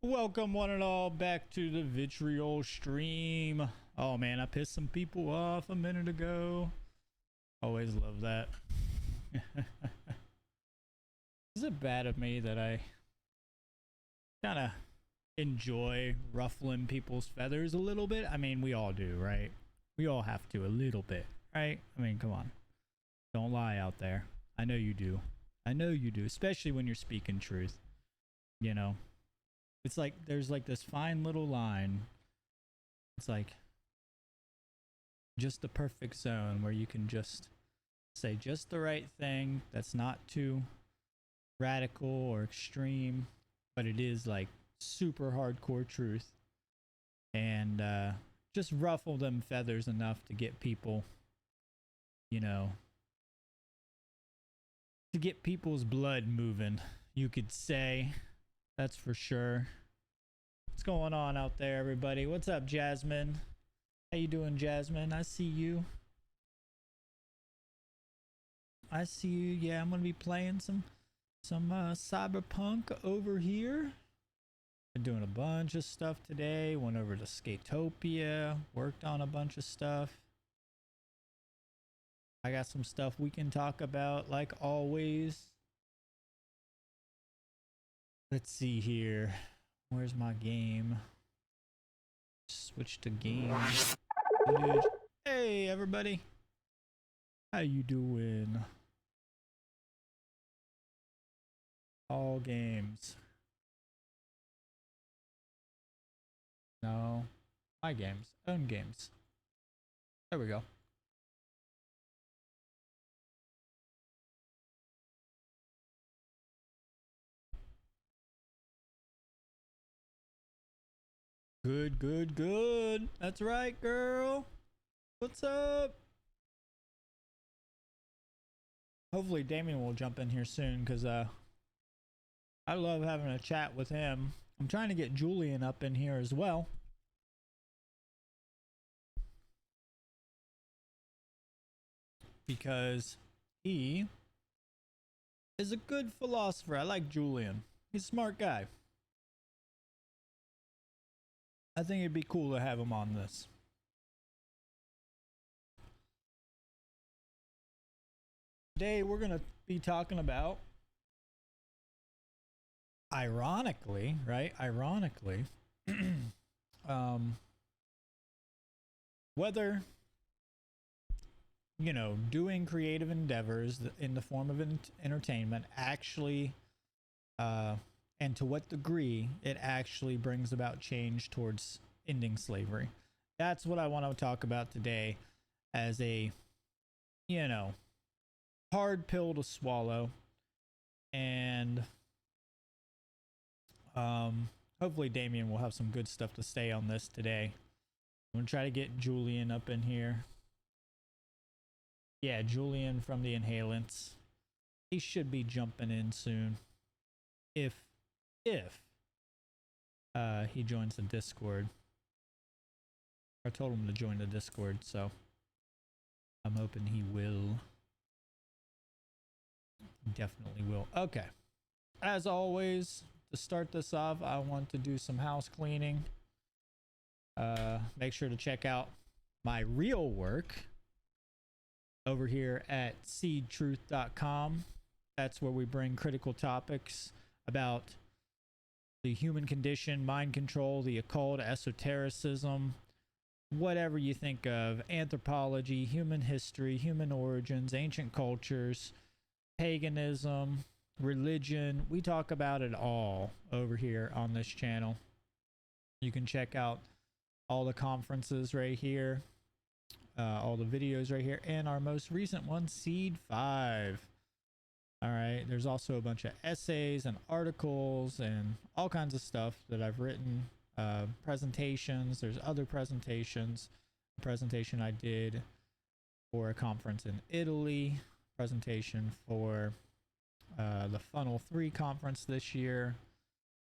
Welcome one and all back to the vitriol stream. Oh man, I pissed some people off a minute ago. Always love that. Is it bad of me that I kind of enjoy ruffling people's feathers a little bit? I mean, we all do, right? We all have to a little bit, right? I mean, come on. Don't lie out there. I know you do. I know you do, especially when you're speaking truth. You know? It's like there's like this fine little line. It's like just the perfect zone where you can just say just the right thing that's not too radical or extreme, but it is like super hardcore truth. And just ruffle them feathers enough to get people, you know, to get people's blood moving, you could say. That's for sure. What's going on out there, everybody? What's up, Jasmine? How you doing, Jasmine? I see you. I see you. Yeah, I'm gonna be playing some Cyberpunk over here. Been doing a bunch of stuff today. Went over to Skatopia. Worked on a bunch of stuff. I got some stuff we can talk about, like always. Let's see here. Where's my game? Switch to game. Hey, everybody. How you doing? All games. No. My games. Own games. There we go. Good, good, good. That's right, girl. What's up? Hopefully Damien will jump in here soon, because I love having a chat with him. I'm trying to get Julian up in here as well. Because he is a good philosopher. I like Julian. He's a smart guy. I think it'd be cool to have him on this. Today we're gonna be talking about, ironically, right? Ironically, whether, you know, doing creative endeavors in the form of entertainment actually, and to what degree it actually brings about change towards ending slavery. That's what I want to talk about today, as a, you know, hard pill to swallow. And hopefully Damien will have some good stuff to say on this today. I'm gonna try to get Julian up in here. Yeah, Julian from the Inhalants. He should be jumping in soon. If he joins the Discord. I told him to join the Discord, so I'm hoping he will. Definitely will. Okay. As always, to start this off, I want to do some house cleaning. Make sure to check out my real work over here at seedtruth.com. That's where we bring critical topics about the human condition, mind control, the occult, esotericism, whatever you think of, anthropology, human history, human origins, ancient cultures, paganism, religion. We talk about it all over here on this channel. You can check out all the conferences right here, all the videos right here, and our most recent one, Seed 5. All right, there's also a bunch of essays and articles and all kinds of stuff that I've written, presentations. There's other presentations. A presentation I did for a conference in Italy, presentation for the Funnel 3 conference this year.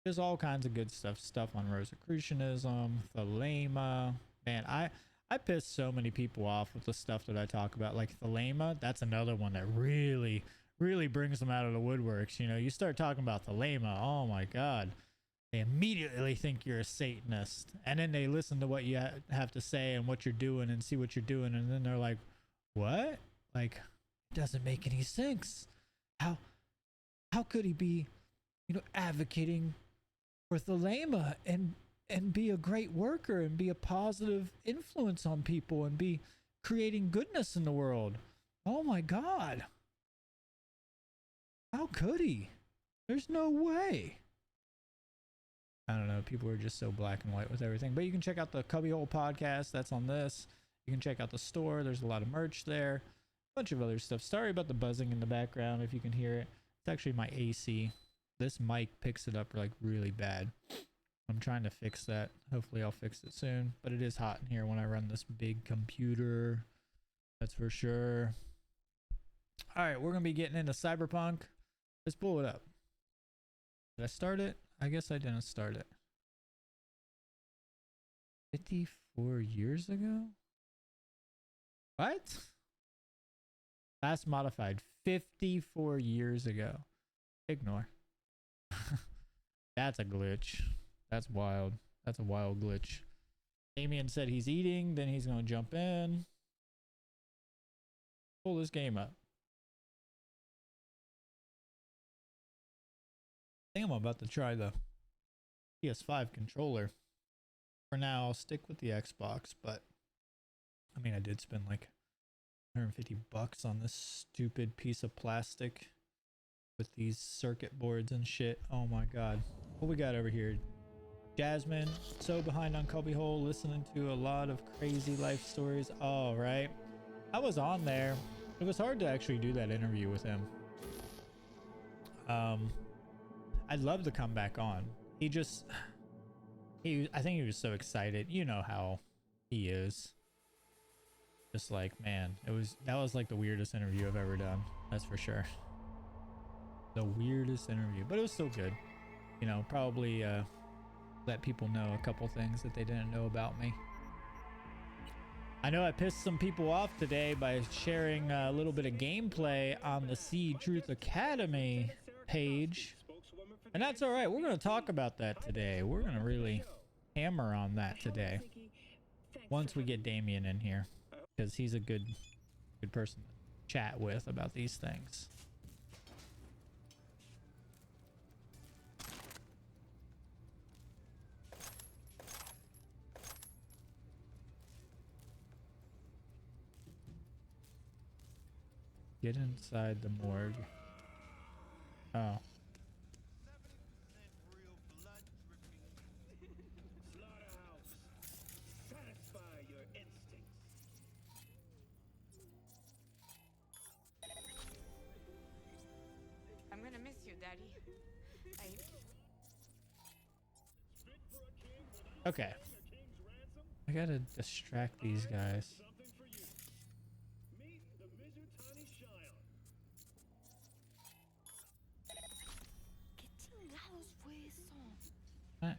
There's all kinds of good stuff on Rosicrucianism, Thelema. Man, I piss so many people off with the stuff that I talk about. Like Thelema, that's another one that really brings them out of the woodworks. You know, you start talking about Thelema, oh my god. they immediately think you're a Satanist, and then they listen to what you have to say and what you're doing and see what you're doing, and then they're like, what? Like, it doesn't make any sense. How could he be, advocating for Thelema and be a great worker and be a positive influence on people and be creating goodness in the world? Oh my God. How could he? There's no way. I don't know. People are just so black and white with everything. But you can check out the Cubbyhole podcast. That's on this. You can check out the store. There's a lot of merch there. A bunch of other stuff. Sorry about the buzzing in the background if you can hear it. It's actually my AC. This mic picks it up like really bad. I'm trying to fix that. Hopefully I'll fix it soon. But it is hot in here when I run this big computer. That's for sure. Alright, we're going to be getting into Cyberpunk. Let's pull it up. Did I start it? I guess I didn't start it. 54 years ago? What? Last modified 54 years ago. Ignore. That's a glitch. That's wild. That's a wild glitch. Damien said he's eating, then he's going to jump in. Pull this game up. I think I'm about to try the PS5 controller. For now, I'll stick with the Xbox, but I mean, I did spend like $150 on this stupid piece of plastic with these circuit boards and shit. Oh my God. What we got over here? Jasmine, so behind on Cubbyhole, listening to a lot of crazy life stories. All right. I was on there. It was hard to actually do that interview with him. I'd love to come back on. I think he was so excited. You know how he is. Just like, man, that was like the weirdest interview I've ever done. That's for sure. The weirdest interview, but it was still good. Probably let people know a couple things that they didn't know about me. I know I pissed some people off today by sharing a little bit of gameplay on the Seed Truth Academy page. And that's all right. We're going to talk about that today. We're going to really hammer on that today. Once we get Damien in here. Because he's a good person to chat with about these things. Get inside the morgue. Oh. I'm gonna miss you, Daddy. Okay. I gotta distract these guys. What?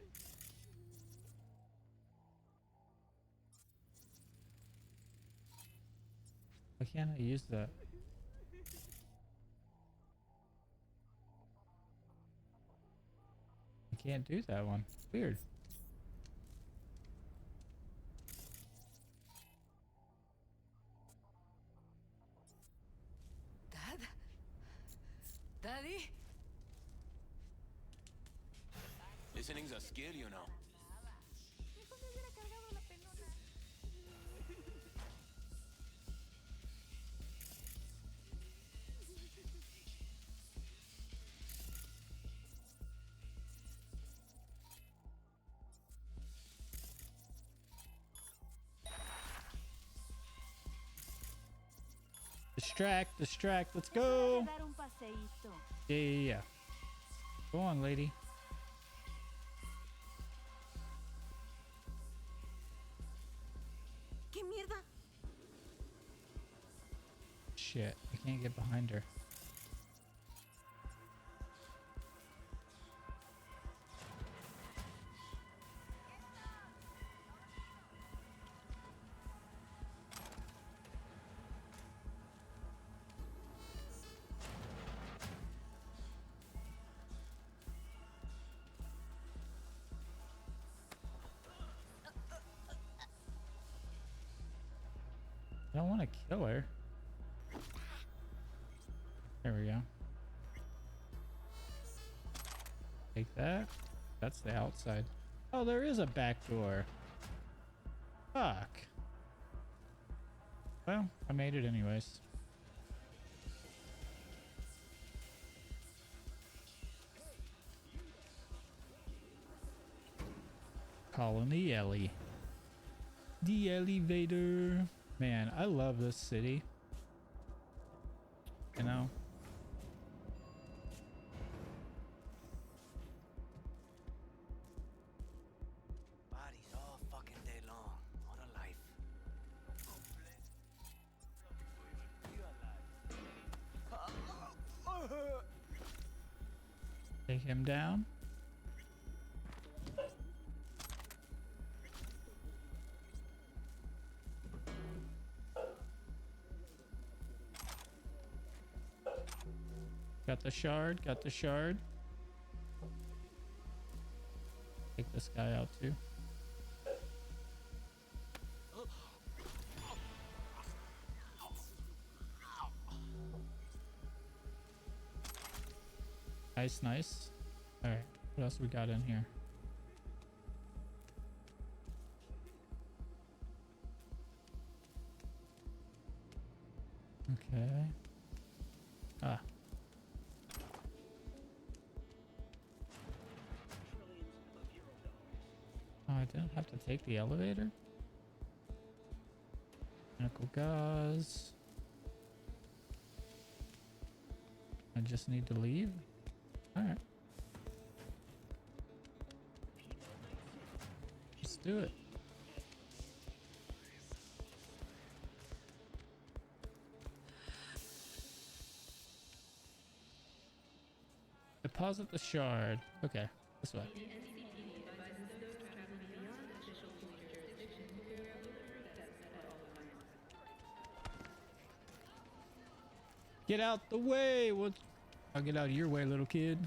Why can't I use that? I can't do that one. Weird. Dad? Daddy? Listening's a skill, you know. Distract, let's go. Yeah. Go on, lady. Shit, I can't get behind her. want to kill her. There we go. Take that. That's the outside. Oh, there is a back door. Fuck. Well, I made it anyways. Calling the Ellie. The elevator. Man, I love this city. You know? Bodies all fucking day long. What a life. Take him down. Got the shard, got the shard. Take this guy out too. Nice, nice. All right, what else we got in here? Okay. Ah. Oh, I didn't have to take the elevator? Mechanical gauze. I just need to leave? Alright. Let's do it. Deposit the shard. Okay, this way. Get out the way! What? I'll get out of your way, little kid.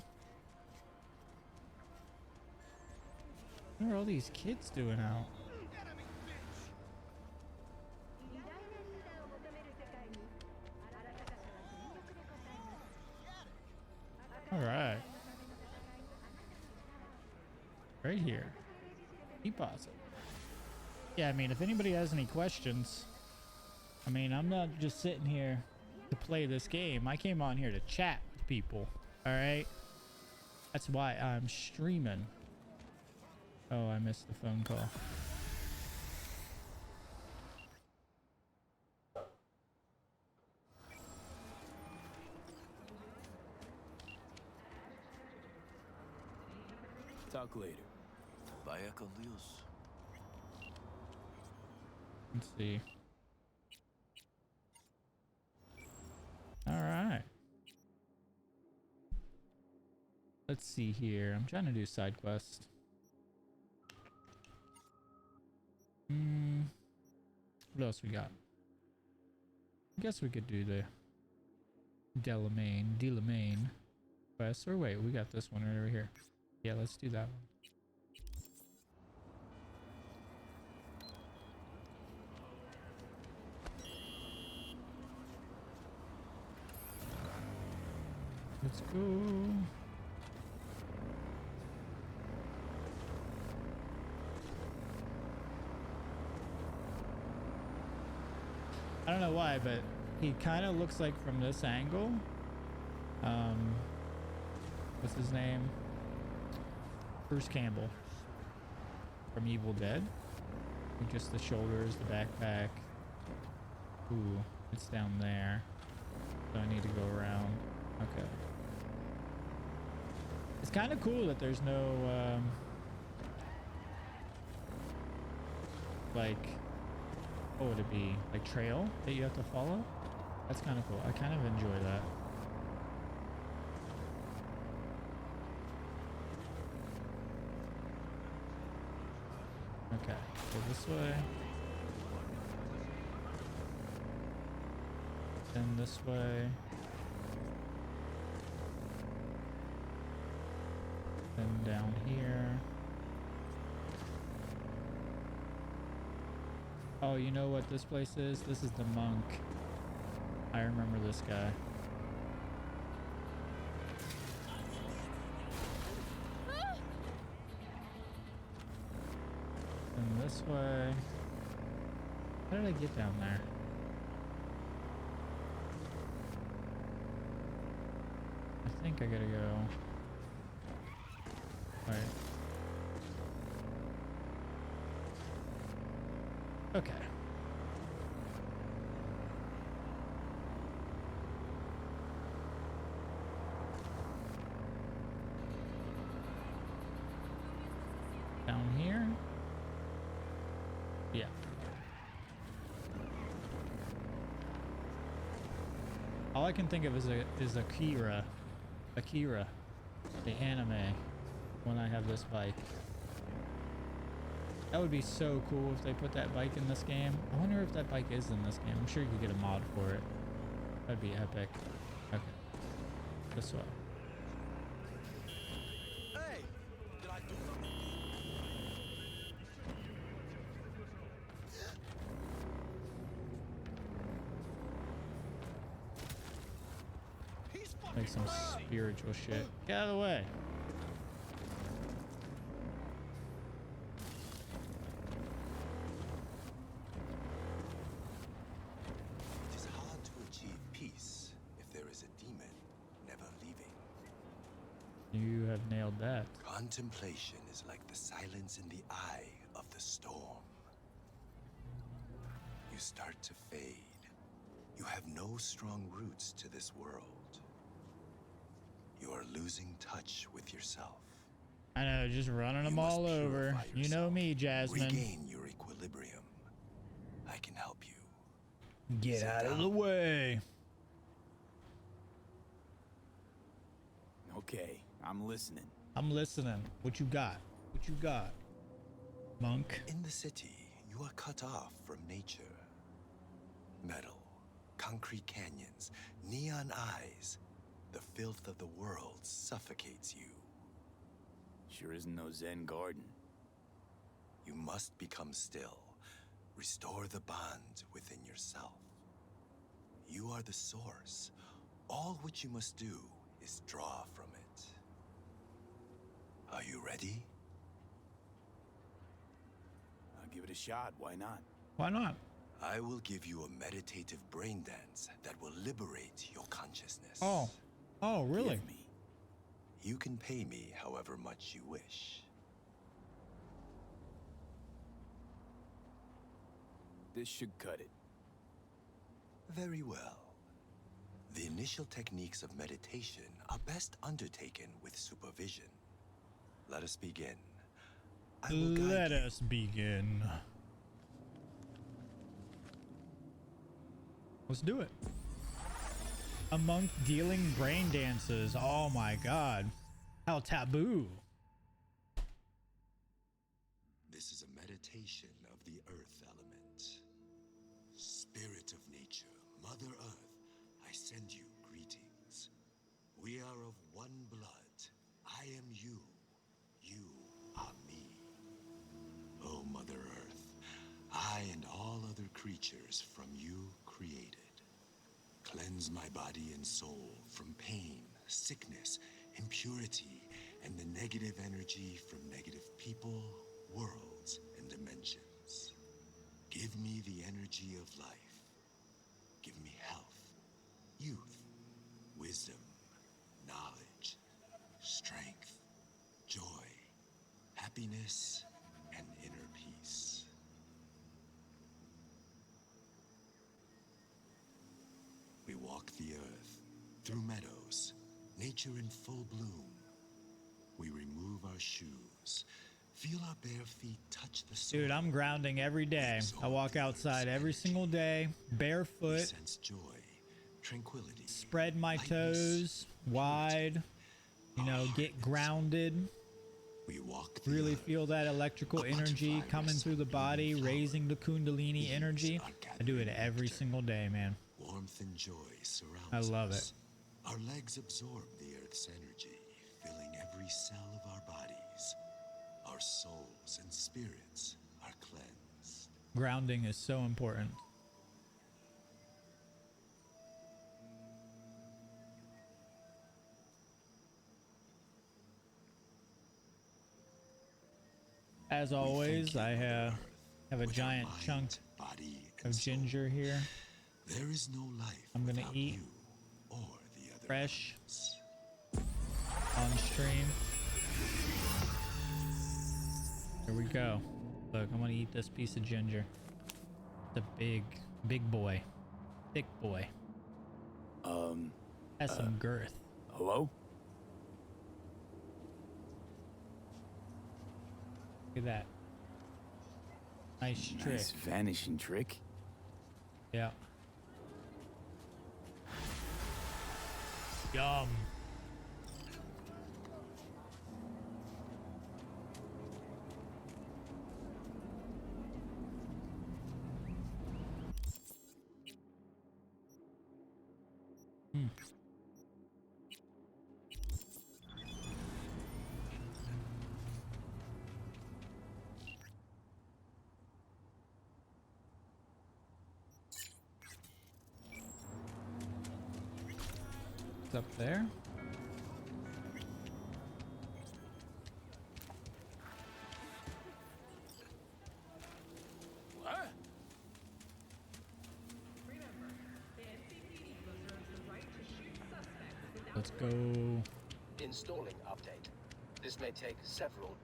What are all these kids doing out? Alright. Right here. Deposit. Yeah, I mean, if anybody has any questions, I mean, I'm not just sitting here to play this game. I came on here to chat with people. Alright? That's why I'm streaming. Oh, I missed the phone call. Talk later. Vaya con Dios. Let's see. All right. Let's see here. I'm trying to do side quest. What else we got? I guess we could do the Delamain quest. Or wait, we got this one right over here. Yeah, let's do that one. Let's go. I don't know why, but he kind of looks like from this angle. What's his name? Bruce Campbell from Evil Dead. Like just the shoulders, the backpack. Ooh, it's down there. So I need to go around. Okay. It's kind of cool that there's no, like, what would it be? Like trail that you have to follow? That's kind of cool. I kind of enjoy that. Okay, go this way. Then this way. Then down here. Oh, you know what this place is? This is the monk. I remember this guy. And this way. How did I get down there? I think I gotta go. Right. Okay. Down here? Yeah. All I can think of is Akira, the anime, when I have this bike. That would be so cool if they put that bike in this game. I wonder if that bike is in this game. I'm sure you could get a mod for it. That'd be epic. Okay. This way. Hey, did I do something? He's fucking Like some crazy. spiritual shit. Get out of the way. It is hard to achieve peace if there is a demon never leaving. You have nailed that. Contemplation is like the silence in the eye of the storm. You start to fade. You have no strong roots to this world. You are losing touch with yourself. I know, just running them You must all over. purify You know yourself. me, Jasmine. Regain your equilibrium. I can help you. Get Sit out of the down. way. Okay, I'm listening. I'm listening. What you got? What you got? Monk. In the city, you are cut off from nature. Metal, concrete canyons, neon eyes. The filth of the world suffocates you. Sure isn't no Zen garden. You must become still. Restore the bond within yourself. You are the source. All which you must do is draw from it. Are you ready? I'll give it a shot, why not? Why not? I will give you a meditative brain dance that will liberate your consciousness. Oh. Oh, really? Give me. You can pay me however much you wish. This should cut it. Very well. The initial techniques of meditation are best undertaken with supervision. Let us begin. I will guide Let you. us begin. Let's do it. A monk dealing brain dances. Oh my god. How taboo. This is a meditation of the earth element. Spirit of nature, Mother Earth, I send you greetings. We are of one blood. I am you. You are me. Oh, Mother Earth, I and all other creatures from you created. Cleanse my body and soul from pain, sickness, impurity, and the negative energy from negative people, worlds, and dimensions. Give me the energy of life. Give me health, youth, wisdom, knowledge, strength, joy, happiness, and inner peace. We walk the earth, through meadows, nature in full bloom. We remove our shoes, feel our bare feet touch the soil. Dude, I'm grounding every day. I walk outside every single day, We barefoot, sense joy, tranquility, spread my lightness, toes wide, you know, get grounded. We walk the Really earth. feel that electrical A butterfly energy coming through the rests on body, blooming raising the kundalini Leaves energy. are I do it gathering every nectar. single day, man. Warmth and joy surrounds I love us. Our legs absorb the earth's energy, filling every cell of our bodies. Our souls and spirits are cleansed. Grounding is so important. As always, I have a giant chunk of ginger here. There is no life I'm gonna without eat you or the other fresh elements. on stream. Here we go. Look, I'm gonna eat this piece of ginger. It's a big boy. Thick boy. Has some girth. Hello? Look at that. Nice trick. Nice vanishing trick. Yeah. Yum. It's up there. What? Let's go. Installing update. This may take several.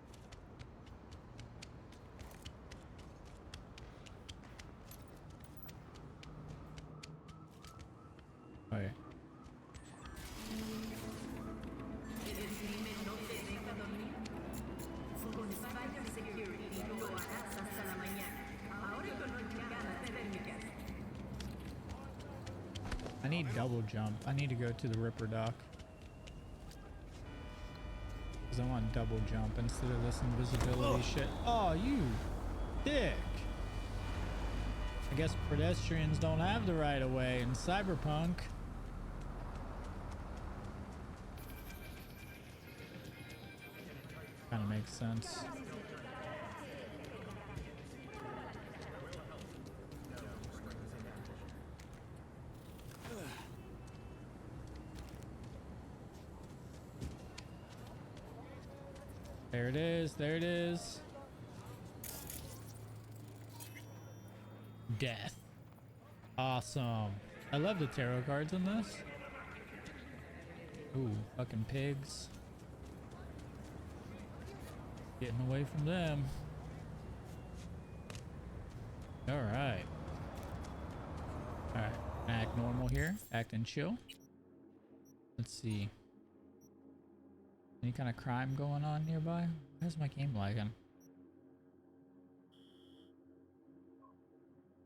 Okay. I need double jump. I need to go to the Ripper Dock. Because I want double jump instead of this invisibility shit. Oh, you dick. I guess pedestrians don't have the right of way in Cyberpunk. Kind of makes sense. There it is. There it is. Death. Awesome. I love the tarot cards in this. Ooh, fucking pigs. Getting away from them. Alright. Alright. Act normal here. Acting chill. Let's see. Any kind of crime going on nearby? Where's my game lagging?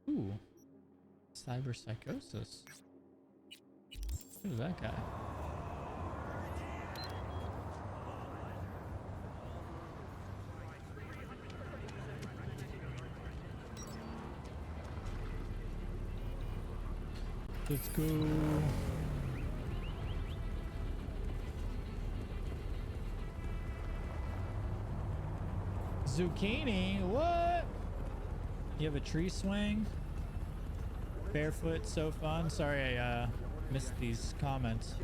Ooh. Cyberpsychosis. Who's that guy? Let's go. Zucchini? What? You have a tree swing? Barefoot, so fun. Sorry I missed these comments.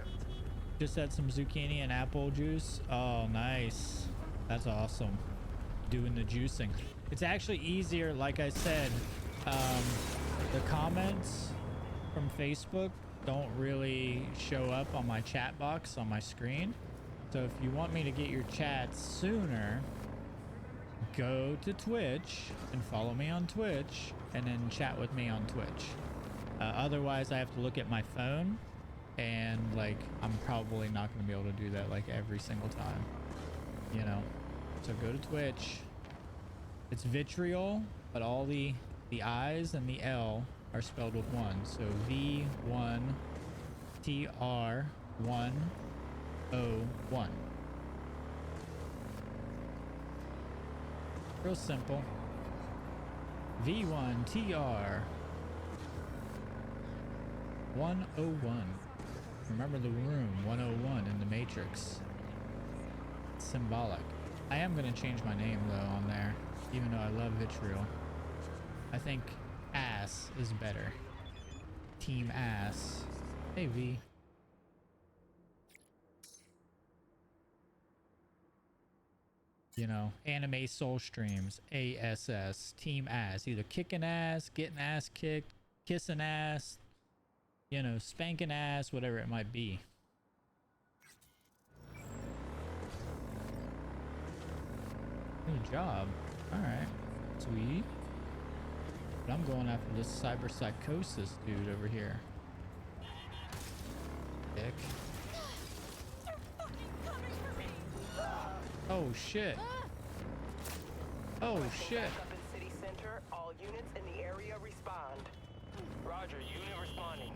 Just had some zucchini and apple juice. Oh, nice. That's awesome. Doing the juicing. It's actually easier, like I said. The comments from Facebook don't really show up on my chat box on my screen. So if you want me to get your chats sooner, go to Twitch and follow me on Twitch and then chat with me on Twitch. Otherwise I have to look at my phone, and like I'm probably not going to be able to do that like every single time, you know. So go to Twitch. It's vitriol, but all the I's and the L are spelled with one. So V1 TR1 O1. Real simple. V1 TR 101. Remember the room 101 in the Matrix. Symbolic. I am going to change my name though on there, even though I love vitriol. I think ass is better. Team ass. Hey, V. You know, anime soul streams, ASS, team ass, either kicking ass, getting ass kicked, kissing ass, you know, spanking ass, whatever it might be. Good job. All right, sweet. But I'm going after this cyber psychosis dude over here. Dick. Oh shit. Oh shit. Up in city center, all units in the area respond. Roger, unit responding.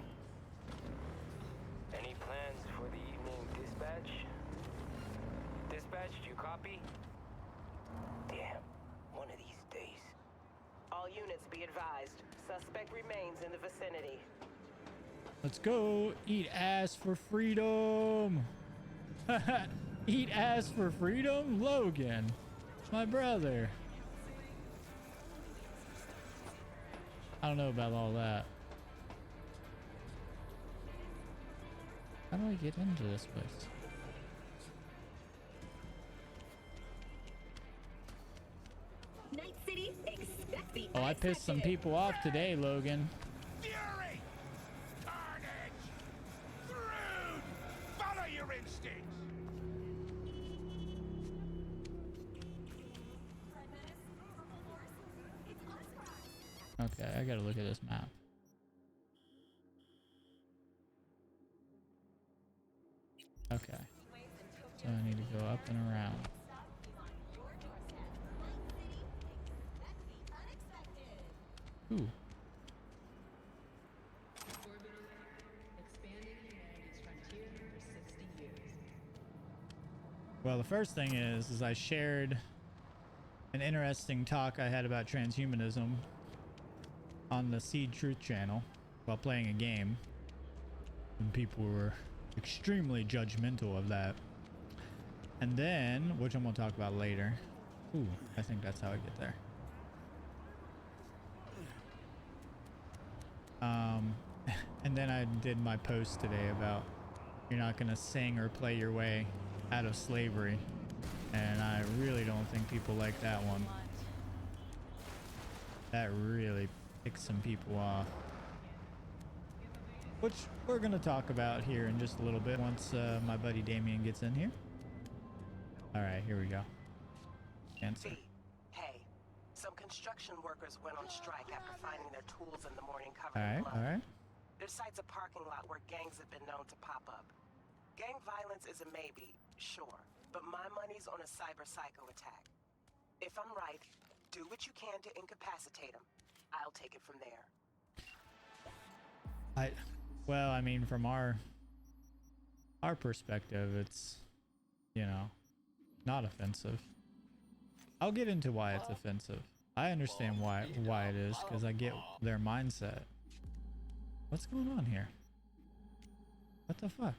Any plans for the evening dispatch? Dispatch, do you copy? Damn, one of these days. All units be advised. Suspect remains in the vicinity. Let's go. Eat ass for freedom. Eat ass for freedom? Logan. My brother. I don't know about all that. How do I get into this place? Night City, expect the Oh, I pissed some unexpected. people off today, Logan. Fury! Carnage! Rude! Follow your instincts! Okay, I gotta look at this map. Okay. So I need to go up and around. Ooh. Well, the first thing is I shared an interesting talk I had about transhumanism on the Seed Truth channel while playing a game, and people were extremely judgmental of that. And then, which I'm gonna talk about later. Ooh, I think that's how I get there. And then I did my post today about you're not gonna sing or play your way out of slavery, and I really don't think people like that one. That really picks some people off, which we're gonna talk about here in just a little bit once my buddy Damien gets in here. All right, here we go. Answer. V, hey. Some construction workers went on strike after finding their tools in the morning covered All in right, blood. all right. Their site's a parking lot where gangs have been known to pop up. Gang violence is a maybe, sure, but my money's on a cyber psycho attack. If I'm right, do what you can to incapacitate him. I'll take it from there. Well, I mean, from our perspective, it's, you know, not offensive. I'll get into why it's offensive. I understand why it is, because I get their mindset. What's going on here? What the fuck?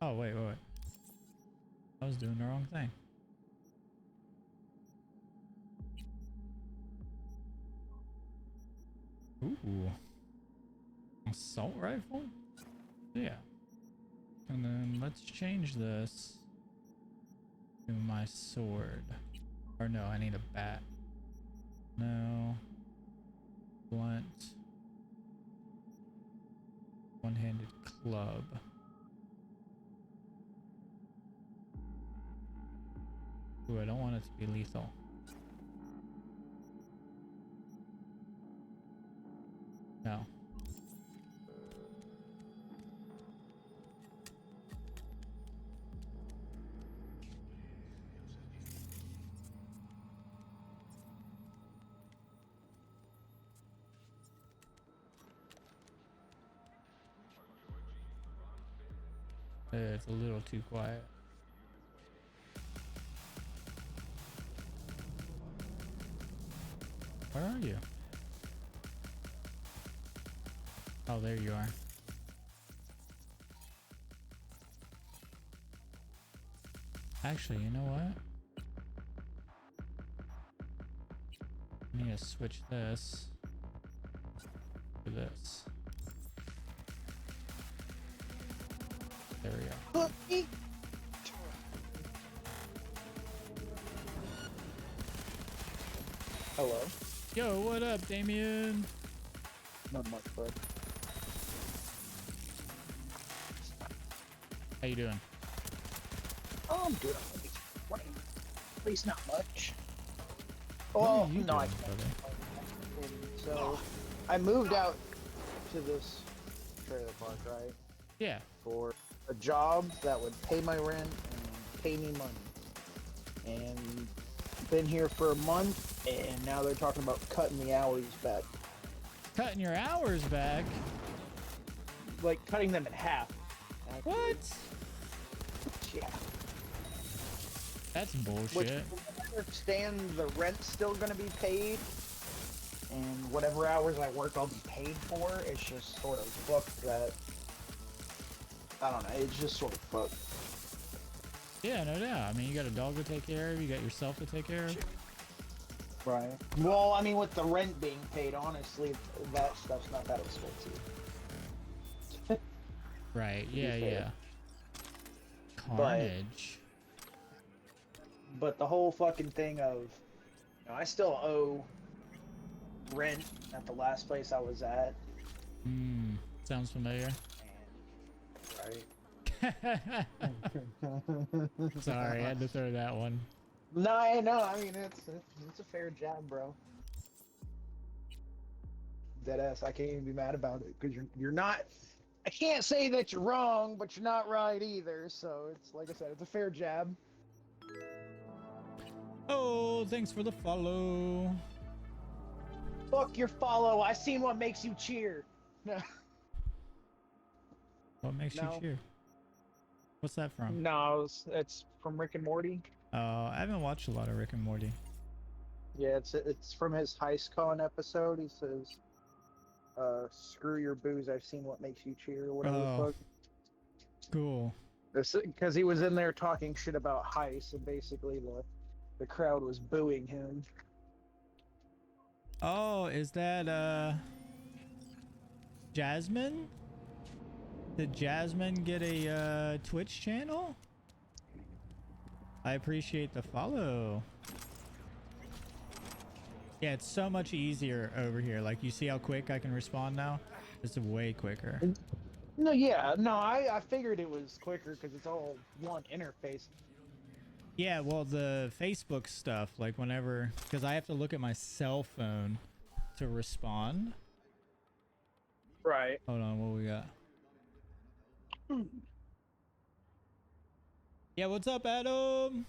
Oh, wait. I was doing the wrong thing. Ooh. Assault rifle? Yeah. And then let's change this to my sword. Or no, I need a bat. No. Blunt. One-handed club. Ooh, I don't want it to be lethal. No. It's a little too quiet. Where are you? Oh, there you are. Actually, you know what? I need to switch this to this. There we go. Hello. Yo, what up, Damien? Not much, bud. How you doing? Oh, I'm good. At least not much. What Well, are you no, I doing, can't. brother? So, I moved out to this trailer park, right? Yeah. For a job that would pay my rent and pay me money. And been here for a month, and now they're talking about cutting the hours back. Cutting your hours back? Like, cutting them in half. Actually. What? Yeah. That's bullshit. Which, I understand the rent's still going to be paid, and whatever hours I work, I'll be paid for. It's just sort of fucked that. I don't know. It's just sort of fucked. Yeah, no doubt. I mean, you got a dog to take care of. You got yourself to take care of. Right. Well, I mean, with the rent being paid, honestly, that stuff's not that expensive. Right. Yeah. fair. Yeah. Carnage. But the whole fucking thing of, I still owe rent at the last place I was at. Hmm. Sounds familiar. And, right. Sorry, I had to throw that one. No, I mean, it's a fair jab, bro. Deadass, I can't even be mad about it because you're not. I can't say that you're wrong, but you're not right either. So it's like I said, it's a fair jab. Oh, thanks for the follow. Fuck your follow. I seen what makes you cheer. No. What makes you No. cheer? What's that from? No, it's from Rick and Morty. Oh, I haven't watched a lot of Rick and Morty. Yeah, it's from his HeistCon episode. He says, "Screw your booze. I've seen what makes you cheer." Or whatever Oh. the fuck. Cool. Because he was in there talking shit about Heist, and basically the crowd was booing him. Oh, is that Jasmine? Did Jasmine get a Twitch channel? I appreciate the follow. Yeah, it's so much easier over here. Like, you see how quick I can respond now? It's way quicker. No, yeah, no, I figured it was quicker because it's all one interface. Yeah, well, the Facebook stuff, like whenever, because I have to look at my cell phone to respond. Right. Hold on, what we got? Yeah, what's up, Adam?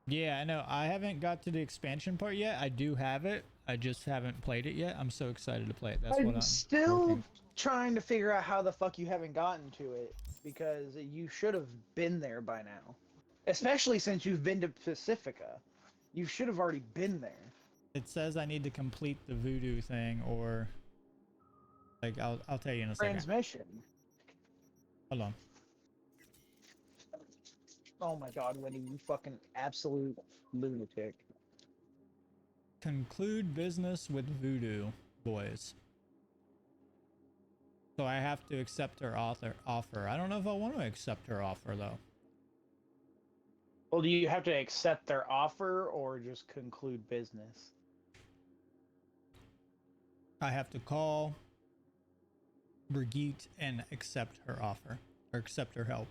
Yeah, I know. I haven't got to the expansion part yet. I do have it. I just haven't played it yet. I'm so excited to play it. That's what I'm still working. trying to figure out how the fuck you haven't gotten to it, because you should have been there by now. Especially since you've been to Pacifica. You should have already been there. It says I need to complete the voodoo thing, or like I'll tell you in a second. Transmission. Hold on. Oh my god, Winnie, you fucking absolute lunatic. Conclude business with voodoo boys. So I have to accept her offer. I don't know if I want to accept her offer though. Well, do you have to accept their offer or just conclude business? I have to call Brigitte and accept her offer, or accept her help.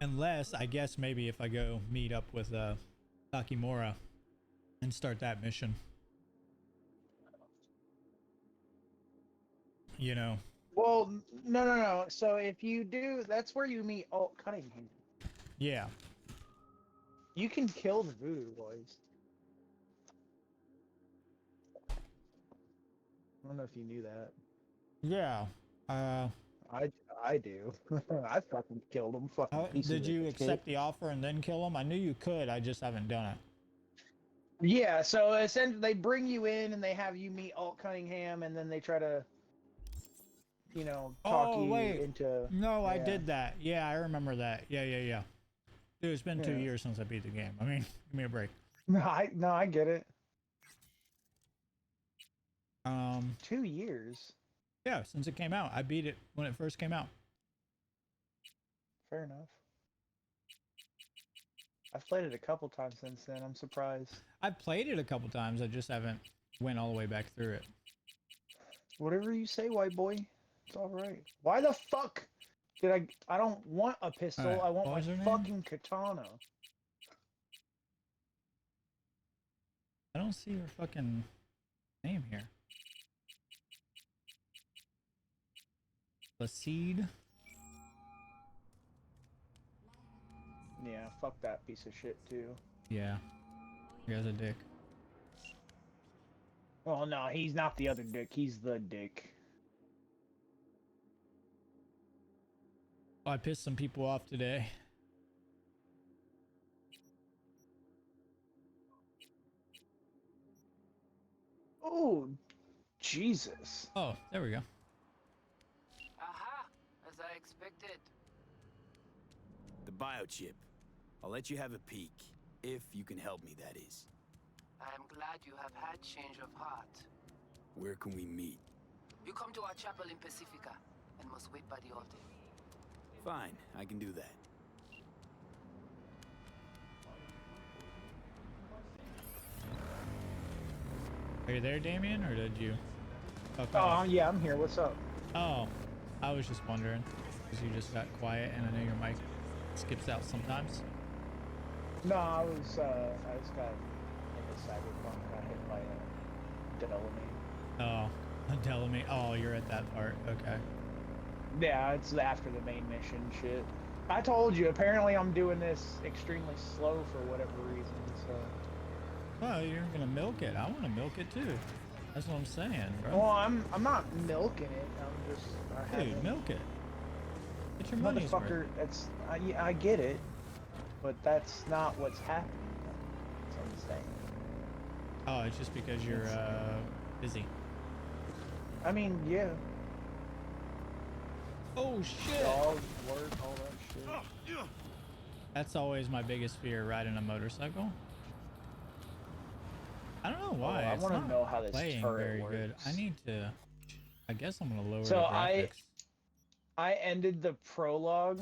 Unless, I guess maybe if I go meet up with Takimura and start that mission. You know. Well, no. So if you do, that's where you meet Alt Cunningham. Yeah. You can kill the voodoo boys. I don't know if you knew that. Yeah. I do. I fucking killed them. Fucking pieces Did you of accept shit. the offer and then kill him? I knew you could. I just haven't done it. Yeah. So essentially, they bring you in and they have you meet Alt Cunningham, and then they try to, talk you into. No, I yeah. did that. Yeah, I remember that. Yeah. Dude, it's been 2 Yeah. years since I beat the game. I mean, give me a break. No, I get it. Um, 2 years. yeah, since it came out. I beat it when it first came out. Fair enough. I've played it a couple times since then. I'm surprised. I've played it a couple times. I just haven't went all the way back through it. Whatever you say, white boy. It's all right. Why the fuck did I don't want a pistol. Alright, I want what my was her name? fucking katana. I don't see her fucking name here. The seed. Yeah, fuck that piece of shit too. Yeah. He has a dick. Well, no, he's not the other dick. He's the dick. Oh, I pissed some people off today. Oh, Jesus. Oh, there we go. Aha! As I expected. The biochip. I'll let you have a peek. If you can help me, that is. I am glad you have had change of heart. Where can we meet? You come to our chapel in Pacifica and must wait by the altar. Fine, I can do that. Are you there, Damien, or did you? fuck Oh, off? yeah, I'm here. What's up? Oh, I was just wondering because you just got quiet, and I know your mic skips out sometimes. No, I just got into Cyberpunk. Got hit by a Delamine. Oh, Delamine. Oh, you're at that part. Okay. Yeah, it's after the main mission shit. I told you, apparently I'm doing this extremely slow for whatever reason, so... Well, you're gonna milk it. I want to milk it too. That's what I'm saying, bro. Well, I'm not milking it. I'm just... Dude, milk it. Get your money's worth. Motherfucker, that's... I get it, but that's not what's happening. That's what I'm saying. Oh, it's just because you're busy. I mean, yeah. Oh shit! Dogs, work, all that shit. That's always my biggest fear, riding a motorcycle. I don't know why. I it's want to not know how this playing turret very works. good. I need to. I guess I'm gonna lower So the graphics. I ended the prologue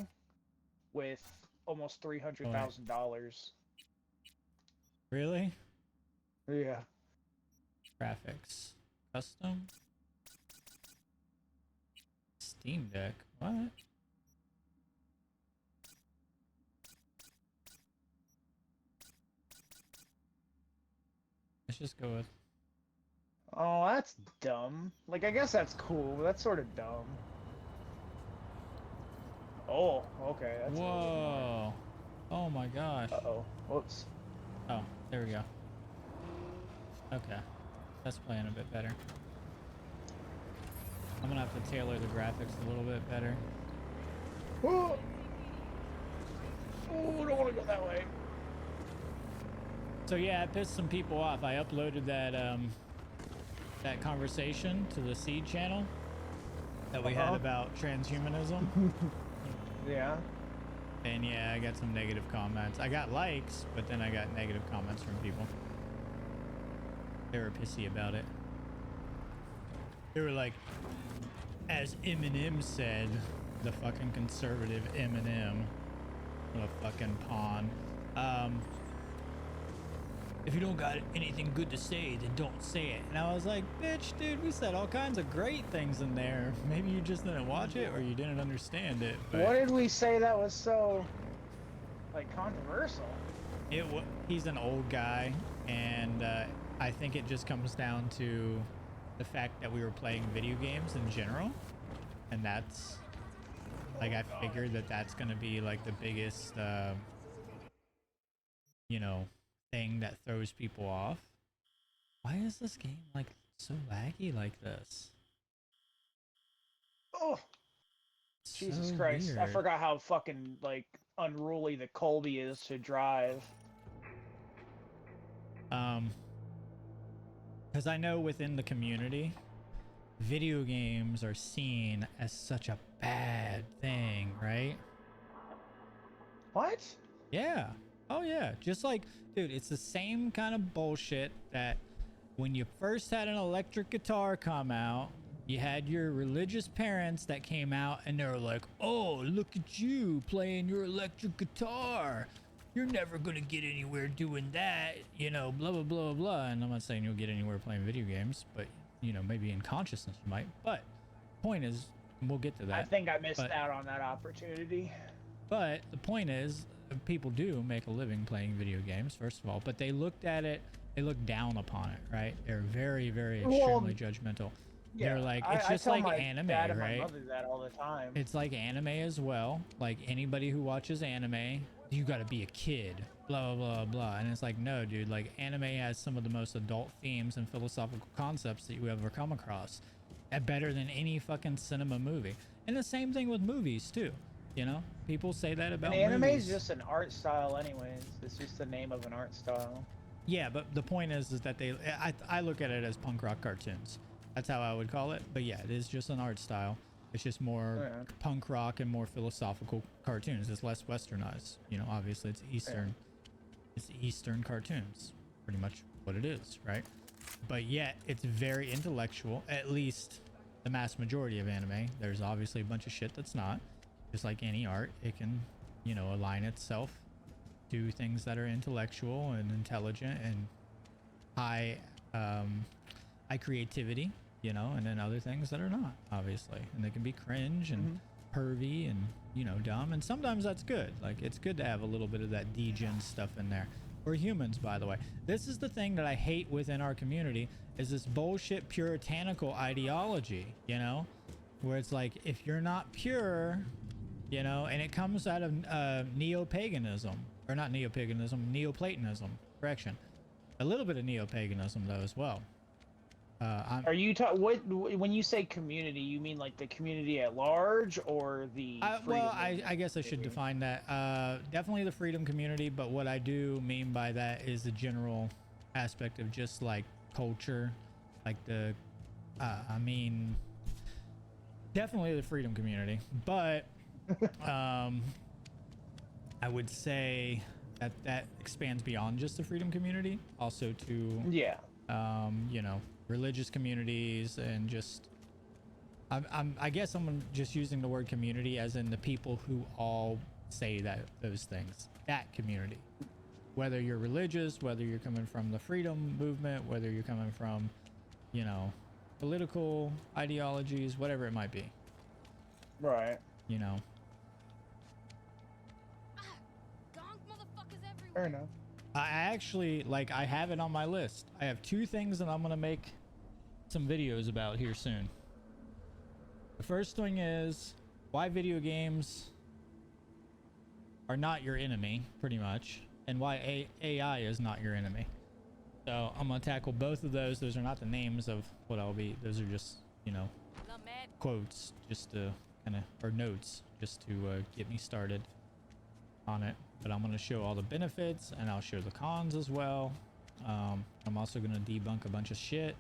with almost $300,000. Really? Yeah. Graphics. Custom. Steam Deck. What? Let's just go with. Oh, that's dumb. Like, I guess that's cool, but that's sort of dumb. Oh, okay. That's Whoa! Oh my gosh. Uh-oh. Whoops. Oh, there we go. Okay, that's playing a bit better. I'm gonna have to tailor the graphics a little bit better. Oh, I don't want to go that way. So yeah, I pissed some people off. I uploaded that that conversation to the Seed channel that we had about transhumanism. Yeah. And yeah, I got some negative comments. I got likes, but then I got negative comments from people. They were pissy about it. They were like, as Eminem said, the fucking conservative Eminem. What a fucking pawn. If you don't got anything good to say, then don't say it. And I was like, bitch, dude, we said all kinds of great things in there. Maybe you just didn't watch it or you didn't understand it. But What did we say that was so, like, controversial? He's an old guy, and I think it just comes down to the fact that we were playing video games in general. And that's, like, I figured that that's going to be, like, the biggest, you know, thing that throws people off. Why is this game like so laggy like this? Oh, Jesus So Christ. I weird. forgot how fucking, like, unruly the Colby is to drive. Because I know within the community, video games are seen as such a bad thing, right? What? Yeah. Oh yeah. Just like, dude, it's the same kind of bullshit that when you first had an electric guitar come out, you had your religious parents that came out and they were like, oh, look at you playing your electric guitar. You're never going to get anywhere doing that, you know, blah, blah, blah, blah. And I'm not saying you'll get anywhere playing video games, but, you know, maybe in consciousness you might. But point is, and we'll get to that. I think I missed out on that opportunity. But the point is, people do make a living playing video games, first of all, but they looked at it, they looked down upon it, right? They're very, very extremely judgmental. Yeah, They're like, it's just like anime, dad and right? my mother that all the time. It's like anime as well. Like anybody who watches anime, you got to be a kid, blah, blah, blah, blah. And it's like, no, dude, like anime has some of the most adult themes and philosophical concepts that you ever come across. Better than any fucking cinema movie. And the same thing with movies too. You know, people say that about anime movies. is just an art style anyways. It's just the name of an art style. Yeah, but the point is that I look at it as punk rock cartoons. That's how I would call it. But yeah, it is just an art style. It's just more punk rock and more philosophical cartoons. It's less westernized. You know, obviously it's Eastern. It's Eastern cartoons. Pretty much what it is, right? But yet it's very intellectual, at least the mass majority of anime. There's obviously a bunch of shit that's not. Just like any art, it can, you know, align itself to things that are intellectual and intelligent and high creativity, you know, and then other things that are not, obviously. And they can be cringe and pervy and, you know, dumb. And sometimes that's good. Like, it's good to have a little bit of that degen stuff in there. We're humans, by the way. This is the thing that I hate within our community, is this bullshit puritanical ideology, you know, where it's like, if you're not pure, you know, and it comes out of neo-paganism, or not neo-paganism, Neoplatonism, correction. A little bit of neo-paganism though as well. Are you when you say community, you mean like the community at large or the well, I guess I should define that. Definitely the freedom community, but what I do mean by that is the general aspect of just like culture, like the I mean definitely the freedom community, but I would say that expands beyond just the freedom community, also to you know, religious communities, and just I guess I'm just using the word community as in the people who all say those things, that community, whether you're religious, whether you're coming from the freedom movement, whether you're coming from, you know, political ideologies, whatever it might be, right, you know. Fair enough. I actually, like, I have it on my list. I have 2 things that I'm gonna make some videos about here soon. The first thing is why video games are not your enemy, pretty much, and why AI is not your enemy. So I'm gonna tackle both of those. Those are not the names of what I'll be. Those are just, you know, quotes, just to kind of, or notes, just to get me started on it. But I'm going to show all the benefits, and I'll show the cons as well. I'm also going to debunk a bunch of shit.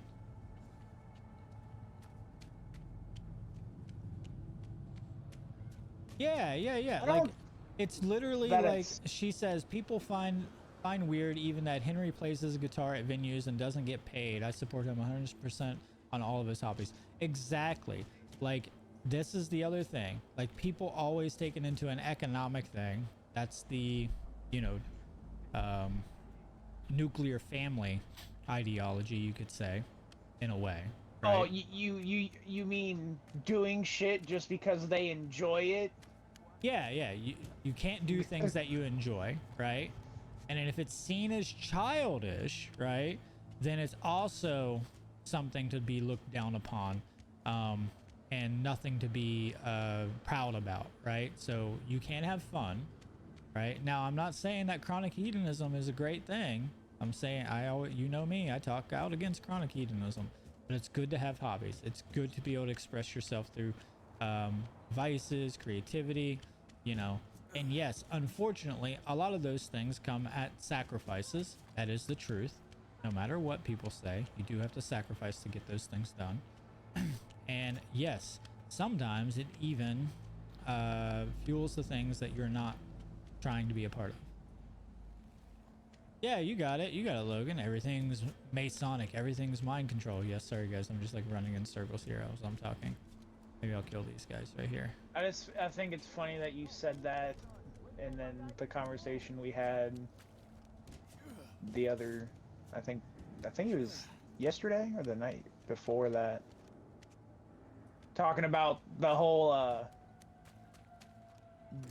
Yeah. Like, it's literally like she says, people find weird even that Henry plays his guitar at venues and doesn't get paid. I support him 100% on all of his hobbies. Exactly. Like, this is the other thing. Like, people always take it into an economic thing. That's the, you know, nuclear family ideology, you could say, in a way. Right? Oh, you mean doing shit just because they enjoy it? Yeah. You can't do things that you enjoy, right? And then if it's seen as childish, right, then it's also something to be looked down upon, and nothing to be proud about, right? So you can have fun. Right now, I'm not saying that chronic hedonism is a great thing. I'm saying, you know me, I talk out against chronic hedonism, but it's good to have hobbies. It's good to be able to express yourself through vices, creativity, you know. And yes, unfortunately, a lot of those things come at sacrifices. That is the truth. No matter what people say, you do have to sacrifice to get those things done. And yes, sometimes it even fuels the things that you're not trying to be a part of, Yeah, you got it. You got it, Logan. Everything's Masonic. Everything's mind control. Yes, sorry, guys. I'm just like running in circles here as I'm talking. Maybe I'll kill these guys right here. I think it's funny that you said that, and then the conversation we had the other, I think it was yesterday or the night before that, talking about the whole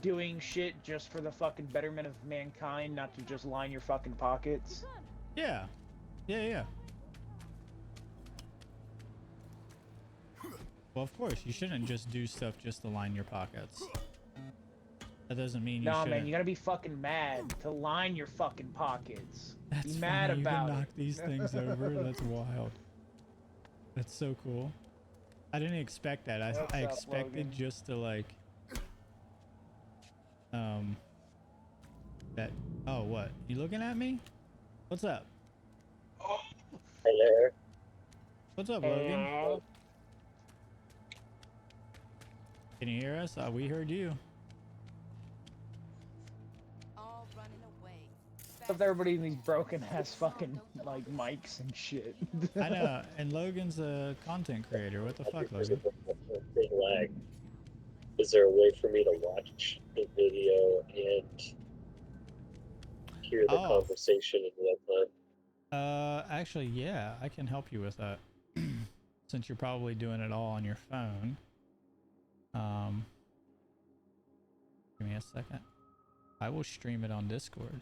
doing shit just for the fucking betterment of mankind, not to just line your fucking pockets. Yeah. Yeah. Well, of course, you shouldn't just do stuff just to line your pockets. That doesn't mean you shouldn't. Nah, man, you gotta be fucking mad to line your fucking pockets. That's be mad funny. about You can knock it. these things over. That's wild. That's so cool. I didn't expect that. I expected Logan? just to like that. Oh, what? You looking at me? What's up? Hello. What's up, Logan? Can you hear us? We heard you. All running away. Except everybody in these broken ass fucking like mics and shit. I know. And Logan's a content creator. What the fuck, Logan? Big lag. Is there a way for me to watch the video and hear the conversation in real time? Actually, yeah, I can help you with that. Since you're probably doing it all on your phone. Give me a second. I will stream it on Discord.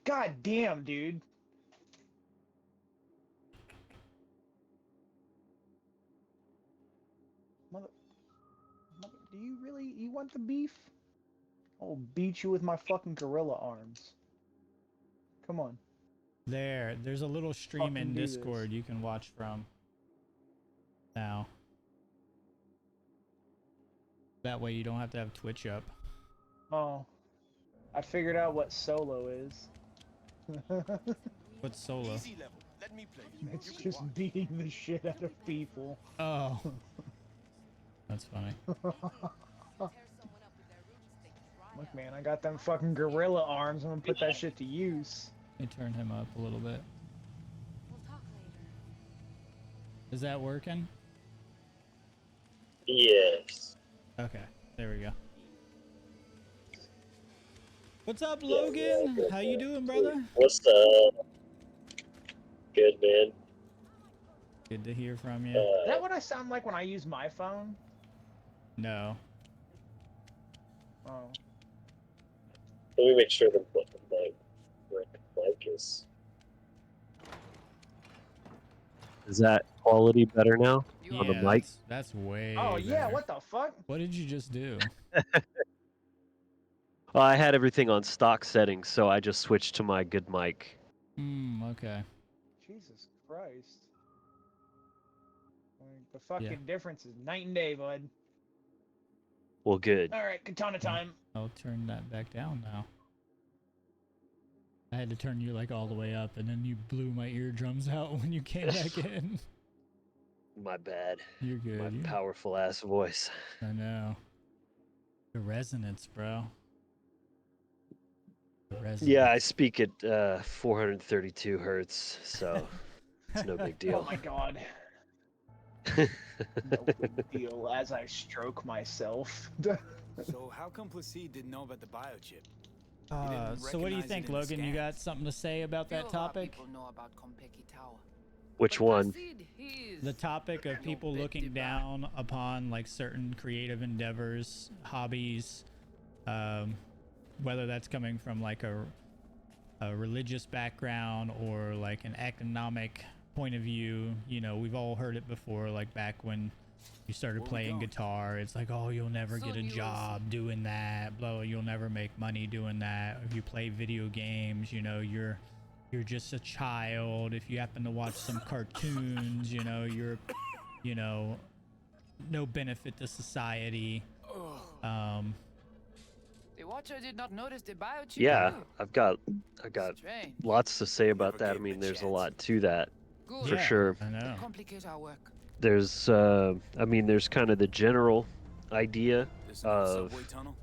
God damn, dude. Mother, do you want the beef? I'll beat you with my fucking gorilla arms. Come on. There's a little stream in Fucking do Discord this. you can watch from now. That way you don't have to have Twitch up. Oh. I figured out what solo is. What's solo? Easy level. Let me play. It's just beating the shit out of people. Oh. That's funny. Look, man, I got them fucking gorilla arms. I'm gonna put that shit to use. Let me turn him up a little bit. We'll talk later. Is that working? Yes. Okay, there we go. What's up, Logan? How you doing, brother? What's up? Good, man. Good to hear from you. Is that what I sound like when I use my phone? No. Oh. Let me make sure the mic is. Is that quality better now on the mic? That's way Oh yeah, better. what the fuck? What did you just do? Well, I had everything on stock settings, so I just switched to my good mic. Okay. Jesus Christ. Like, the fucking difference is night and day, bud. Well, good. Alright, katana time. I'll turn that back down now. I had to turn you like all the way up, and then you blew my eardrums out when you came back in. My bad. You're good. My powerful ass voice. I know. The resonance, bro. The resonance. Yeah, I speak at 432 hertz, so it's no big deal. Oh my god. No big deal as I stroke myself. So how come Placide didn't know about the biochip? So what do you think, Logan? You got something to say about that topic? Which one? The topic of people looking down upon like certain creative endeavors, hobbies, whether that's coming from like a religious background or like an economic point of view. You know, we've all heard it before, like back when you started playing guitar. It's like, oh, you'll never get a job doing that, blah, you'll never make money doing that. If you play video games, you know, you're just a child. If you happen to watch some cartoons, you know, you're, you know, no benefit to society. The watcher did not notice the biochip. Yeah, I've got Strange. lots to say about that. I mean, there's a lot to that, for Yeah, sure. I know. Complicate our work. There's, I mean, there's kind of the general idea This of subway tunnel?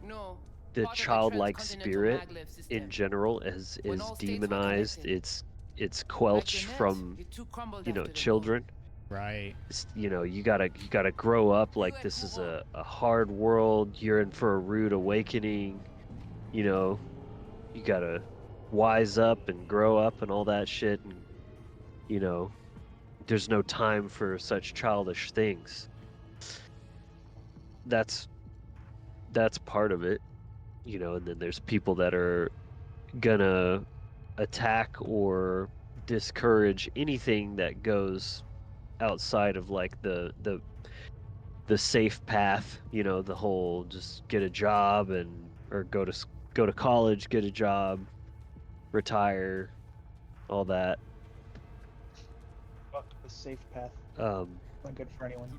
No. the part of the childlike transcontinental spirit maglev system. in general is When all states were demonized. connected. It's Like quelched the net, from it too crumbled you know after the war. children. Right. It's, you know, you gotta grow up like this is a hard world. You're in for a rude awakening. You know, you gotta wise up and grow up and all that shit. And you know, there's no time for such childish things. That's part of it. You know, and then there's people that are gonna attack or discourage anything that goes outside of like the safe path, you know, the whole just get a job and or go to college, get a job, retire, all that. Fuck the safe path. Not good for anyone.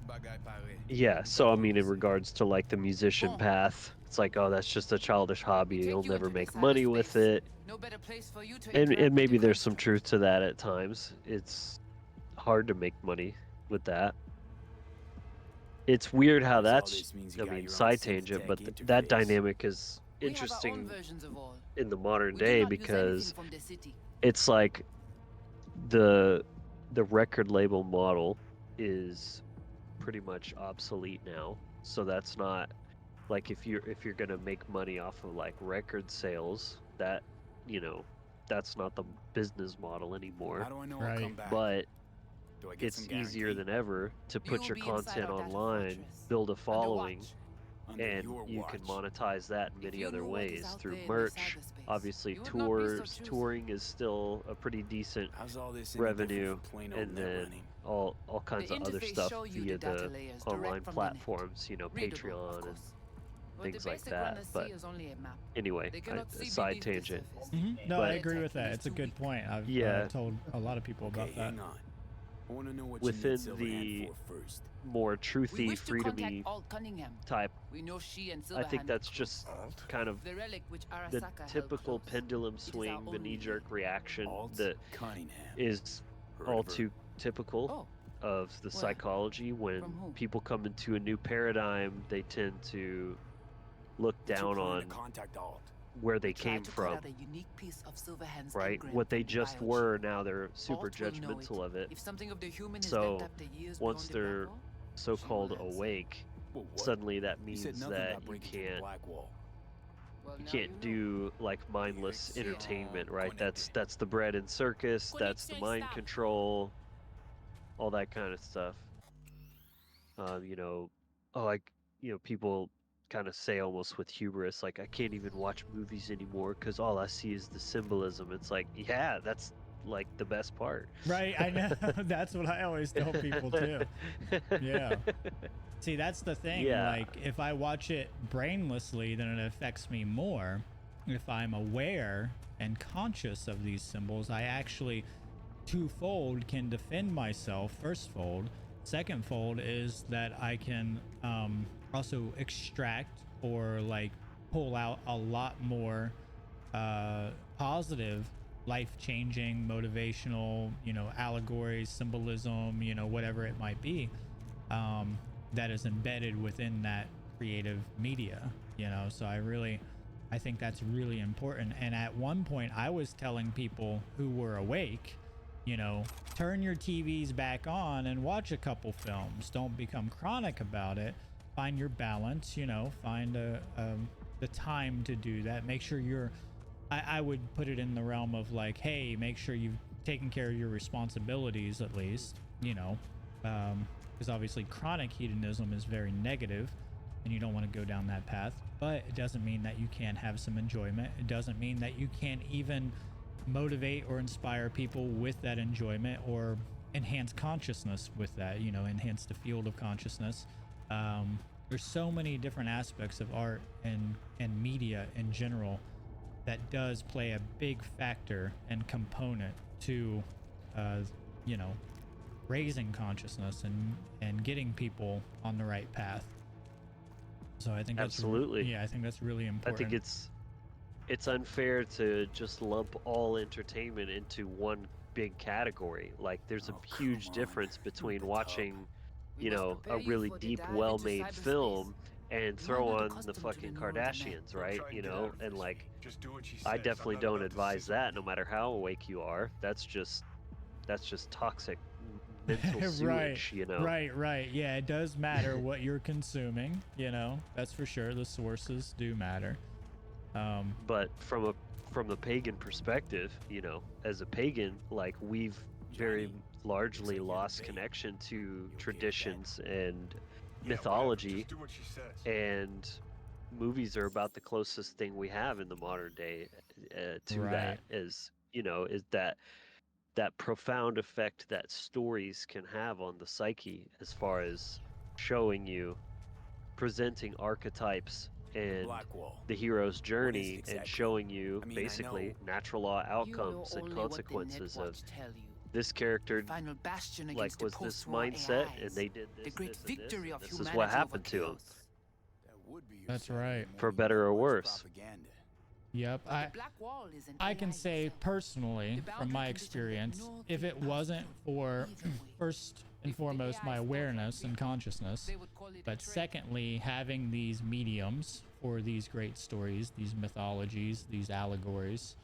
Yeah, so I mean in regards to like the musician path, it's like, oh, that's just a childish hobby. You'll never make money with it. No better place for you to And interact with maybe the there's some truth to that at times. It's hard to make money with that. It's weird how that's, I mean, side tangent, but that dynamic is interesting in the modern day because it's like the record label model is pretty much obsolete now. So that's not like if you're gonna make money off of like record sales, that you know that's not the business model anymore. Right. But it's easier than ever to put your content online, build a following, and you can monetize that in many other ways through merch. Obviously, touring is still a pretty decent revenue, and then all kinds of other stuff via the online platforms, you know, Patreon and things like that. But anyway, a side tangent. No, but I agree with that. It's a good point. I've told a lot of people about that. Within the more truthy, freedomy type, I think that's just kind of the typical pendulum swing, the knee-jerk reaction that is all too typical of the psychology. When people come into a new paradigm, they tend to look down on where they came from, right? What they just were, now they're super judgmental of it. So once they're so-called awake, suddenly that means that you can't do like mindless entertainment, right? That's the bread and circus, that's the mind control, all that kind of stuff. You know, people kind of say almost with hubris, like, I can't even watch movies anymore because all I see is the symbolism. It's like, yeah, that's like the best part. Right, I know. That's what I always tell people too. Yeah. See, that's the thing. Yeah. Like, if I watch it brainlessly, then it affects me more. If I'm aware and conscious of these symbols, I actually twofold can defend myself. First fold. Second fold is that I can also extract or like pull out a lot more positive, life-changing, motivational, you know, allegories, symbolism, you know, whatever it might be, that is embedded within that creative media, you know. So I think that's really important. And at one point I was telling people who were awake, you know, turn your TVs back on and watch a couple films. Don't become chronic about it. Find your balance, you know, find the time to do that. Make sure I would put it in the realm of like, hey, make sure you've taken care of your responsibilities at least, you know, because obviously chronic hedonism is very negative and you don't want to go down that path. But it doesn't mean that you can't have some enjoyment. It doesn't mean that you can't even motivate or inspire people with that enjoyment or enhance consciousness with that, you know, enhance the field of consciousness. There's so many different aspects of art and media in general that does play a big factor and component to you know, raising consciousness and getting people on the right path. So I think absolutely, I think that's really important. I think it's unfair to just lump all entertainment into one big category. Like, there's a huge difference between watching, you know, a really deep, well-made film and throw on the fucking Kardashians, right? You know, and like, I definitely don't advise that. No matter how awake you are, that's just toxic mental sewage, you know. Right. Yeah, it does matter what you're consuming, you know. That's for sure. The sources do matter. But from the pagan perspective, you know, as a pagan, like, we've very largely lost connection to traditions and mythology, and movies are about the closest thing we have in the modern day to that, is, you know, is that profound effect that stories can have on the psyche, as far as showing you, presenting archetypes and the hero's journey, exactly? And showing you basically natural law outcomes and consequences of this character, like, was this mindset, and they did this, this, and this, and this is what happened to them. That's right. For better or worse. Yep. I can say personally, from my experience, if it wasn't for first and foremost my awareness and consciousness, but secondly having these mediums for these great stories, these mythologies, these allegories,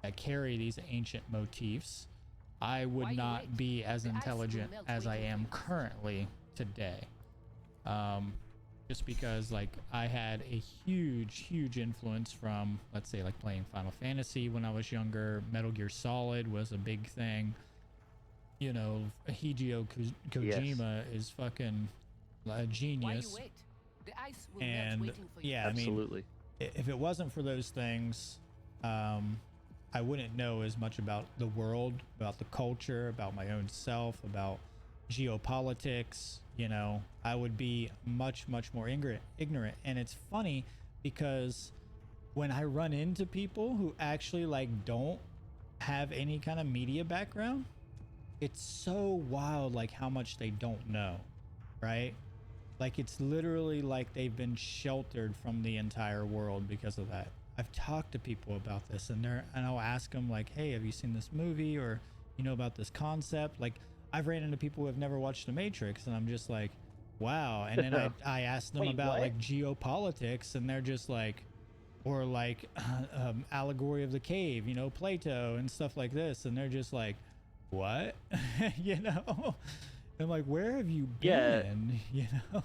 that carry these ancient motifs, I would not be as intelligent as I am currently today. Just because, like, I had a huge influence from, let's say, like, playing Final Fantasy when I was younger. Metal Gear Solid was a big thing. You know, Hideo Kojima is fucking a genius. And yeah, absolutely. I mean, if it wasn't for those things, I wouldn't know as much about the world, about the culture, about my own self, about geopolitics. You know, I would be much more ignorant. And it's funny because when I run into people who actually, like, don't have any kind of media background, it's so wild, like, how much they don't know, right? Like, it's literally like they've been sheltered from the entire world because of that. I've talked to people about this, and I'll ask them, like, hey, have you seen this movie, or you know about this concept? Like, I've ran into people who have never watched The Matrix, and I'm just like, wow. And then I asked them about like geopolitics, and they're just like, or like allegory of the cave, you know, Plato and stuff like this, and they're just like, what? You know? I'm like, where have you been? Yeah. You know?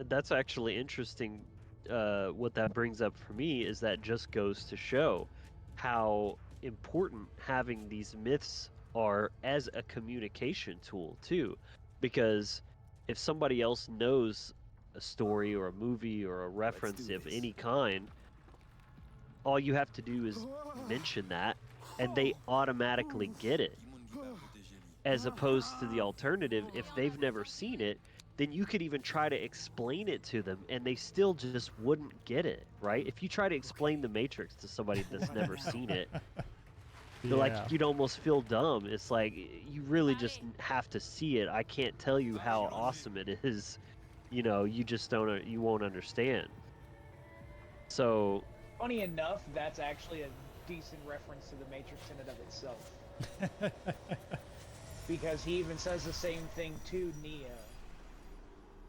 That's actually interesting. What that brings up for me is that just goes to show how important having these myths are as a communication tool too, because if somebody else knows a story or a movie or a reference of any kind, all you have to do is mention that and they automatically get it, as opposed to the alternative. If they've never seen it, then you could even try to explain it to them and they still just wouldn't get it, right? If you try to explain the Matrix to somebody that's never seen it, like, you'd almost feel dumb. It's like, you really just have to see it. I can't tell you how awesome it is. You know, you just don't, you won't understand. So, funny enough, that's actually a decent reference to the Matrix in and of itself. Because he even says the same thing to Neo.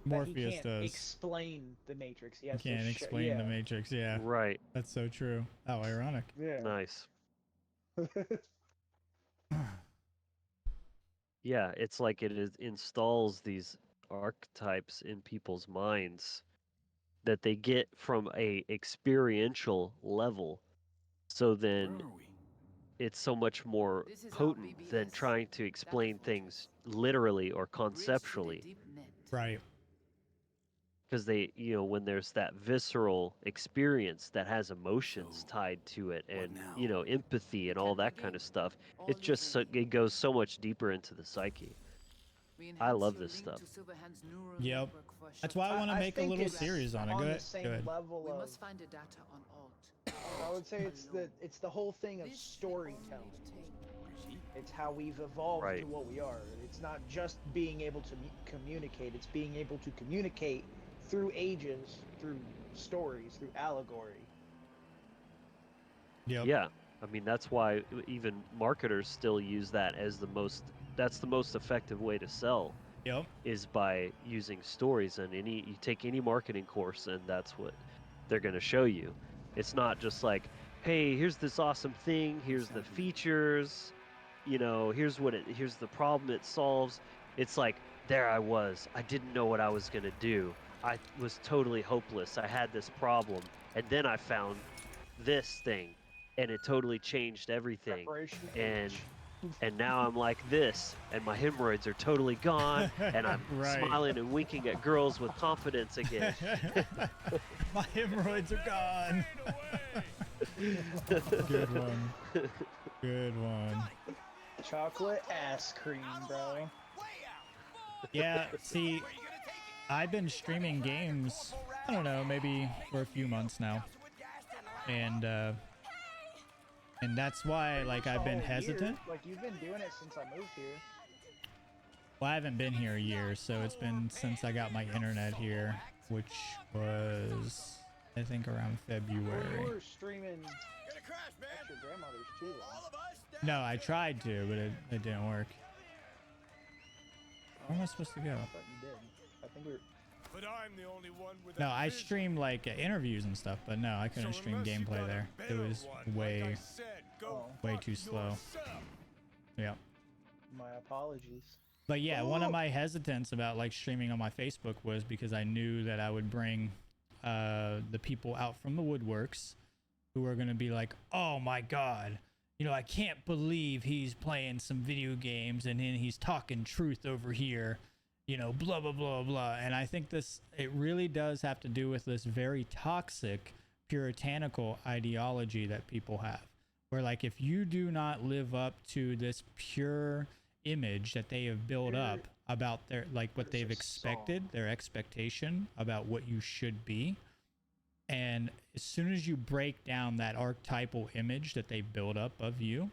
Morpheus does. Explain the Matrix. He can't explain the Matrix. Yeah. Right. That's so true. How ironic. Yeah. Nice. Yeah, it's like installs these archetypes in people's minds that they get from a experiential level. So then it's so much more potent than trying to explain things literally or conceptually. Right. Because they, you know, when there's that visceral experience that has emotions tied to it, and, you know, empathy and all that kind of stuff, it's just it goes so much deeper into the psyche. I love this stuff. Yep. That's why I want to make a little series on it. Go ahead. We must find the data on alt. I would say it's the whole thing of storytelling. It's how we've evolved to what we are. It's not just being able to communicate. It's being able to communicate through ages, through stories, through allegory. Yep. Yeah. I mean, that's why even marketers still use that as the most effective way to sell. Yep. is by using stories. And you take any marketing course, and that's what they're going to show you. It's not just like, hey, here's this awesome thing, here's the features, here's the problem it solves. It's like, there I was, I didn't know what I was going to do. I was totally hopeless. I had this problem, and then I found this thing, and it totally changed everything. And now I'm like this, and my hemorrhoids are totally gone, and I'm smiling and winking at girls with confidence again. My hemorrhoids are gone. Good one. Good one. Chocolate ass cream, bro. Yeah, see, I've been streaming games, I don't know, maybe for a few months now. And that's why, like, I've been hesitant. Like, you've been doing it since I moved here. Well, I haven't been here a year, so it's been since I got my internet here, which was, I think, around February. You were streaming at your grandmother's too long. No, I tried to, but it didn't work. Where am I supposed to go? I thought you did. I think we were... But I'm the only one with No, I streamed like interviews and stuff, but no, I couldn't stream gameplay there. It was way too slow. Yeah. My apologies. But yeah, one of my hesitance about like streaming on my Facebook was because I knew that I would bring the people out from the woodworks who are going to be like, oh my God, I can't believe he's playing some video games and then he's talking truth over here. Blah, blah, blah, blah. And I think it really does have to do with this very toxic puritanical ideology that people have. Where, like, if you do not live up to this pure image that they have built up about their, like, what they've expected, their expectation about what you should be. And as soon as you break down that archetypal image that they build up of you,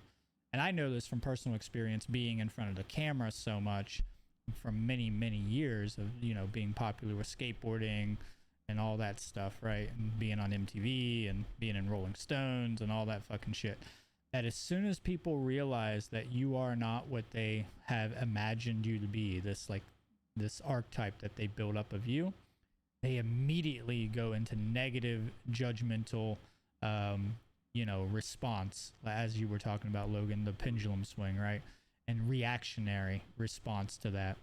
and I know this from personal experience being in front of the camera so much, from many years of being popular with skateboarding and all that stuff, right, and being on MTV and being in Rolling Stones and all that fucking shit, that as soon as people realize that you are not what they have imagined you to be, this archetype that they build up of you, they immediately go into negative judgmental response, as you were talking about, Logan, the pendulum swing, right? And reactionary response to that.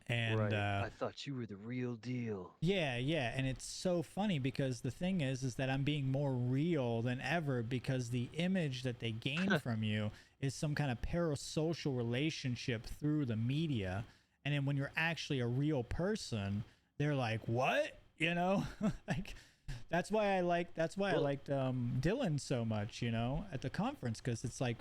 And right. I thought you were the real deal. Yeah, and it's so funny because the thing is that I'm being more real than ever because the image that they gain from you is some kind of parasocial relationship through the media. And then when you're actually a real person, they're like, what? Like, that's why I liked Dylan so much, at the conference, because it's like,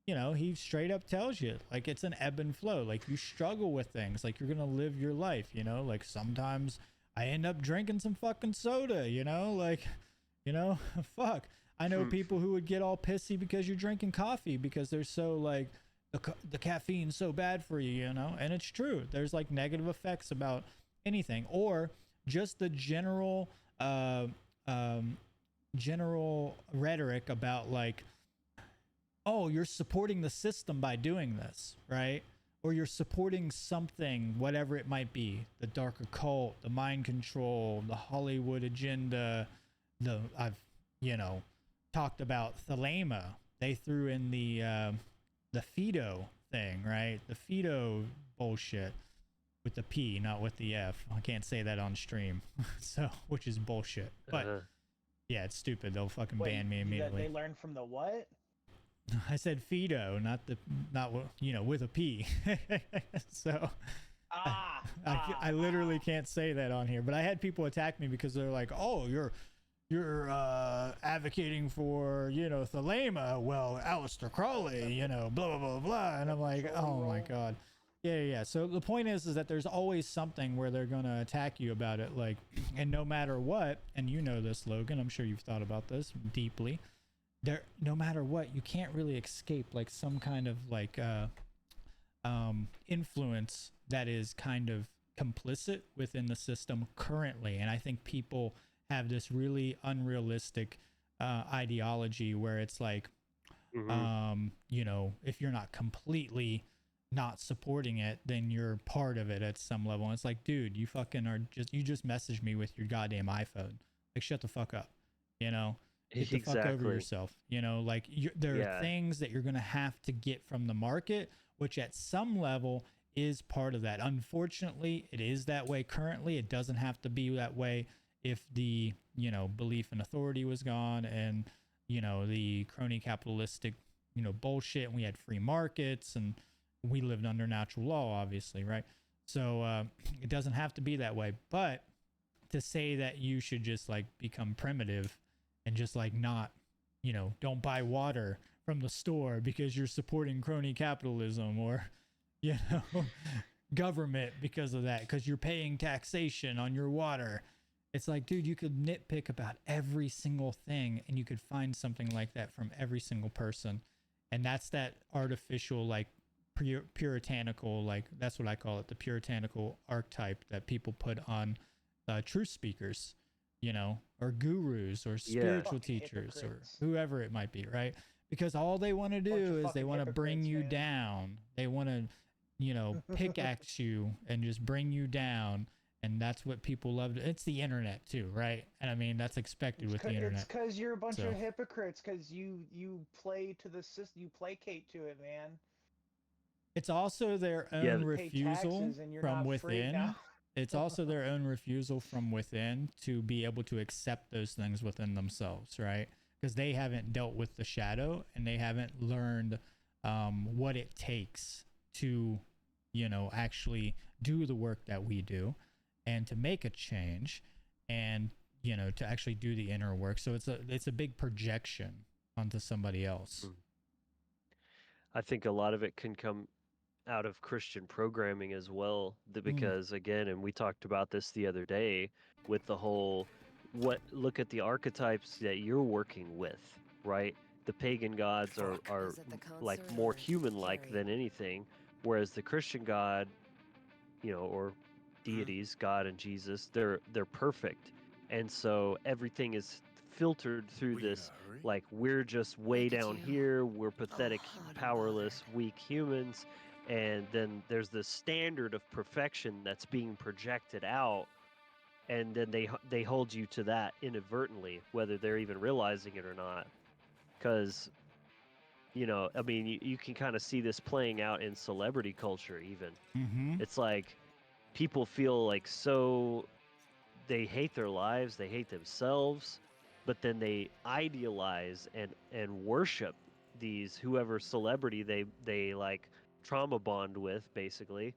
he straight up tells you, like, it's an ebb and flow. Like, you struggle with things. Like, you're going to live your life, Like, sometimes I end up drinking some fucking soda, Like, fuck. I know people who would get all pissy because you're drinking coffee because they're so, like, the caffeine's so bad for you, And it's true. There's, like, negative effects about anything. Or just the general rhetoric about, like, oh, you're supporting the system by doing this, right? Or you're supporting something, whatever it might be, the dark occult, the mind control, the Hollywood agenda. I've talked about Thelema. They threw in the Fido thing, right? The Fido bullshit with the P, not with the F. I can't say that on stream, so which is bullshit. But yeah, it's stupid. They'll fucking ban me immediately. They learned from the what? I said Fido, not with a P. So I literally can't say that on here. But I had people attack me because they're like, "Oh, you're advocating for Thelema. Well, Aleister Crowley, blah blah blah blah." And I'm like, "Oh my god." Yeah. So the point is that there's always something where they're gonna attack you about it, like, and no matter what, and this, Logan, I'm sure you've thought about this deeply. No matter what, you can't really escape like some kind of like influence that is kind of complicit within the system currently. And I think people have this really unrealistic ideology where it's like, if you're not completely not supporting it, then you're part of it at some level. And it's like, dude, you fucking are you just messaged me with your goddamn iPhone. Like, shut the fuck up, you know? Get the fuck over yourself, you know? Like, there are things that you're going to have to get from the market, which at some level is part of that. Unfortunately, it is that way currently. It doesn't have to be that way if the, you know, belief in authority was gone and, you know, the crony capitalistic, you know, bullshit, and we had free markets and we lived under natural law, obviously, right? So it doesn't have to be that way. But to say that you should just like become primitive and just like not, you know, don't buy water from the store because you're supporting crony capitalism, or, you know, government because of that, because you're paying taxation on your water. It's like, dude, you could nitpick about every single thing and you could find something like that from every single person. And that's that artificial, like, puritanical, like, that's what I call it, the puritanical archetype that people put on truth speakers, you know, or gurus or spiritual teachers or whoever it might be, right? Because all they want to do is they want to bring you down. They want to, you know, pickaxe you and just bring you down. And that's what people love. It's the internet too, right? And I mean, that's expected with the internet. It's because you're a bunch of hypocrites, because you play to the system, you placate to it, man. It's also their own refusal from within. It's also their own refusal from within to be able to accept those things within themselves, right? Because they haven't dealt with the shadow and they haven't learned what it takes to, you know, actually do the work that we do and to make a change and, you know, to actually do the inner work. So it's a big projection onto somebody else. I think a lot of it can come out of Christian programming as well, because again, and we talked about this the other day with the whole look at the archetypes that you're working with, right? The pagan gods are like more human-like than anything, whereas the Christian God, you know, or deities, God and Jesus, they're perfect. And so everything is filtered through this, like, we're just way down here, we're pathetic, powerless, weak humans. And then there's this standard of perfection that's being projected out, and then they hold you to that inadvertently, whether they're even realizing it or not. Because, you know, I mean, you can kind of see this playing out in celebrity culture even. It's like people feel like they hate their lives, they hate themselves, but then they idealize and worship these whoever celebrity they like trauma bond with, basically,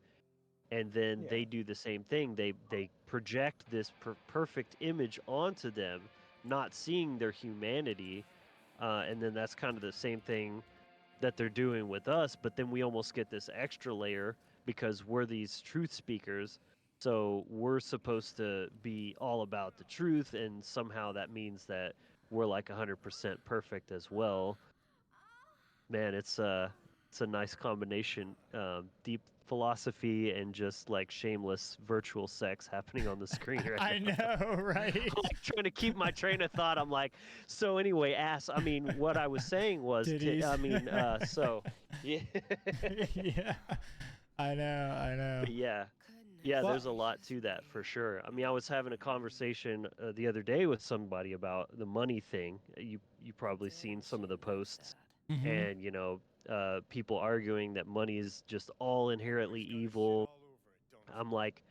and then they do the same thing. They project this perfect image onto them, not seeing their humanity, and then that's kind of the same thing that they're doing with us. But then we almost get this extra layer because we're these truth speakers, so we're supposed to be all about the truth, and somehow that means that we're like 100% perfect as well. Man, it's a nice combination, deep philosophy and just like shameless virtual sex happening on the screen right now. I know, right? I'm like trying to keep my train of thought. I'm like, so anyway, I mean, what I was saying was, so yeah. Yeah, I know. But yeah, there's a lot to that for sure. I mean, I was having a conversation the other day with somebody about the money thing. You probably seen some of the posts. And, you know, people arguing that money is just all inherently evil. I'm like,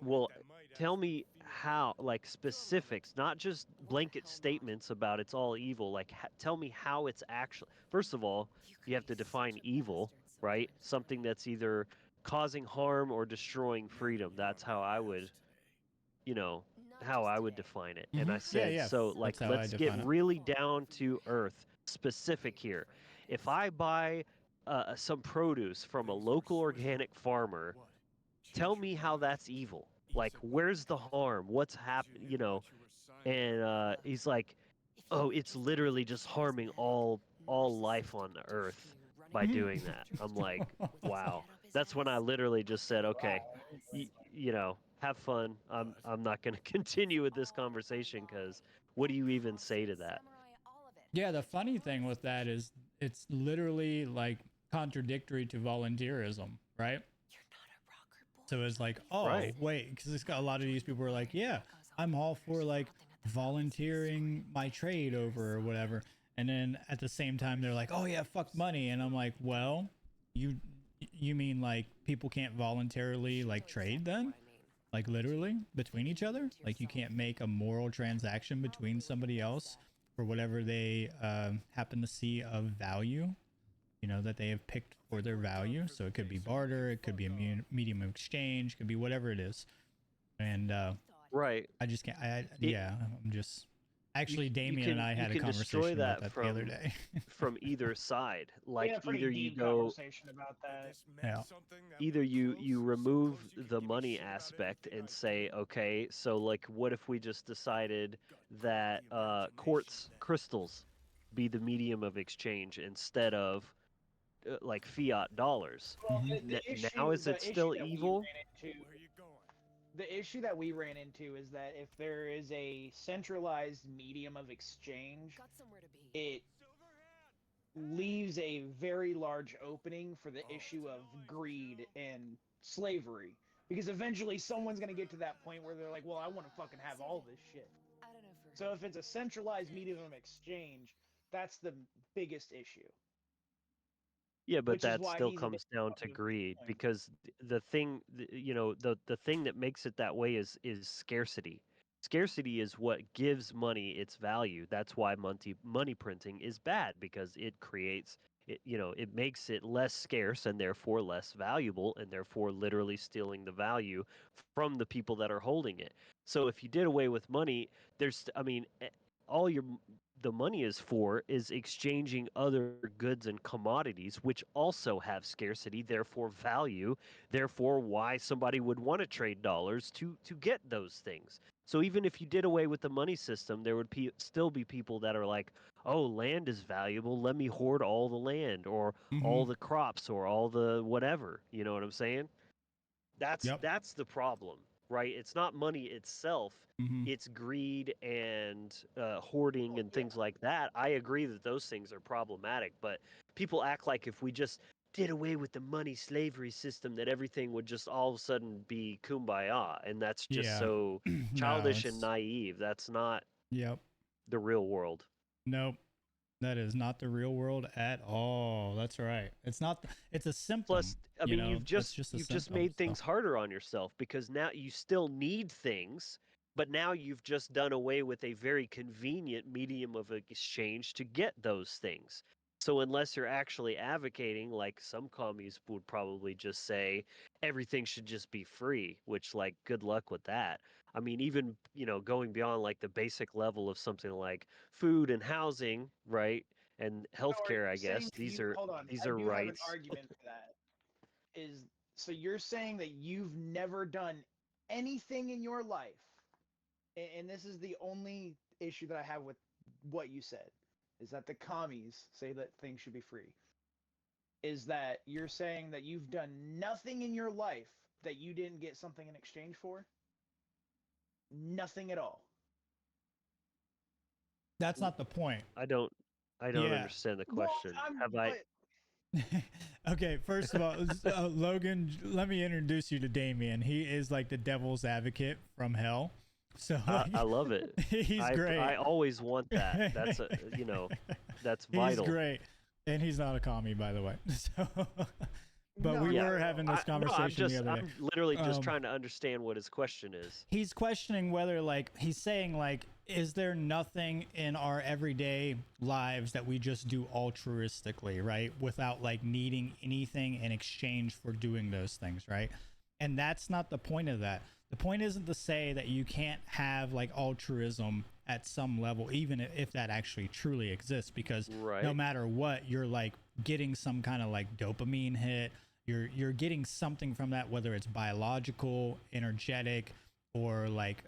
well, tell me how, like, specifics, not just blanket statements about it's all evil. Like, tell me how it's actually. First of all, you have to define evil, right? Something that's either causing harm or destroying freedom. That's how I would, you know, define it. And I said, so, like, let's get really down to earth, specific here. If I buy some produce from a local organic farmer, tell me how that's evil. Like, where's the harm? What's happening? You know? And he's like, oh, it's literally just harming all life on the earth by doing that. I'm like, wow. That's when I literally just said, okay, you know, have fun. I'm not going to continue with this conversation, because what do you even say to that? Yeah, the funny thing with that is it's literally like contradictory to volunteerism, right? So it's like, oh, Right. wait, because it's got a lot of these people are like, yeah, I'm all for like volunteering my trade over or whatever. And then at the same time, they're like, oh yeah, fuck money. And I'm like, well, you mean like people can't voluntarily like trade then? Like literally between each other? Like you can't make a moral transaction between somebody else for whatever they happen to see of value, you know, that they have picked for their value. So it could be barter, it could be a medium of exchange, it could be whatever it is. And right, I just can't. I'm just actually Damien and I had a destroy conversation about that from, the other day. from either side. Like We had a pretty either you deep go, conversation about that. Yeah. either you remove the money aspect and say, okay, so like what if we just decided that quartz crystals be the medium of exchange instead of like fiat dollars? Well, Now is it still evil? The issue that we ran into is that if there is a centralized medium of exchange, it leaves a very large opening for the issue of greed and slavery. Because eventually someone's going to get to that point where they're like, well, I want to fucking have all this shit. So if it's a centralized medium of exchange, that's the biggest issue. Yeah, but that still comes down to greed, because the thing, the thing that makes it that way is scarcity. Scarcity is what gives money its value. That's why money printing is bad, because it creates it, it makes it less scarce and therefore less valuable, and therefore literally stealing the value from the people that are holding it. So if you did away with money, all the money is for is exchanging other goods and commodities, which also have scarcity, therefore value, therefore why somebody would want to trade dollars to get those things. So even if you did away with the money system, there would still be people that are like, oh, land is valuable, let me hoard all the land or all the crops or all the whatever. You know what I'm saying? That's the problem, right? It's not money itself. It's greed and hoarding and things like that. I agree that those things are problematic, but people act like if we just did away with the money slavery system, that everything would just all of a sudden be kumbaya, and that's just so childish and naive. That's not the real world. Nope. That is not the real world at all. That's right. It's not. It's a symptom. Plus, I mean, you've just made things harder on yourself, because now you still need things, but now you've just done away with a very convenient medium of exchange to get those things. So unless you're actually advocating, like some commies would probably just say, everything should just be free, which, like, good luck with that. I mean, even, going beyond like the basic level of something like food and housing, right? And healthcare, I guess. These are rights. Have an argument for that. So you're saying that you've never done anything in your life, and this is the only issue that I have with what you said, is that the commies say that things should be free. Is that you're saying that you've done nothing in your life that you didn't get something in exchange for? Nothing at all. That's not the point. I don't understand the question. Okay, first of all, Logan, let me introduce you to Damien. He is like the devil's advocate from hell. So I love it. He's great. I always want that. That's that's vital. He's great, and he's not a commie, by the way. So, but we were having this conversation the other day. I'm literally just trying to understand what his question is. He's questioning whether, like, he's saying, like, is there nothing in our everyday lives that we just do altruistically, right? Without, like, needing anything in exchange for doing those things, right? And that's not the point of that. The point isn't to say that you can't have, like, altruism at some level, even if that actually truly exists, because no matter what, you're, like, getting some kind of, like, dopamine hit. You're getting something from that, whether it's biological, energetic, or like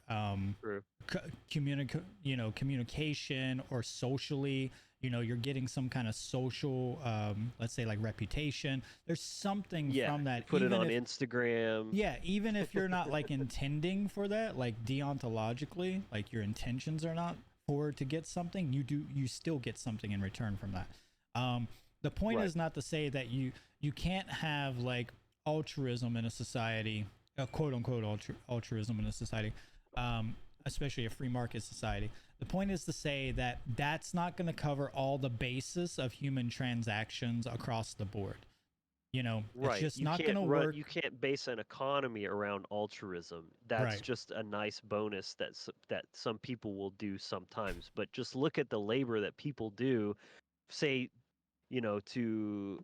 communication, or socially. You're getting some kind of social, let's say, like, reputation. There's something from that. Put it on Instagram. Yeah, even if you're not, like, intending for that, like, deontologically, like, your intentions are not for to get something, you still get something in return from that. the point is not to say that you can't have like altruism in a society, quote unquote altruism in a society, especially a free market society. The point is to say that that's not going to cover all the basis of human transactions across the board. You know, it's just not going to work. You can't base an economy around altruism. That's just a nice bonus that some people will do sometimes. But just look at the labor that people do, say, you know, to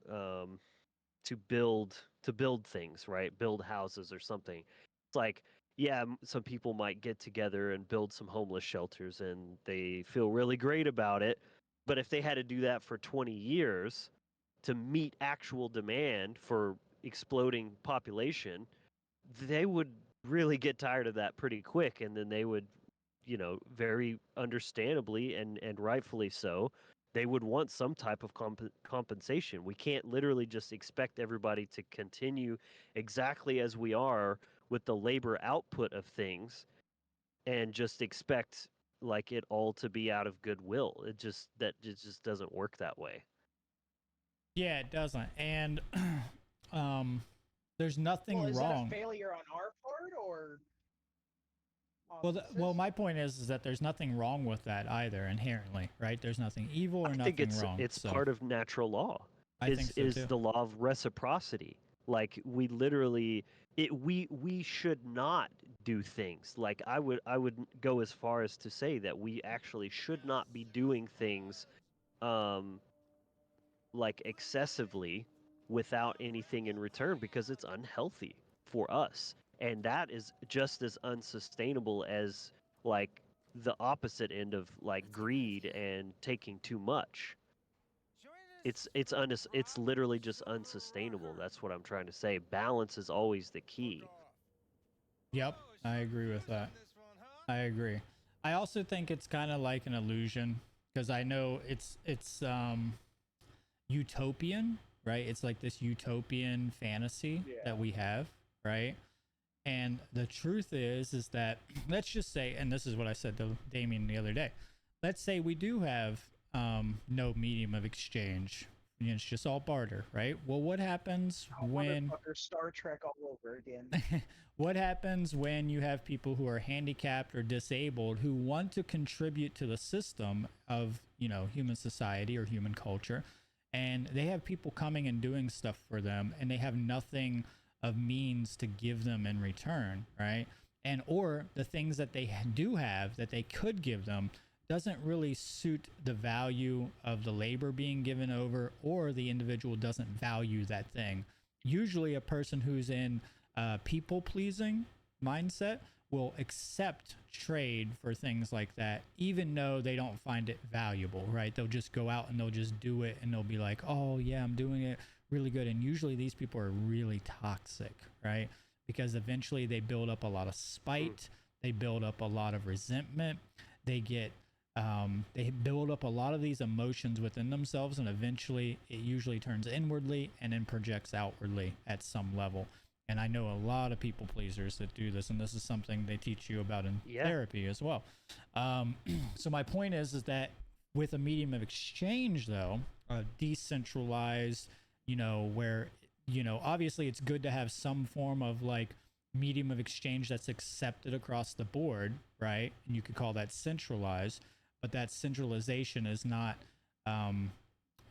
build things, right? Build houses or something. It's like, yeah, some people might get together and build some homeless shelters, and they feel really great about it. But if they had to do that for 20 years to meet actual demand for exploding population, they would really get tired of that pretty quick, and then they would, you know, very understandably and rightfully so, they would want some type of compensation. We can't literally just expect everybody to continue exactly as we are with the labor output of things and just expect like it all to be out of goodwill. It just doesn't work that way. Yeah, it doesn't. And there's nothing wrong. Is that a failure on our part or? Well, my point is that there's nothing wrong with that either inherently, right? There's nothing evil or nothing wrong. It's part of natural law. I think so too. The law of reciprocity. Like we literally, we should not do things. Like I would go as far as to say that we actually should not be doing things, like excessively without anything in return, because it's unhealthy for us. And that is just as unsustainable as like the opposite end of like greed and taking too much. It's literally just unsustainable. That's what I'm trying to say. Balance is always the key. Yep, I agree with that. I agree. I also think it's kind of like an illusion, because I know it's utopian, right? It's like this utopian fantasy that we have, right? And the truth is that, let's just say, and this is what I said to Damien the other day, let's say we do have no medium of exchange. You know, it's just all barter, right? Well, what happens when Star Trek all over again? What happens when you have people who are handicapped or disabled who want to contribute to the system of, you know, human society or human culture, and they have people coming and doing stuff for them, and they have nothing of means to give them in return, right? And or the things that they do have that they could give them doesn't really suit the value of the labor being given over, or the individual doesn't value that thing. Usually a person who's in people pleasing mindset will accept trade for things like that, even though they don't find it valuable, right? They'll just go out and they'll just do it, and they'll be like, oh yeah, I'm doing it really good. And usually these people are really toxic, right? Because eventually they build up a lot of spite, they build up a lot of resentment, they build up a lot of these emotions within themselves, and eventually it usually turns inwardly and then projects outwardly at some level. And I know a lot of people pleasers that do this, and this is something they teach you about in therapy as well. So my point is that with a medium of exchange, though, decentralized, you know, where, you know, obviously it's good to have some form of like medium of exchange that's accepted across the board, right? And you could call that centralized, but that centralization is not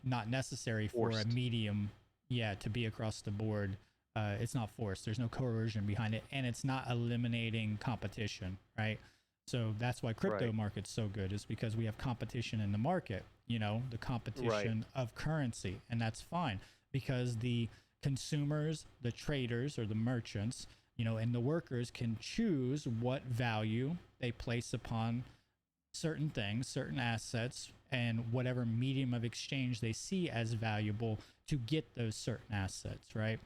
necessary for a medium, to be across the board. It's not forced. There's no coercion behind it, and it's not eliminating competition, right? So that's why crypto market's so good, is because we have competition in the market, you know, the competition of currency, and that's fine because the consumers, the traders or the merchants, you know, and the workers can choose what value they place upon certain things, certain assets, and whatever medium of exchange they see as valuable to get those certain assets, right?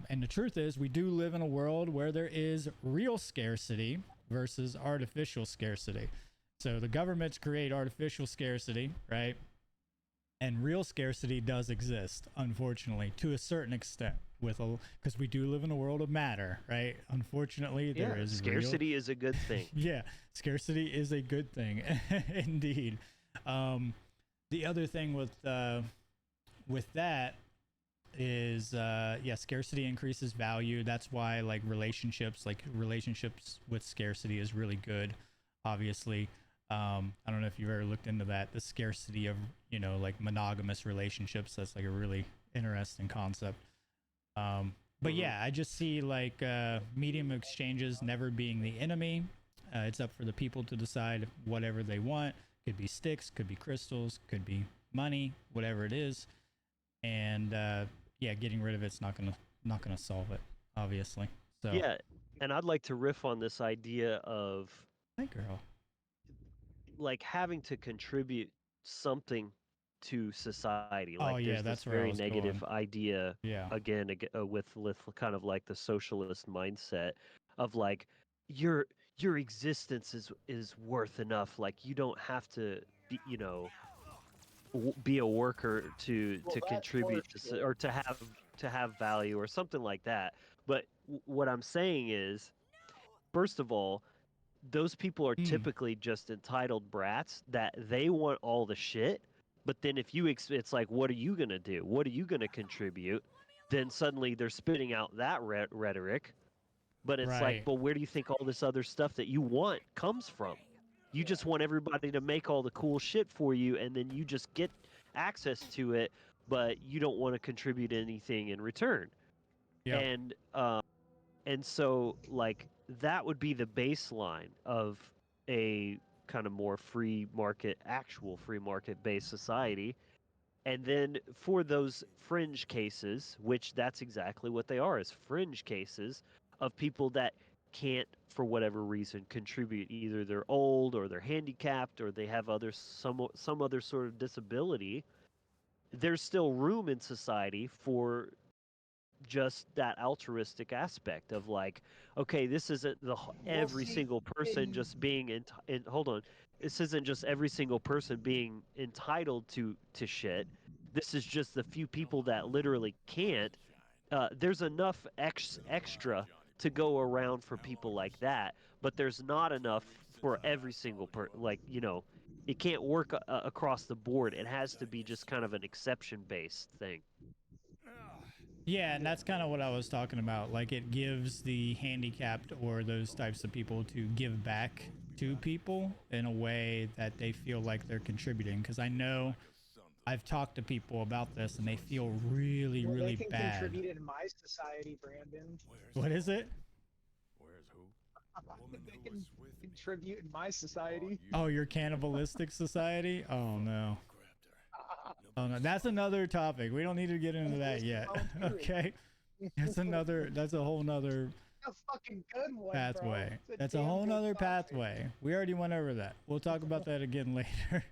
And the truth is, we do live in a world where there is real scarcity versus artificial scarcity. So the governments create artificial scarcity, right? And real scarcity does exist, unfortunately, to a certain extent, because we do live in a world of matter, right? Unfortunately, there is scarcity is a good thing. Yeah, scarcity is a good thing, indeed. The other thing with with that is scarcity increases value. That's why like relationships with scarcity is really good, obviously. I don't know if you've ever looked into that, the scarcity of, you know, like monogamous relationships. That's like a really interesting concept. But yeah, I just see like medium exchanges never being the enemy. It's up for the people to decide whatever they want. Could be sticks, could be crystals, could be money, whatever it is. And getting rid of it's not gonna solve it, obviously. So yeah, and I'd like to riff on this idea of, hi girl, like having to contribute something to society. Like there's that's this where I very was negative going. idea again with kind of like the socialist mindset of like your existence is worth enough. Like you don't have to be, you know, be a worker to contribute to, or to have value or something like that. But what I'm saying is, first of all, those people are typically just entitled brats that they want all the shit. But then if you it's like, what are you gonna do? What are you gonna contribute? Then suddenly they're spitting out that rhetoric. But it's like, but where do you think all this other stuff that you want comes from? You just want everybody to make all the cool shit for you, and then you just get access to it, but you don't want to contribute anything in return. And so like that would be the baseline of a kind of more actual free market based society. And then for those fringe cases, which that's exactly what they are, is fringe cases of people that can't, for whatever reason, contribute. Either they're old or they're handicapped or they have some other sort of disability. There's still room in society for just that altruistic aspect of like, okay, this isn't every single person just being hold on, this isn't just every single person being entitled to shit. This is just the few people that literally can't. There's enough extra to go around for people like that, but there's not enough for every single like, you know, it can't work across the board. It has to be just kind of an exception based thing. Yeah, and that's kind of what I was talking about. Like it gives the handicapped or those types of people to give back to people in a way that they feel like they're contributing. Because I know I've talked to people about this and they feel really, really they can bad. Contribute in my society, Brandon. What is it? Where's who? They can contribute in my society. Oh, your cannibalistic society? Oh no. Oh no, that's another topic. We don't need to get into that yet. Okay, that's a whole nother fucking good one, pathway. That's a whole nother pathway. We already went over that. We'll talk about that again later.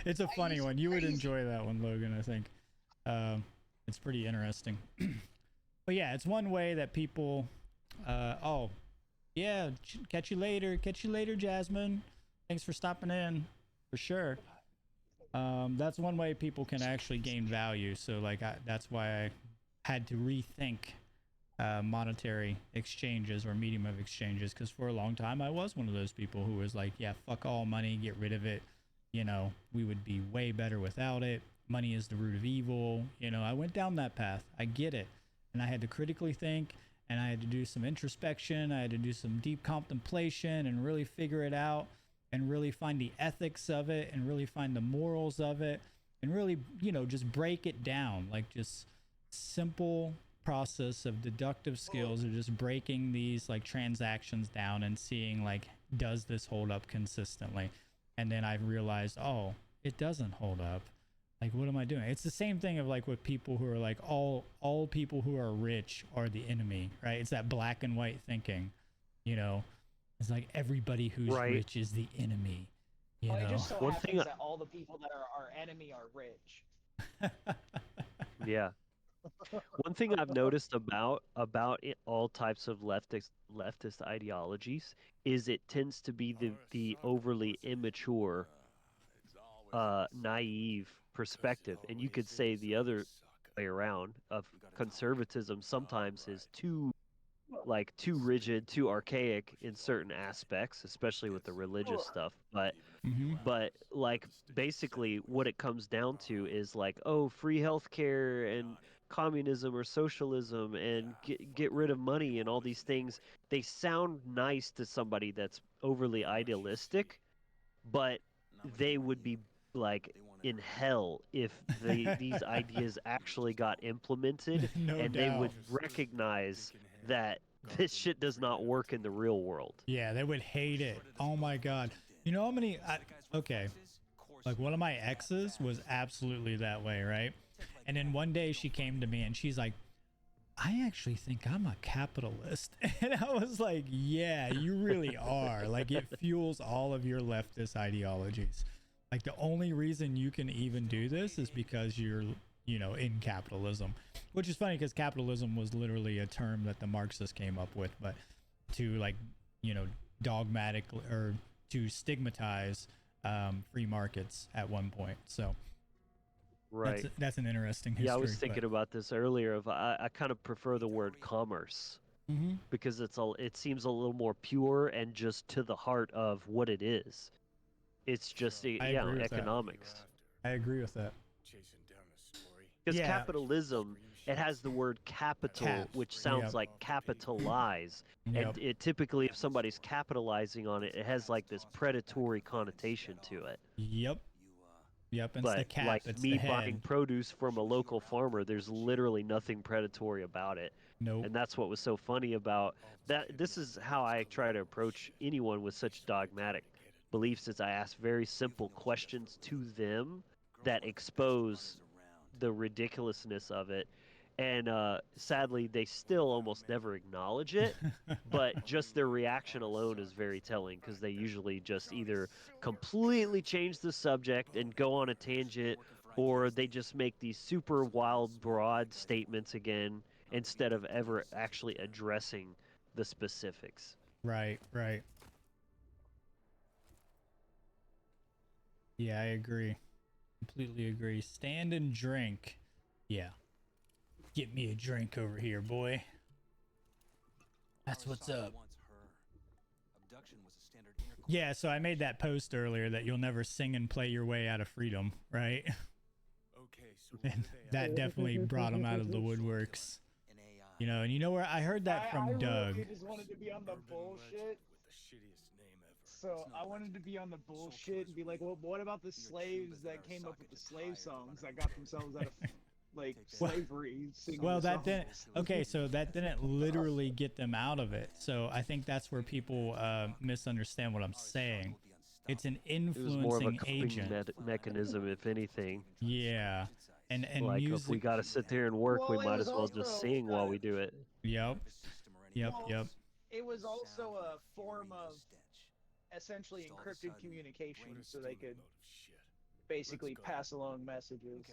It's a funny one. You would enjoy that one, Logan, I think. It's pretty interesting. But yeah, it's one way that people catch you later, Jasmine. Thanks for stopping in, for sure. That's one way people can actually gain value. So like that's why I had to rethink monetary exchanges or medium of exchanges, because for a long time I was one of those people who was like, yeah, fuck all money, get rid of it. You know, we would be way better without it. Money is the root of evil. You know, I went down that path. I get it. And I had to critically think, and I had to do some introspection. I had to do some deep contemplation and really figure it out, and really find the ethics of it, and really find the morals of it, and really, you know, just break it down. Like just simple process of deductive skills of just breaking these like transactions down and seeing like, does this hold up consistently? And then I realized, oh, it doesn't hold up. Like, what am I doing? It's the same thing of like with people who are like, all people who are rich are the enemy, right? It's that black and white thinking, you know. It's like everybody who's rich is the enemy. You know? It just so happens that all the people that are our enemy are rich. Yeah. One thing I've noticed about all types of leftist ideologies is it tends to be the overly immature, naive perspective, and you could say the other way around of conservatism sometimes is too like too rigid, too archaic in certain aspects, especially with the religious stuff. But like basically what it comes down to is like, oh, free healthcare and communism or socialism and get rid of money and all these things. They sound nice to somebody that's overly idealistic, but they would be like in hell if these ideas actually got implemented. No and doubt. They would recognize that this shit does not work in the real world. Yeah, they would hate it. Oh my god. You know how many okay, like one of my exes was absolutely that way, right? And then one day she came to me and she's like, I actually think I'm a capitalist. And I was like, yeah, you really are. Like, it fuels all of your leftist ideologies. Like, the only reason you can even do this is because you're, you know, in capitalism. Which is funny because capitalism was literally a term that the Marxists came up with, but to, like, you know, dogmatic or to stigmatize free markets at one point. So right, that's an interesting history. Yeah, I was thinking about this earlier. I kind of prefer the word commerce because it seems a little more pure and just to the heart of what it is. It's just economics. I agree with that. Because capitalism, it has the word capital, which sounds like capitalize. And it typically, if somebody's capitalizing on it, it has like this predatory connotation to it. Yep. It's but the cap. Like it's me the buying produce from a local farmer, there's literally nothing predatory about it. Nope. And that's what was so funny about that. This is how I try to approach anyone with such dogmatic beliefs, is I ask very simple questions to them that expose the ridiculousness of it. And sadly, they still almost never acknowledge it, but just their reaction alone is very telling, because they usually just either completely change the subject and go on a tangent, or they just make these super wild, broad statements again instead of ever actually addressing the specifics. Right. Yeah, I agree. Completely agree. Stand and drink. Yeah. Get me a drink over here, boy. That's what's up. Yeah, so I made that post earlier that you'll never sing and play your way out of freedom, right? And that definitely brought him out of the woodworks. You know, and you know where I heard that from Doug. I just wanted to be on the bullshit. So I wanted to be on the bullshit and be like, well, what about the slaves that came up with the slave songs that got themselves out of like slavery? Well, that didn't. Okay, so that didn't literally get them out of it. So I think that's where people misunderstand what I'm saying. It's an influencing it was more of a coping agent mechanism, if anything. Yeah, and like music. If we got to sit there and work, we might as well just sing while we do it. Yep. It was also a form of essentially encrypted communication, so they could basically pass along messages.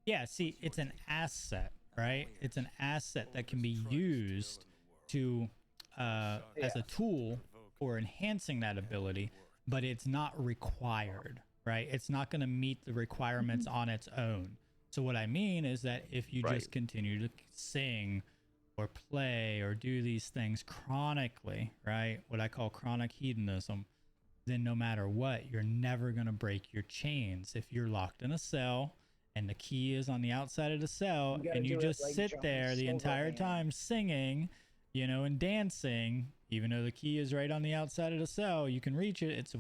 Yeah, see, it's an asset, right? It's an asset that can be used to as a tool for enhancing that ability, but it's not required, right? It's not going to meet the requirements on its own. So what I mean is that if you just continue to sing or play or do these things chronically, right? What I call chronic hedonism, then no matter what, you're never going to break your chains. If you're locked in a cell and the key is on the outside of the cell and you just sit there the entire time singing, you know, and dancing, even though the key is right on the outside of the cell, you can reach it, it's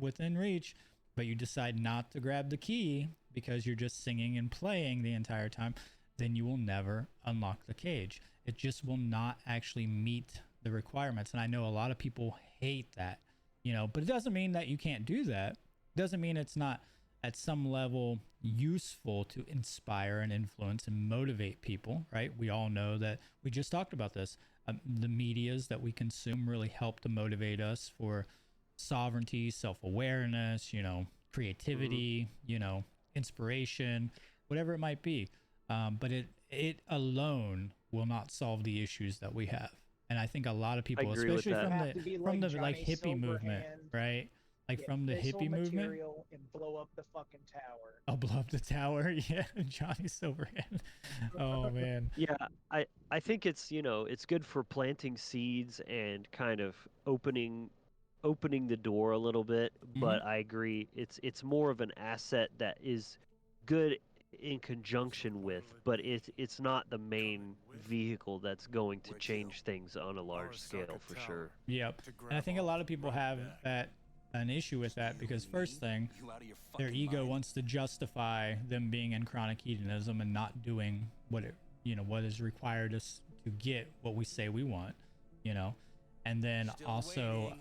within reach, but you decide not to grab the key because you're just singing and playing the entire time, then you will never unlock the cage. It just will not actually meet the requirements. And I know a lot of people hate that. You know, but it doesn't mean that you can't do that. It doesn't mean it's not at some level useful to inspire and influence and motivate people, right? We all know that. We just talked about this. The medias that we consume really help to motivate us for sovereignty, self-awareness, you know, creativity, you know, inspiration, whatever it might be. But it alone will not solve the issues that we have. And I think a lot of people, especially from the like hippie movement, right? like Get from the missile hippie movement. material and blow up the fucking tower. I'll blow up the tower. Yeah, Johnny Silverhand. Oh man. Yeah, I think it's, you know, it's good for planting seeds and kind of opening the door a little bit, but I agree it's more of an asset that is good in conjunction with, but it's not the main vehicle that's going to change things on a large scale for sure. Yep. And I think a lot of people have an issue with that because first thing, their ego wants to justify them being in chronic hedonism and not doing what what is required us to get what we say we want, and then also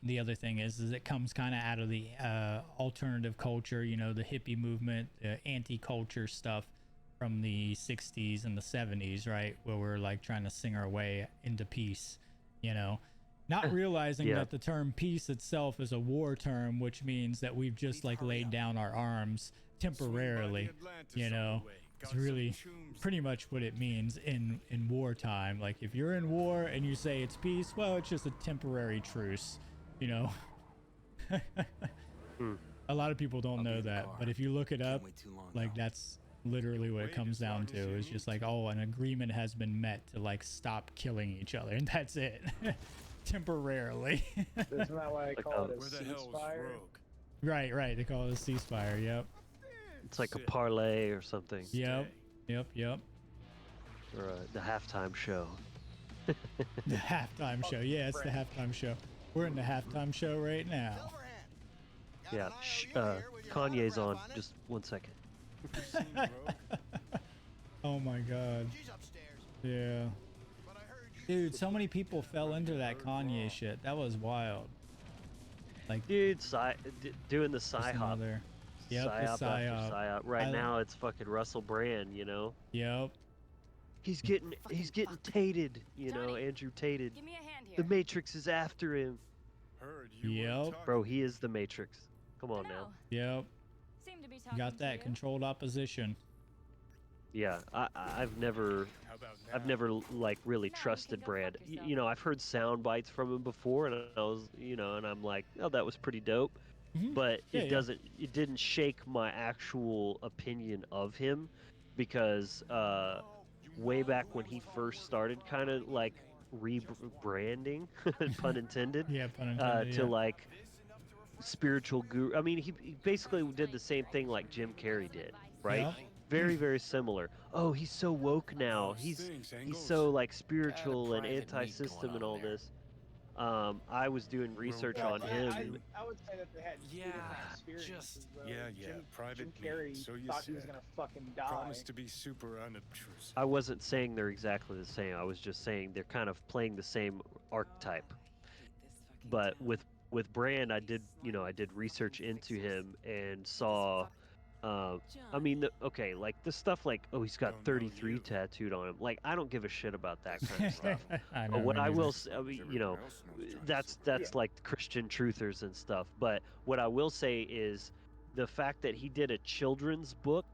the other thing is it comes kind of out of the alternative culture, the hippie movement, anti-culture stuff from the 60s and the 70s, right, where we're like trying to sing our way into peace, not realizing that the term peace itself is a war term, which means that we've just like laid down our arms temporarily, it's really pretty much what it means in wartime. Like if you're in war and you say it's peace, well, it's just a temporary truce, A lot of people don't know that, but if you look it up, like that's literally what it comes down to. It's just like, oh, an agreement has been met to like stop killing each other, and that's it. Temporarily. Isn't that why I call it a ceasefire? Right. They call it a ceasefire. Yep. It's like a parlay or something. Yep. Or the halftime show. The halftime show. Yeah, it's the halftime show. We're in the halftime show right now. Yeah. Kanye's on. Just 1 second. Oh my god. Yeah. Dude, so many people fell into that Kanye shit. That was wild. Like, dude, doing the psy-hop. Yep, psy-hop the psy-hop. Psy-hop. Right now, it's fucking Russell Brand, Yep. He's getting tated, Andrew tated. Give me a hand here. The Matrix is after him. Yep. Bro, he is the Matrix. Come on now. Yep. Seem to be You got that controlled opposition. Yeah, I've never like really trusted Brand. I've heard sound bites from him before, and I was, and I'm like, oh, that was pretty dope. But it didn't shake my actual opinion of him, because way back when he first started kind of like rebranding, pun intended, to like spiritual guru. I mean, he basically did the same thing like Jim Carrey did, right? Yep. Very, very similar. Oh, he's so woke now. He's so like spiritual and anti-system and all this. I was doing research on him. I would say that they had two different experiences. Jim Carrey thought he was gonna fucking die. Promised to be super unobtrusive. I wasn't saying they're exactly the same. I was just saying they're kind of playing the same archetype. But with Brand, I did research into him and saw. Like the stuff like, oh, he's got 33 tattooed on him. Like, I don't give a shit about that kind of stuff. But what I will say, that's like Christian truthers and stuff. But what I will say is the fact that he did a children's book.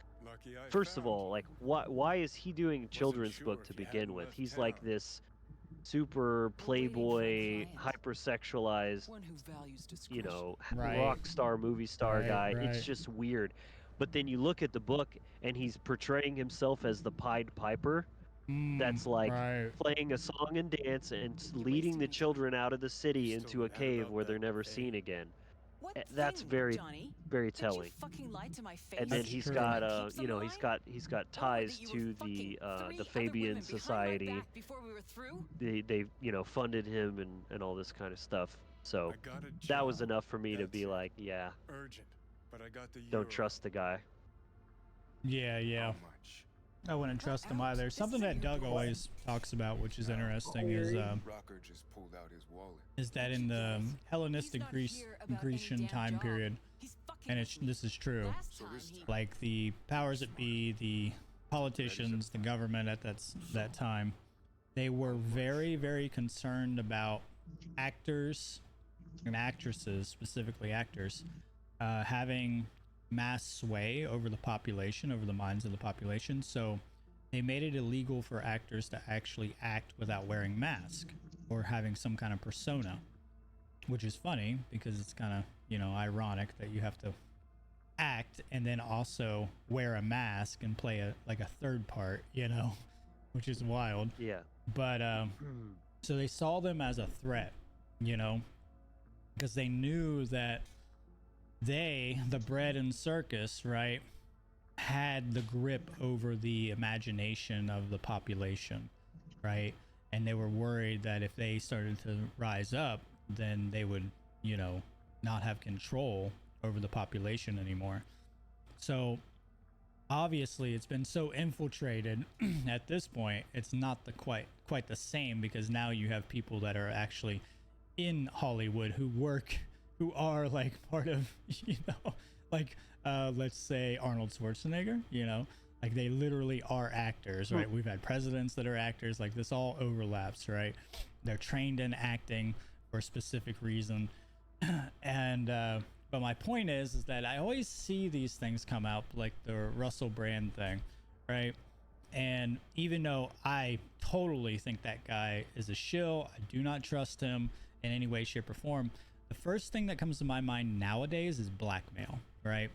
First of all, like, why is he doing a children's book to begin with? He's like this super playboy, hypersexualized, rock star, movie star guy. Right. It's just weird. But then you look at the book, and he's portraying himself as the Pied Piper. That's like playing a song and dance and leading the children out of the city into a cave where they're never seen again. That's very, very telling. And then he's got, he's got ties to the Fabian Society. They funded him and all this kind of stuff. So that was enough for me to be like, yeah. Don't trust the guy. Yeah. I wouldn't trust him either. Something that Doug always talks about, which is interesting, is that in the Hellenistic Grecian time period, and this is true, like the powers that be, the politicians, the government at that time, they were very, very concerned about actors and actresses, specifically actors, having mass sway over the population, over the minds of the population. So they made it illegal for actors to actually act without wearing masks or having some kind of persona. which is funny because it's kind of, you know, ironic that you have to act and then also wear a mask and play a like a third part, you know, which is wild. Yeah. But so they saw them as a threat, you know, because they knew that they, the bread and circus, right, had the grip over the imagination of the population, right? And they were worried that if they started to rise up, then they would, you know, not have control over the population anymore. So obviously it's been so infiltrated at this point, it's not the quite the same, because now you have people that are actually in Hollywood who are like part of, you know, like let's say Arnold Schwarzenegger, you know, like they literally are actors, right? We've had presidents that are actors, like this all overlaps, right? They're trained in acting for a specific reason. And but my point is that I always see these things come out, like the Russell Brand thing, right? And even though I totally think that guy is a shill, I do not trust him in any way, shape, or form. The first thing that comes to my mind nowadays is blackmail, right?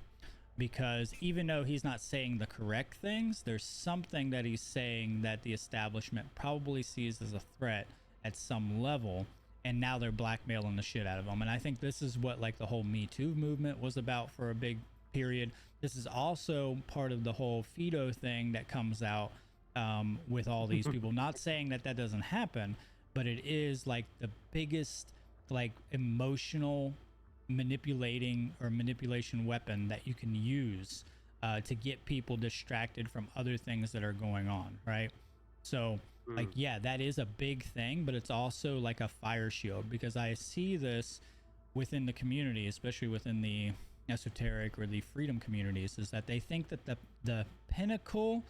Because even though he's not saying the correct things, there's something that he's saying that the establishment probably sees as a threat at some level, and now they're blackmailing the shit out of him. And I think this is what like the whole Me Too movement was about for a big period. This is also part of the whole Fido thing that comes out with all these people. Not saying that that doesn't happen, but it is like the biggest like emotional manipulation weapon that you can use to get people distracted from other things that are going on, right? So like, yeah, that is a big thing, but it's also like a fire shield, because I see this within the community, especially within the esoteric or the freedom communities, is that they think that the pinnacle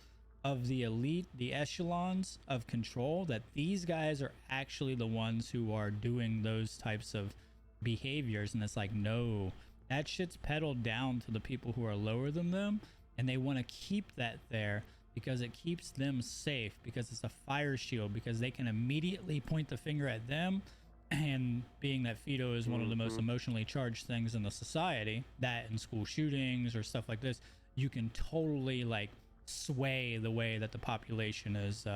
of the elite, the echelons of control, that these guys are actually the ones who are doing those types of behaviors. And it's like, no, that shit's peddled down to the people who are lower than them, and they want to keep that there because it keeps them safe, because it's a fire shield, because they can immediately point the finger at them. And being that Fido is one of the most emotionally charged things in the society, that in school shootings or stuff like this, you can totally like sway the way that the population is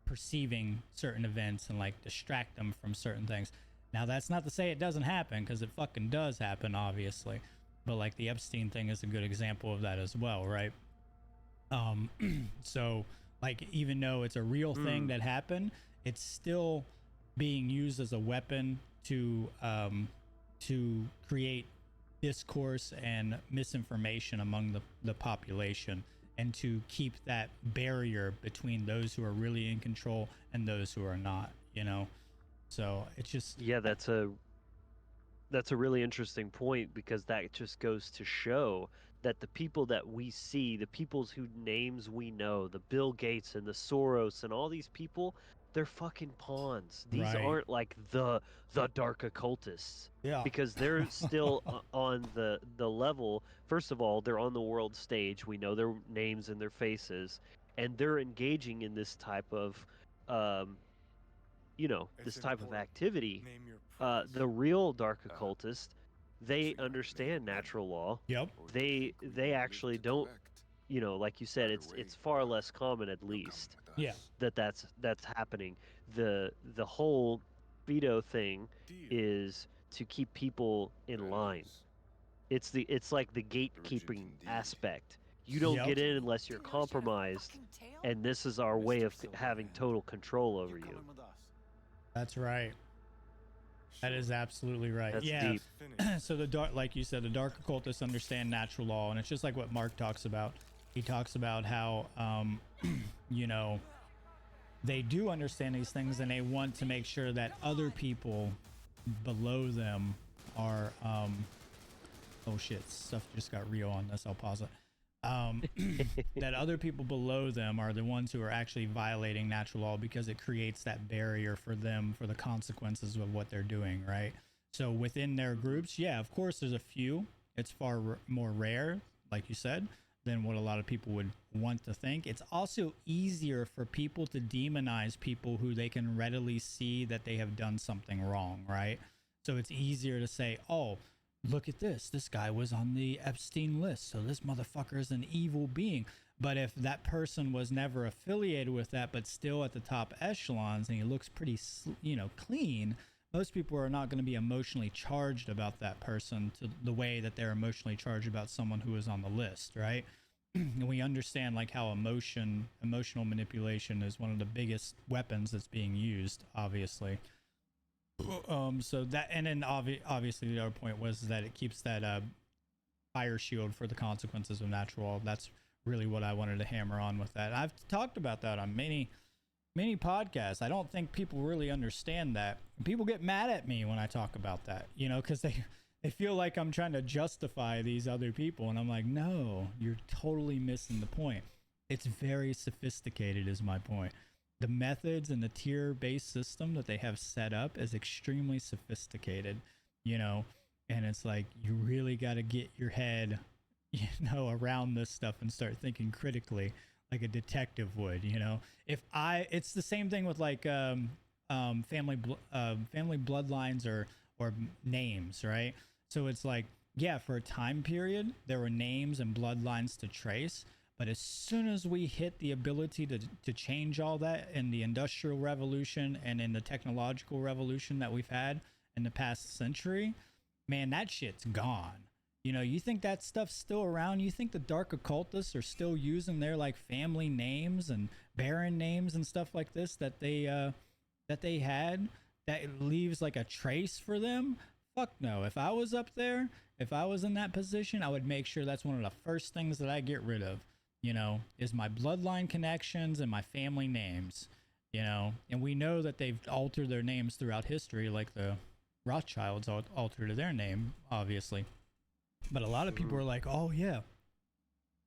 perceiving certain events and like distract them from certain things. Now, that's not to say it doesn't happen, because it fucking does happen, obviously. But like the Epstein thing is a good example of that as well, right? So like, even though it's a real thing that happened, it's still being used as a weapon to create discourse and misinformation among the population, and to keep that barrier between those who are really in control and those who are not, you know? So it's just, yeah, that's a really interesting point, because that just goes to show that the people that we see, the people's whose names we know, the Bill Gates and the Soros and all these people, they're fucking pawns. These aren't like the dark occultists. Yeah. Because they're still on the level. First of all, they're on the world stage. We know their names and their faces, and they're engaging in this type of this type of activity. The real dark occultists, they understand natural law. Yep. They actually don't, like you said, it's far less common, at least. Yeah. That's happening. The whole Fido thing is to keep people in line. It's like the gatekeeping aspect. You don't get in unless you're compromised, and this is our way of having total control over you. That's right. That is absolutely right. That's yeah. deep. So the dark, like you said, the dark occultists understand natural law, and it's just like what Mark talks about. He talks about how, they do understand these things, and they want to make sure that other people below them are, oh shit, stuff just got real on this. I'll pause it. That other people below them are the ones who are actually violating natural law, because it creates that barrier for them for the consequences of what they're doing, right? So within their groups, yeah, of course there's a few. It's far more rare, like you said, than what a lot of people would want to think. It's also easier for people to demonize people who they can readily see that they have done something wrong, right? So it's easier to say, oh, look at this. This guy was on the Epstein list, so this motherfucker is an evil being. But if that person was never affiliated with that, but still at the top echelons, and he looks pretty, clean, most people are not going to be emotionally charged about that person to the way that they're emotionally charged about someone who is on the list, right? And we understand like how emotional manipulation is one of the biggest weapons that's being used, obviously. So that, and then obviously the other point was that it keeps that fire shield for the consequences of natural law. That's really what I wanted to hammer on with that. I've talked about that on many podcasts. I don't think people really understand that. People get mad at me when I talk about that, because they feel like I'm trying to justify these other people, and I'm like, no, you're totally missing the point. It's very sophisticated is my point. The methods and the tier-based system that they have set up is extremely sophisticated, and it's like you really got to get your head, around this stuff and start thinking critically like a detective would, it's the same thing with like family bloodlines or names, right? So it's like, yeah, for a time period there were names and bloodlines to trace. But as soon as we hit the ability to change all that in the Industrial Revolution and in the technological revolution that we've had in the past century, man, that shit's gone. You think that stuff's still around? You think the dark occultists are still using their like family names and baron names and stuff like this that they had that leaves like a trace for them? Fuck no. If I was up there, if I was in that position, I would make sure that's one of the first things that I get rid of. Is my bloodline connections and my family names, and we know that they've altered their names throughout history, like the Rothschilds altered their name, obviously. But a lot of people are like, oh yeah,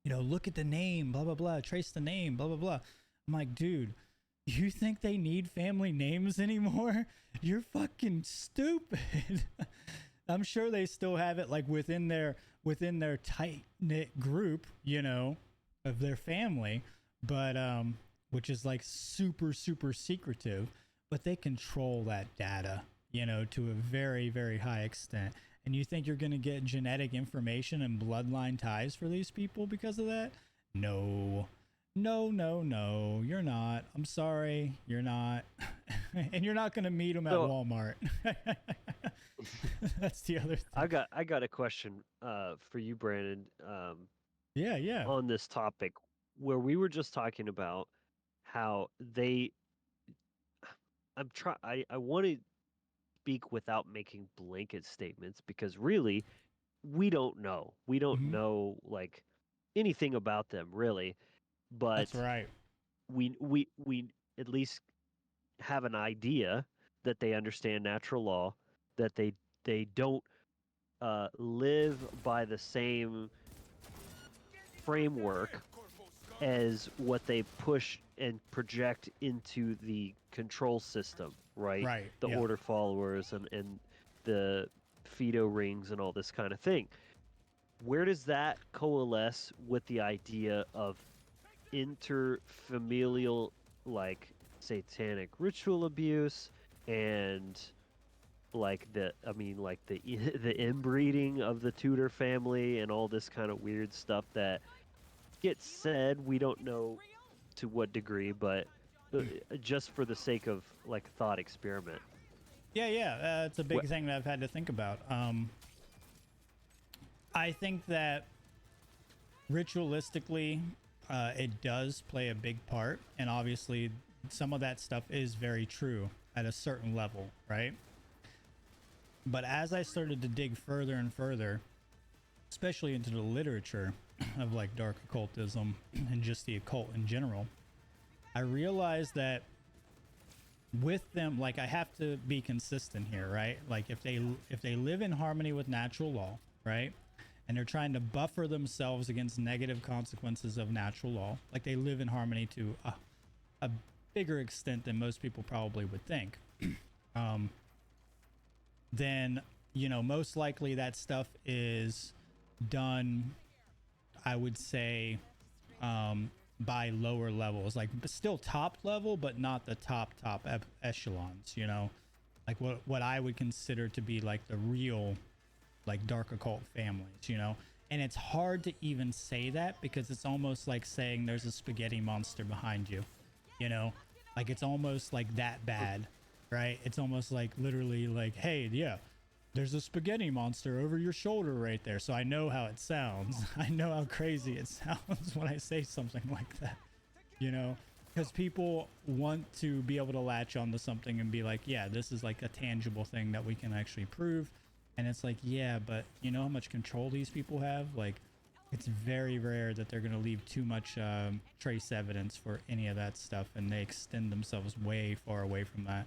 look at the name, blah, blah, blah, trace the name, blah, blah, blah. I'm like, dude, you think they need family names anymore? You're fucking stupid. I'm sure they still have it like within their tight knit group, of their family, but which is like super secretive, but they control that data, to a very, very high extent. And you think you're going to get genetic information and bloodline ties for these people because of that? No, you're not. I'm sorry, you're not. And you're not going to meet them at Walmart. That's the other thing. I got a question for you, Brandon. Yeah. On this topic, where we were just talking about how I want to speak without making blanket statements, because really we don't know. We don't know like anything about them really, but that's right. We at least have an idea that they understand natural law, that they don't live by the same framework as what they push and project into the control system, right? Right. The order followers and the Fido rings and all this kind of thing. Where does that coalesce with the idea of interfamilial, like satanic ritual abuse and like the inbreeding of the Tudor family and all this kind of weird stuff that gets said? We don't know to what degree, but just for the sake of like thought experiment. Yeah, it's a big thing that I've had to think about. I think that ritualistically, it does play a big part, and obviously some of that stuff is very true at a certain level, right? But as I started to dig further and further, especially into the literature of like dark occultism and just the occult in general, I realized that with them, like, I have to be consistent here, right? Like if they live in harmony with natural law, right, and they're trying to buffer themselves against negative consequences of natural law, like they live in harmony to a bigger extent than most people probably would think, then most likely that stuff is done, I would say, by lower levels, like still top level, but not the top echelons, like what I would consider to be like the real like dark occult families, you know. And it's hard to even say that because it's almost like saying there's a spaghetti monster behind you, you know, like it's almost like that bad, right? It's almost like literally like, hey, yeah, there's a spaghetti monster over your shoulder right there. So I know how it sounds. I know how crazy it sounds when I say something like that, you know, because people want to be able to latch onto something and be like, yeah, this is like a tangible thing that we can actually prove. And it's like, yeah, but you know how much control these people have? Like, it's very rare that they're going to leave too much trace evidence for any of that stuff. And they extend themselves way far away from that.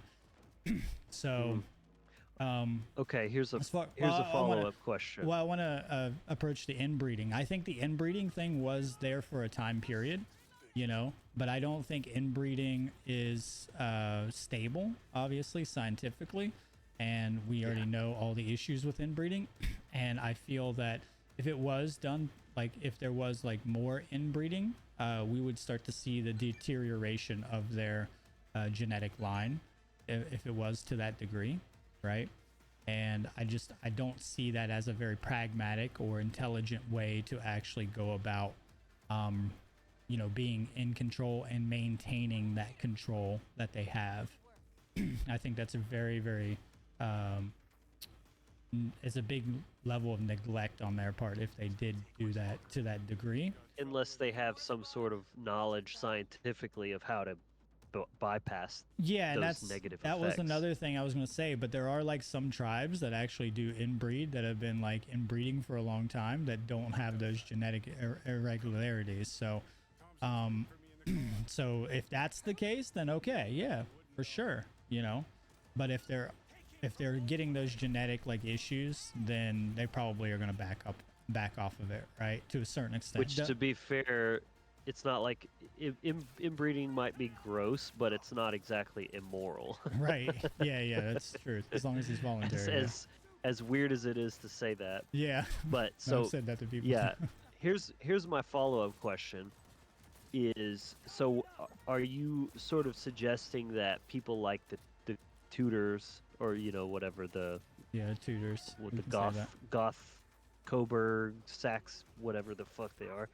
So... okay, here's a follow-up question. Well, I want to approach the inbreeding. I think the inbreeding thing was there for a time period, you know, but I don't think inbreeding is stable, obviously, scientifically, and we already know all the issues with inbreeding. And I feel that if it was done, like if there was like more inbreeding, we would start to see the deterioration of their genetic line if it was to that degree. Right. And I don't see that as a very pragmatic or intelligent way to actually go about, you know, being in control and maintaining that control that they have. I think that's a very, very, it's a big level of neglect on their part if they did do that to that degree. Unless they have some sort of knowledge scientifically of how to bypass those negative effects. That was another thing I was going to say, but there are like some tribes that actually do inbreed that have been like inbreeding for a long time that don't have those genetic irregularities. So so if that's the case, then okay, yeah, for sure, you know. But if they're getting those genetic like issues, then they probably are going to back off of it, right, to a certain extent. Which, to be fair, it's not like inbreeding might be gross, but it's not exactly immoral. Right. Yeah, that's true. As long as it's voluntary. As weird as it is to say that. Yeah. But so I've said that to people. Yeah. Here's my follow-up question. So are you sort of suggesting that people like the Tudors, or you know, whatever the Tudors, with the Goth Coburg, Sax, whatever the fuck they are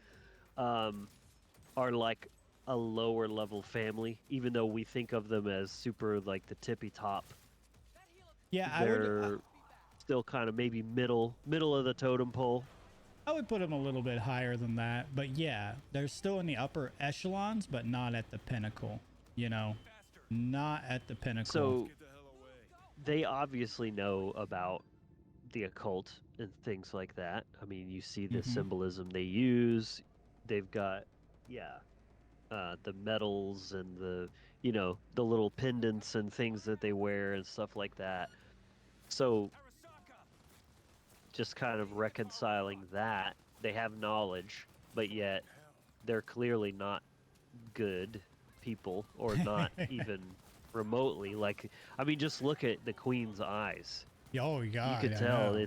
like a lower level family, even though we think of them as super like the tippy top? Yeah, they're still kind of maybe middle of the totem pole. I would put them a little bit higher than that, but yeah, they're still in the upper echelons, but not at the pinnacle, you know, not at the pinnacle. So they obviously know about the occult and things like that. I mean, you see the symbolism they use. They've got the medals and the, you know, the little pendants and things that they wear and stuff like that. So just kind of reconciling that, they have knowledge, but yet they're clearly not good people, or not even remotely. Like, I mean, just look at the Queen's eyes. Oh God, you could tell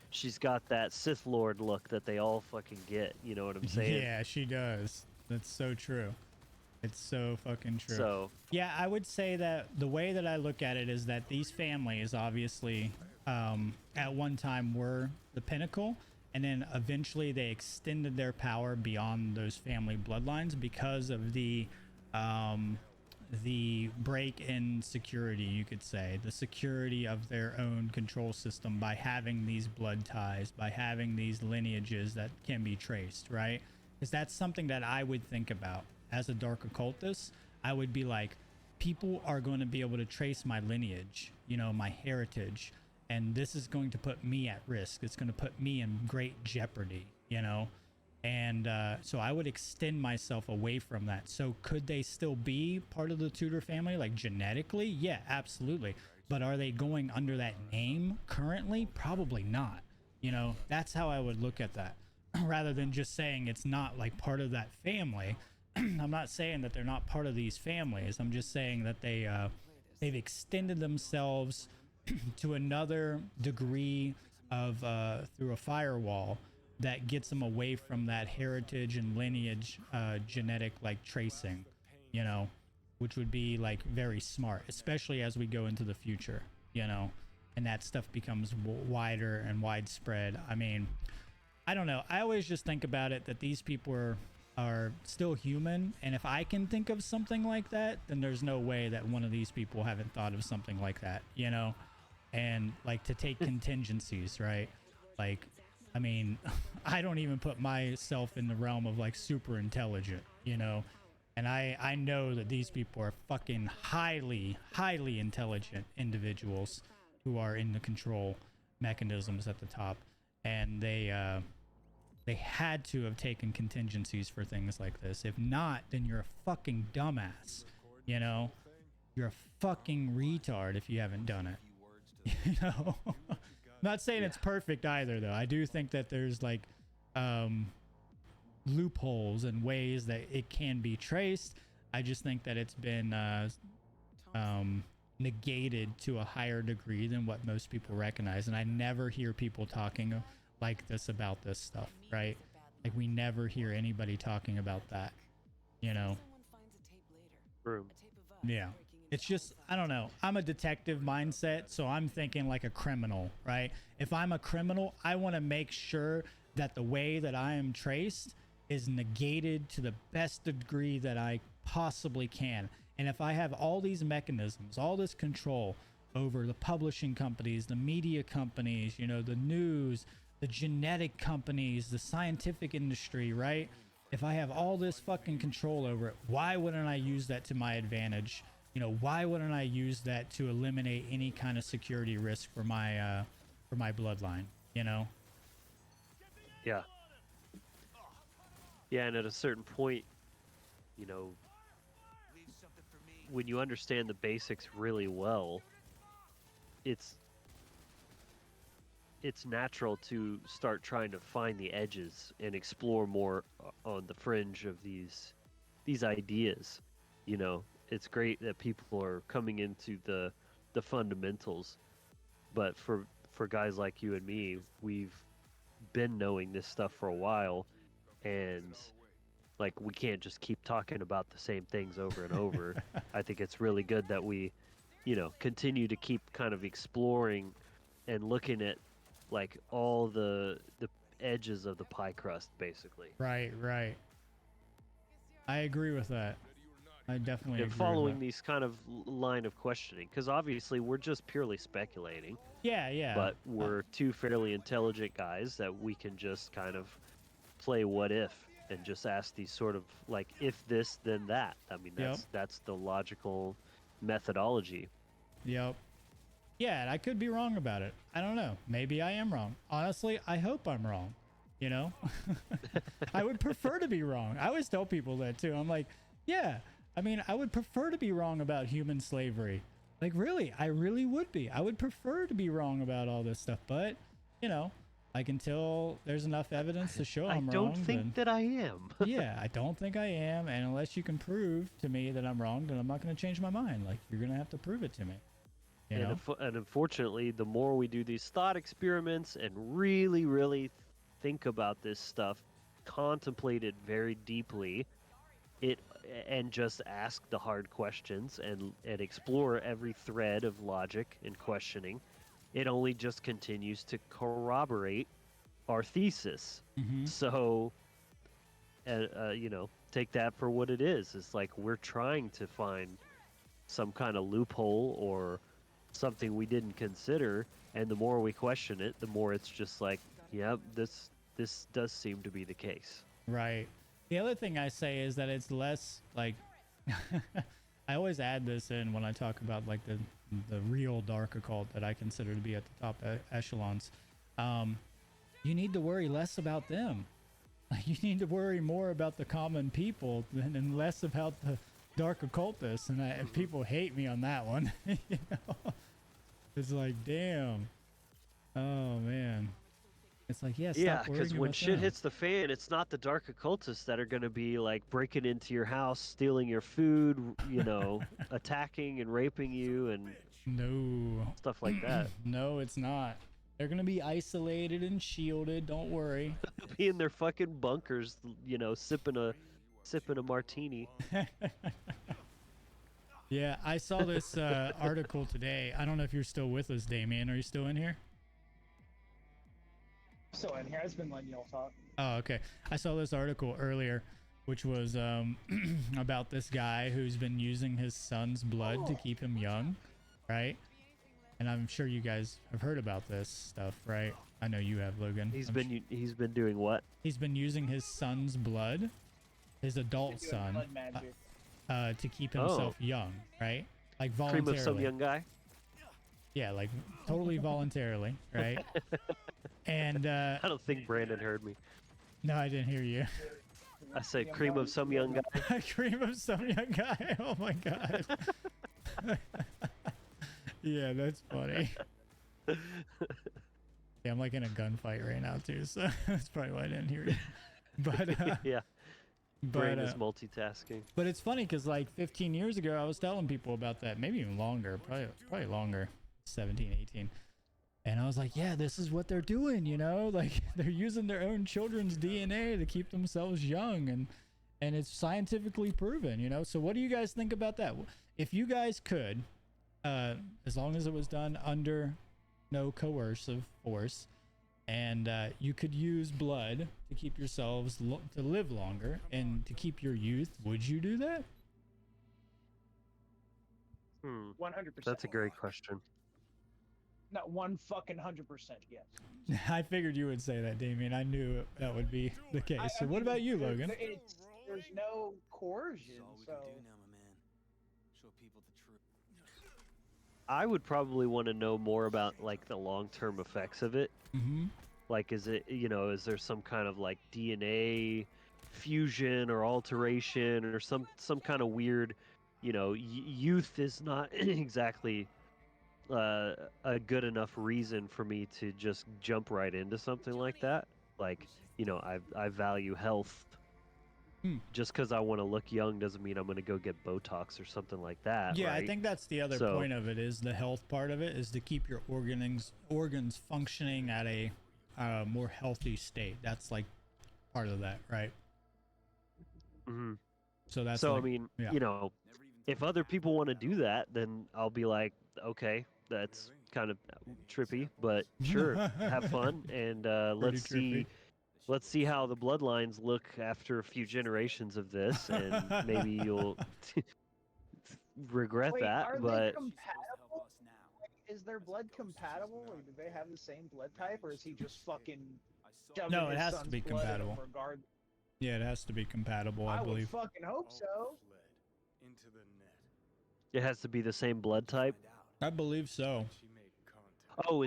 she's got that Sith Lord look that they all fucking get. You know what I'm saying? Yeah, she does. That's so true. It's so fucking true. So yeah, I would say that the way that I look at it is that these families obviously at one time were the pinnacle, and then eventually they extended their power beyond those family bloodlines because of the break in security, you could say, the security of their own control system by having these blood ties, by having these lineages that can be traced, right? Because that's something that I would think about as a dark occultist. I would be like, people are going to be able to trace my lineage, you know, my heritage, and this is going to put me at risk. It's going to put me in great jeopardy, you know? And so I would extend myself away from that. So could they still be part of the Tudor family, like genetically? Yeah, absolutely. But are they going under that name currently? Probably not. You know, that's how I would look at that. Rather than just saying it's not like part of that family. I'm not saying that they're not part of these families. I'm just saying that they've extended themselves to another degree of through a firewall that gets them away from that heritage and lineage genetic like tracing, you know, which would be like very smart, especially as we go into the future. you know, and that stuff becomes wider and widespread. I mean, I don't know. I always just think about it that these people are still human, and if I can think of something like that, then there's no way that one of these people haven't thought of something like that, you know? And like to take contingencies, right? Like, I mean, I don't even put myself in the realm of like super intelligent, you know? And I know that these people are fucking highly intelligent individuals who are in the control mechanisms at the top. And they had to have taken contingencies for things like this. If not, then you're a fucking dumbass, you know? You're a fucking retard if you haven't done it. You know? I'm not saying it's perfect either, though. I do think that there's like loopholes and ways that it can be traced. I just think that it's been negated to a higher degree than what most people recognize. And I never hear people talking like this about this stuff, right? Like we never hear anybody talking about that, you know? Yeah. It's just, I don't know. I'm a detective mindset, so I'm thinking like a criminal, right? If I'm a criminal, I want to make sure that the way that I am traced is negated to the best degree that I possibly can. And if I have all these mechanisms, all this control over the publishing companies, the media companies, you know, the news, the genetic companies, the scientific industry, right? If I have all this fucking control over it, why wouldn't I use that to my advantage? You know, why wouldn't I use that to eliminate any kind of security risk for my bloodline, you know? Yeah. Yeah, and at a certain point, you know, when you understand the basics really well, it's natural to start trying to find the edges and explore more on the fringe of these ideas. You know, it's great that people are coming into the fundamentals, but for guys like you and me, we've been knowing this stuff for a while, and like we can't just keep talking about the same things over and over. I think it's really good that we, you know, continue to keep kind of exploring and looking at like all the edges of the pie crust, basically. Right. I agree with that. I definitely and agree following with that. these kind of line of questioning, because obviously we're just purely speculating. Yeah. But we're two fairly intelligent guys that we can just kind of play what if and just ask these sort of like if this then that. I mean that's the logical methodology. Yep. Yeah, and I could be wrong about it. I don't know. Maybe I am wrong. Honestly, I hope I'm wrong. You know? I would prefer to be wrong. I always tell people that too. I'm like, yeah, I mean, I would prefer to be wrong about human slavery. Like, really, I really would be. I would prefer to be wrong about all this stuff. But, you know, like until there's enough evidence to show I'm wrong. I don't think that I am. Yeah, I don't think I am. And unless you can prove to me that I'm wrong, then I'm not going to change my mind. Like, you're going to have to prove it to me. You know? And unfortunately, the more we do these thought experiments and really, really think about this stuff, contemplate it very deeply, and just ask the hard questions and explore every thread of logic and questioning, it only just continues to corroborate our thesis. Mm-hmm. So, you know, take that for what it is. It's like we're trying to find some kind of loophole or something we didn't consider, and the more we question it, the more it's just like, yep, this does seem to be the case. Right. The other thing I say is that it's less like I always add this in when I talk about like the real dark occult that I consider to be at the top echelons. You need to worry less about them. You need to worry more about the common people and less about the dark occultists. And people hate me on that one. You know? It's like, damn. Oh man. It's like, yeah, because when shit hits the fan, it's not the dark occultists that are going to be like breaking into your house, stealing your food, you know, attacking and raping you and stuff like that. No, it's not. They're going to be isolated and shielded. Don't worry. Be in their fucking bunkers, you know, sipping a martini. Yeah, I saw this article today. I don't know if you're still with us, Damien. Are you still in here? So in here, I've been letting y'all talk. Oh, okay. I saw this article earlier, which was about this guy who's been using his son's blood to keep him young, right? And I'm sure you guys have heard about this stuff, right? I know you have, Logan. He's been doing what? He's been using his son's blood, his adult son, to keep himself young, right? Like voluntarily. Cream of some young guy? Yeah, like totally voluntarily, right? And I don't think Brandon heard me. No, I didn't hear you. I said cream of some young guy. Cream of some young guy. Oh my god. Yeah, that's funny. Yeah, I'm like in a gunfight right now too, so that's probably why I didn't hear you. But yeah. Brain is multitasking. But it's funny because like 15 years ago, I was telling people about that, maybe even longer, probably longer, 17, 18. And I was like, yeah, this is what they're doing, you know, like they're using their own children's DNA to keep themselves young, and it's scientifically proven, you know. So what do you guys think about that? If you guys could, as long as it was done under no coercive force, and you could use blood to keep yourselves to live longer and to keep your youth, would you do that? 100%. That's a great question. Not 100%, yes. I figured you would say that, Damien. I knew that would be the case. So what about you, Logan? There's no coercion, so... I would probably want to know more about like the long-term effects of it. Mm-hmm. Like, is it, you know, is there some kind of like DNA fusion or alteration or some kind of weird, you know, youth is not exactly a good enough reason for me to just jump right into something like that. Like, you know, I value health. Just because I want to look young doesn't mean I'm going to go get Botox or something like that. Yeah, right? I think that's the other point of it, is the health part of it, is to keep your organs functioning at a more healthy state. That's like part of that, right? Mm-hmm. So that's so. Like, I mean, yeah. You know, if other people want to do that, then I'll be like, okay, that's kind of trippy, but sure, have fun, and let's see how the bloodlines look after a few generations of this, and maybe you'll regret that. Are but they compatible? Is their blood compatible, or do they have the same blood type, or is he just fucking? No, it has to be compatible. Yeah, it has to be compatible, I believe. I would fucking hope so. It has to be the same blood type. I believe so. Oh,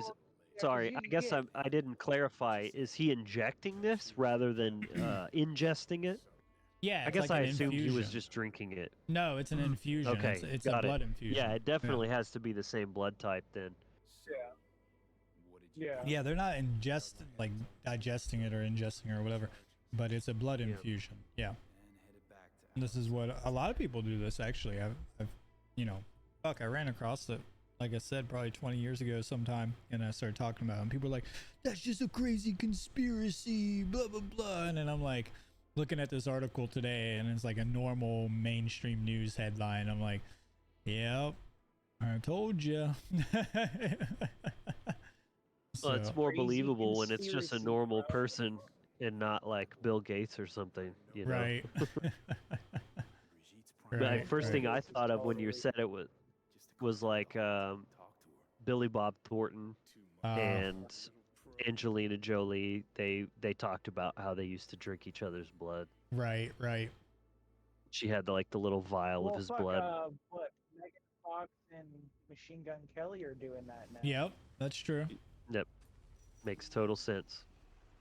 sorry, I guess I didn't clarify. Is he injecting this rather than ingesting it? Yeah, I guess like I assumed he was just drinking it. No, it's an infusion. Okay, it's a blood infusion. Yeah, it definitely has to be the same blood type then. Yeah, they're not digesting it or ingesting it or whatever, but it's a blood infusion. Yeah. And this is what a lot of people do. This actually, I've you know, I ran across it, like I said, probably 20 years ago sometime, and I started talking about it, and people were like, that's just a crazy conspiracy, blah blah blah. And then I'm like looking at this article today, and it's like a normal mainstream news headline. I'm like, yep, I told you. Well, it's more believable when it's just a normal person and not like Bill Gates or something, you know? Right. The first thing I thought of when you said it was like Billy Bob Thornton and Angelina Jolie. They talked about how they used to drink each other's blood. Right. She had the little vial of his blood. What, Megan Fox and Machine Gun Kelly are doing that now. Yep, that's true. Yep, makes total sense.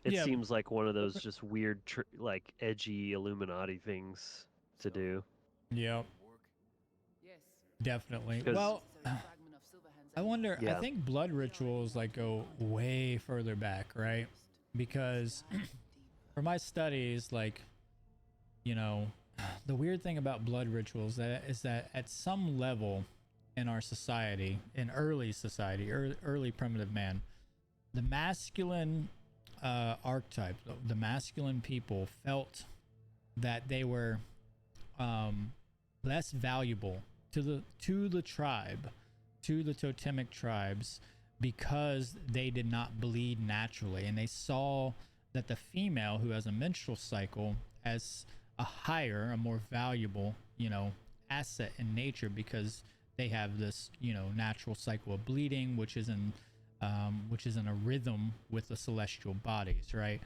It seems like one of those just weird, like edgy Illuminati things to do. Yep. Definitely. Well, I wonder. Yeah. I think blood rituals like go way further back, right? Because for my studies, like, you know, the weird thing about blood rituals is that at some level in our society, in early society, early primitive man, the masculine archetype, the masculine people felt that they were less valuable to the tribe, to the totemic tribes, because they did not bleed naturally, and they saw that the female who has a menstrual cycle as a more valuable, asset in nature, because they have this, natural cycle of bleeding, which is in a rhythm with the celestial bodies, right?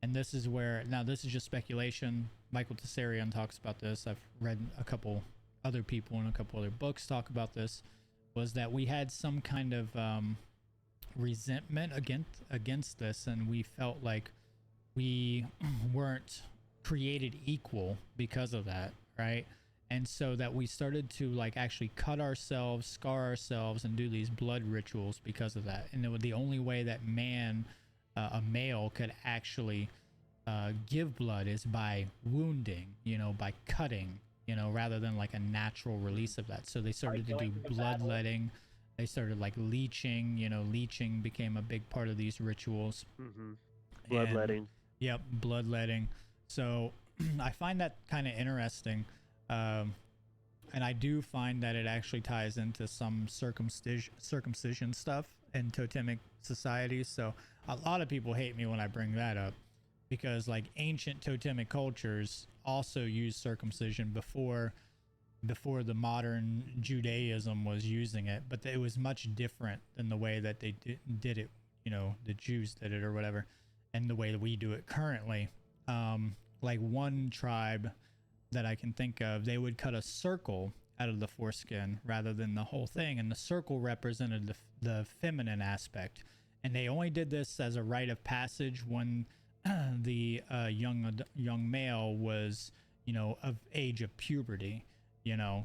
And this is where, now this is just speculation. Michael Tessarion talks about this. I've read a couple other people and a couple other books talk about this, was that we had some kind of resentment against this, and we felt like we weren't created equal because of that, right? And so that we started to like actually cut ourselves, scar ourselves, and do these blood rituals because of that. And it was the only way that a male could actually give blood is by wounding, by cutting, rather than like a natural release of that. So they started to do bloodletting. They started like leeching. Leeching became a big part of these rituals. Bloodletting. Yep, bloodletting. So I find that kind of interesting. And I do find that it actually ties into some circumcision stuff in totemic societies. So a lot of people hate me when I bring that up, because like ancient totemic cultures also used circumcision before the modern Judaism was using it, but it was much different than the way that they did it, the Jews did it or whatever, and the way that we do it currently. Like one tribe that I can think of, they would cut a circle out of the foreskin rather than the whole thing, and the circle represented the feminine aspect, and they only did this as a rite of passage when the young male was of age of puberty,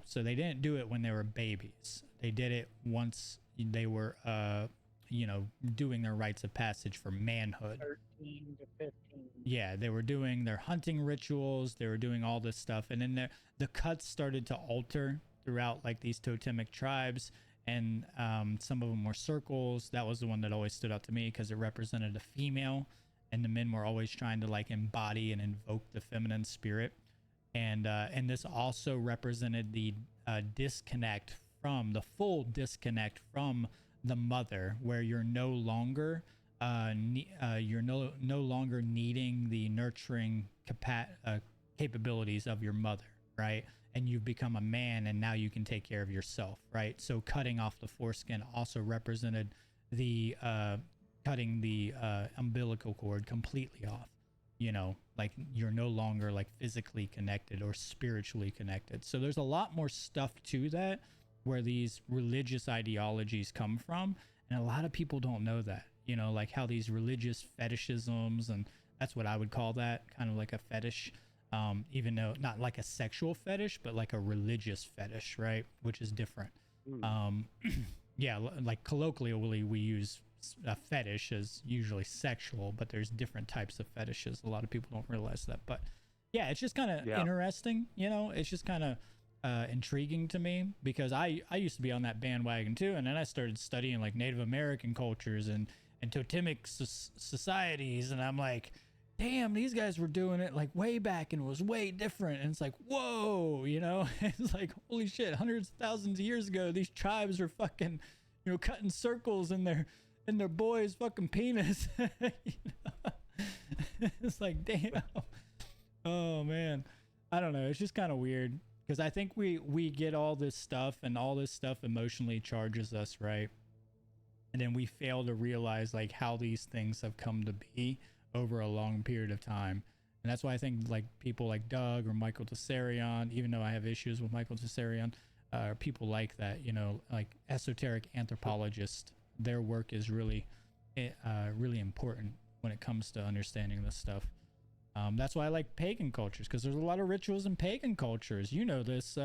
so they didn't do it when they were babies. They did it once they were doing their rites of passage for manhood. 13 to 15. Yeah, they were doing their hunting rituals. They were doing all this stuff. And then the cuts started to alter throughout like these totemic tribes. And some of them were circles. That was the one that always stood out to me because it represented a female. And the men were always trying to like embody and invoke the feminine spirit. And this also represented the full disconnect from the mother, where you're no longer needing the nurturing capabilities of your mother, right? And you've become a man, and now you can take care of yourself, right? So cutting off the foreskin also represented the cutting the umbilical cord completely off, like you're no longer like physically connected or spiritually connected. So there's a lot more stuff to that, where these religious ideologies come from, and a lot of people don't know that, like how these religious fetishisms, and that's what I would call that, kind of like a fetish, even though not like a sexual fetish, but like a religious fetish, right? Which is different. Yeah, like colloquially we use a fetish as usually sexual, but there's different types of fetishes. A lot of people don't realize that, but yeah, it's just kind of interesting, it's just kind of intriguing to me, because I used to be on that bandwagon too, and then I started studying like Native American cultures and totemic societies, and I'm like, damn, these guys were doing it like way back and it was way different, and it's like, whoa, it's like, holy shit, hundreds of thousands of years ago these tribes were fucking cutting circles in their boy's fucking penis. It's like, damn. Oh man, I don't know, it's just kind of weird. Because I think we get all this stuff, and all this stuff emotionally charges us, right? And then we fail to realize like how these things have come to be over a long period of time. And that's why I think like people like Doug or Michael Tessarion, even though I have issues with Michael Tessarion, people like that, like esoteric anthropologists, their work is really, really important when it comes to understanding this stuff. That's why I like pagan cultures, because there's a lot of rituals in pagan cultures. You know this,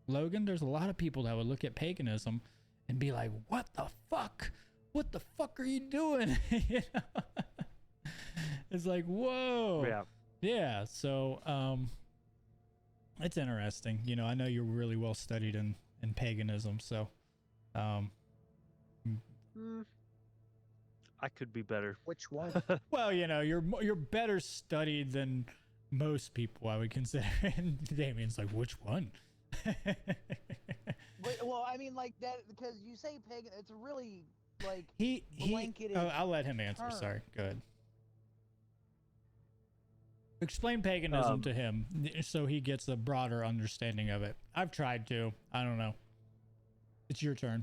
Logan. There's a lot of people that would look at paganism and be like, what the fuck? What the fuck are you doing? It's like, whoa. Yeah. Yeah. So it's interesting. I know you're really well studied in paganism. So I could be better. Which one? Well, you're better studied than most people, I would consider. And Damien's like, which one? I mean, like that because you say pagan. It's really like he. blanketed. Oh, I'll let him answer. term. Sorry. Good. Explain paganism to him so he gets a broader understanding of it. I've tried to. I don't know. It's your turn.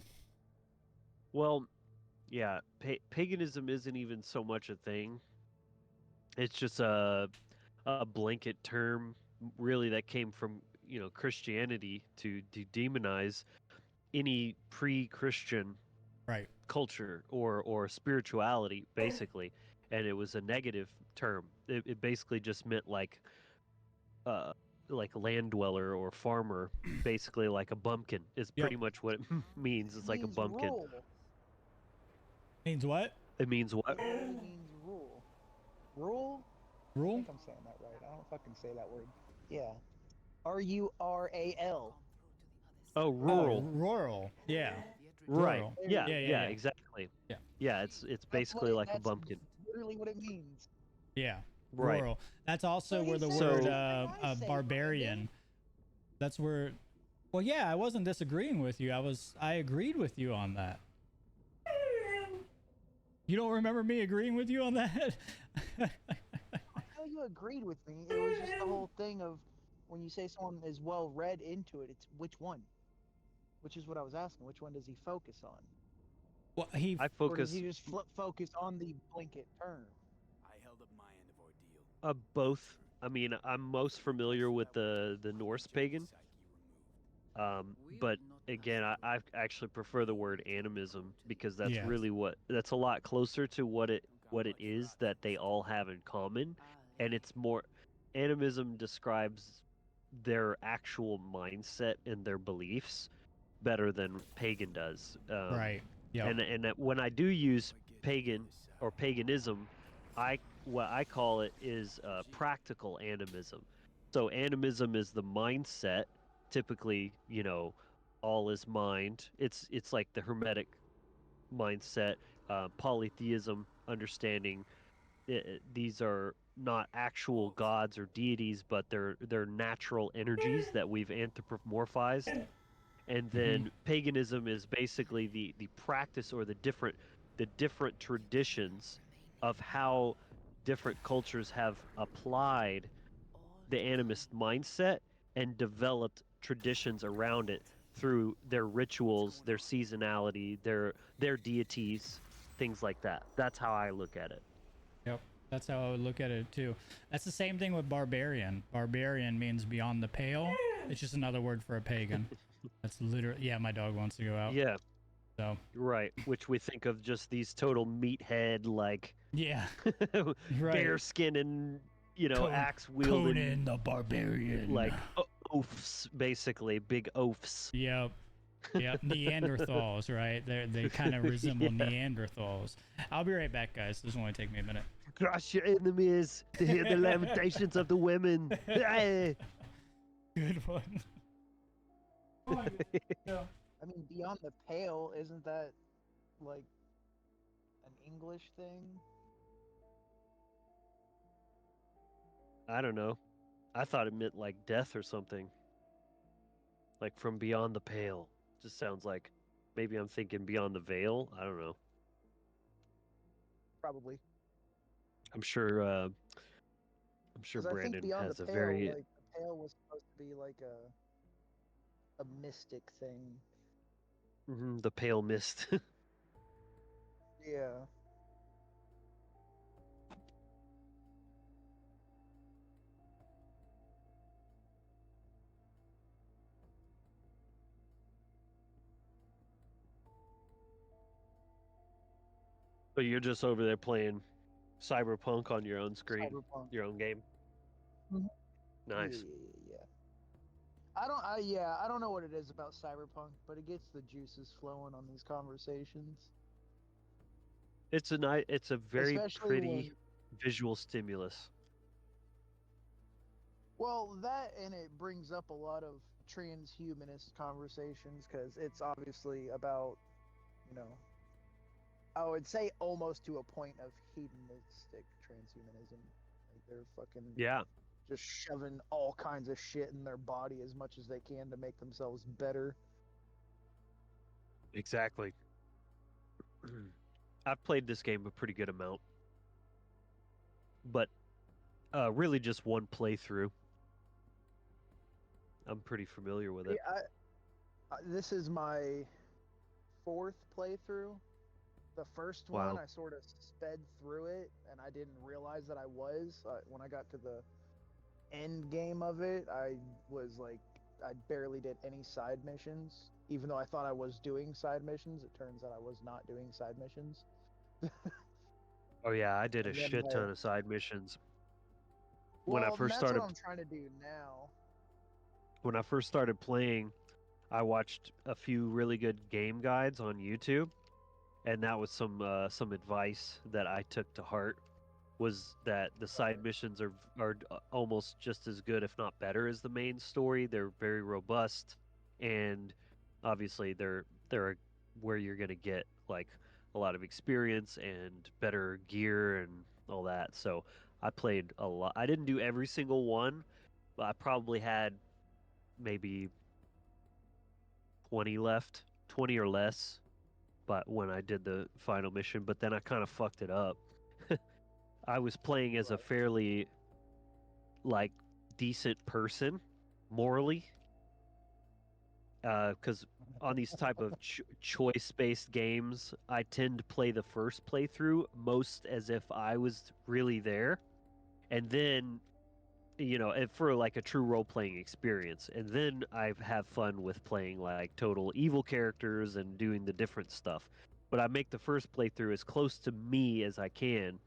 Well, yeah, paganism isn't even so much a thing. It's just a blanket term, really, that came from Christianity to demonize any pre-Christian right culture or spirituality, basically, and it was a negative term. It basically just meant like land dweller or farmer, basically like a bumpkin is pretty much what it means. It's like a bumpkin. Rule. Means what? It means what? It means rule. Rule? Rule? I think I'm saying that right. I don't fucking say that word. Yeah. R-U-R-A-L. Oh, rural. Oh, rural. Yeah. Right. Rural. Yeah, exactly. Yeah. Yeah, it's basically like a bumpkin. Literally what it means. Yeah. Right. Rural. That's also where the word barbarian. That's where. Well, yeah, I wasn't disagreeing with you. I agreed with you on that. You don't remember me agreeing with you on that? I know you agreed with me. It was just the whole thing of when you say someone is well read into it, it's which one? Which is what I was asking. Which one does he focus on? Well, I focus. Or does he just focus on the blanket term? I held up my end of ordeal. Both. I mean, I'm most familiar with the Norse pagan. But again, I actually prefer the word animism because that's really that's a lot closer to what it is that they all have in common, and it's more animism describes their actual mindset and their beliefs better than pagan does. Right. Yeah. And that when I do use pagan or paganism, what I call it is practical animism. So animism is the mindset. Typically, all is mind. It's like the Hermetic mindset, polytheism, understanding. These are not actual gods or deities, but they're natural energies that we've anthropomorphized. And then paganism is basically the practice or the different traditions of how different cultures have applied the animist mindset and developed traditions around it through their rituals, their seasonality, their deities, things like that. That's how I look at it. Yep. That's how I would look at it too. That's the same thing with barbarian. Barbarian means beyond the pale. It's just another word for a pagan. That's literally, yeah, my dog wants to go out. Yeah. So. Right. Which we think of just these total meathead, like. Yeah. Bear skin and, axe wielding. Conan the Barbarian. Like, oafs, basically. Big oafs. Yep. Yep. Neanderthals, right? They kind of resemble Neanderthals. I'll be right back, guys. This will only take me a minute. Crush your enemies to hear the lamentations of the women. Good one. I mean, beyond the pale, isn't that like an English thing? I don't know. I thought it meant like death or something. Like from beyond the pale. Just sounds like maybe I'm thinking beyond the veil. I don't know. Probably. I'm sure Brandon has a very. Like, the pale was supposed to be like a mystic thing. The pale mist. Yeah. So you're just over there playing Cyberpunk on your own screen, your own game. Mm-hmm. Nice. Yeah. I don't know what it is about Cyberpunk, but it gets the juices flowing on these conversations. It's a very pretty visual stimulus. Well, that and it brings up a lot of transhumanist conversations because it's obviously about, I would say almost to a point of hedonistic transhumanism. Like they're fucking just shoving all kinds of shit in their body as much as they can to make themselves better. Exactly. I've played this game a pretty good amount, but really just one playthrough. I'm pretty familiar with it. This is my 4th playthrough. The first one, I sort of sped through it, and I didn't realize that I was. When I got to the end game of it, I was like, I barely did any side missions. Even though I thought I was doing side missions, it turns out I was not doing side missions. Oh yeah, I did a shit ton of side missions. When I first started, that's what I'm trying to do now. When I first started playing, I watched a few really good game guides on YouTube, and that was some advice that I took to heart. Was that the side missions are almost just as good, if not better, as the main story. They're very robust, and obviously they're where you're gonna get like a lot of experience and better gear and all that. So I played a lot. I didn't do every single one, but I probably had maybe 20 left, 20 or less. But when I did the final mission, but then I kind of fucked it up. I was playing as a fairly like decent person morally, because on these type of choice-based games, I tend to play the first playthrough most as if I was really there, and then for like a true role-playing experience, and then I have fun with playing like total evil characters and doing the different stuff. But I make the first playthrough as close to me as I can,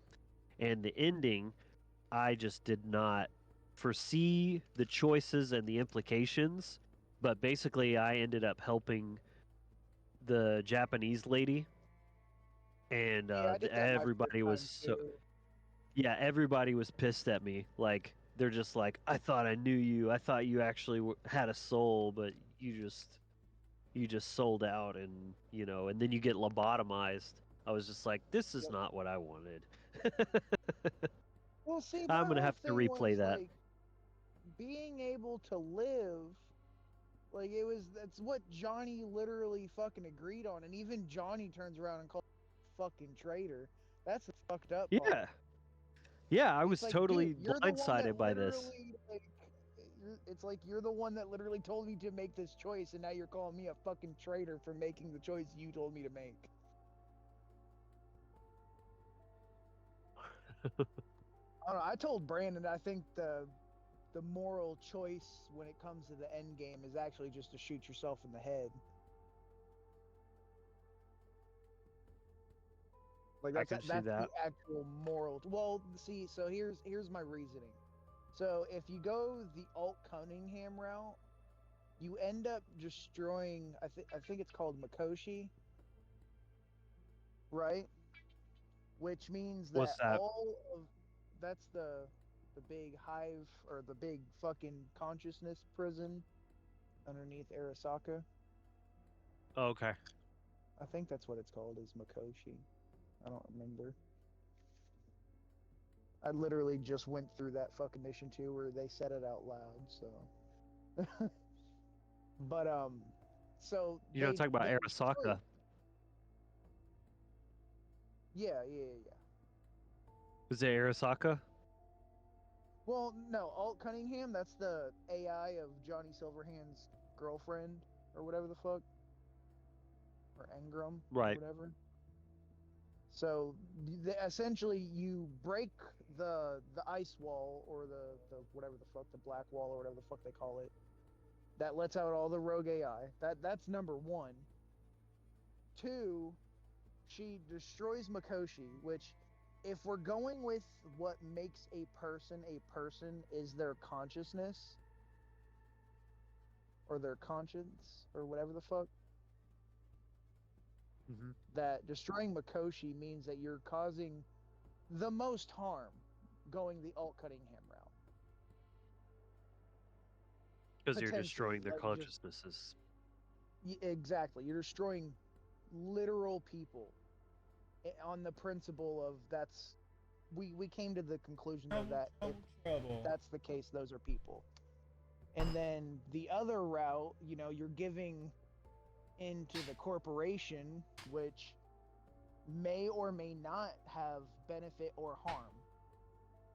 and the ending, I just did not foresee the choices and the implications, but basically I ended up helping the Japanese lady, and everybody was everybody was pissed at me. Like they're just like, I thought I knew you. I thought you actually had a soul, but you just sold out, and and then you get lobotomized. I was just like, this is not what I wanted. Well, see, I'm gonna have to replay that. Like, being able to live, like that's what Johnny literally fucking agreed on, and even Johnny turns around and calls him a fucking traitor. That's the fucked up part. Yeah, I was like, totally blindsided by this. Like, it's like you're the one that literally told me to make this choice, and now you're calling me a fucking traitor for making the choice you told me to make. I don't know. I told Brandon I think the moral choice when it comes to the end game is actually just to shoot yourself in the head. Like that's the actual moral. Well, see, so here's my reasoning. So if you go the Alt Cunningham route, you end up destroying. I think it's called Mikoshi, right? Which means that, all of that's the big hive or the big fucking consciousness prison underneath Arasaka. Okay. I think that's what it's called, is Mikoshi. I don't remember. I literally just went through that fucking mission too, where they said it out loud. So, but so you don't talk about Arasaka. Yeah. Was it Arasaka? Well, no, Alt Cunningham. That's the AI of Johnny Silverhand's girlfriend, or whatever the fuck, or Engram, right? Or whatever. So essentially, you break the ice wall, or the whatever the fuck, the black wall, or whatever the fuck they call it, that lets out all the rogue AI. That's number one. 2, she destroys Mikoshi, which, if we're going with what makes a person is their consciousness, or their conscience, or whatever the fuck. Mm-hmm. That destroying Mikoshi means that you're causing the most harm going the Alt Cunningham route. Because you're destroying their consciousnesses. Exactly. You're destroying literal people on the principle of we came to the conclusion of that if that's the case, those are people. And then the other route, you're giving into the corporation, which may or may not have benefit or harm.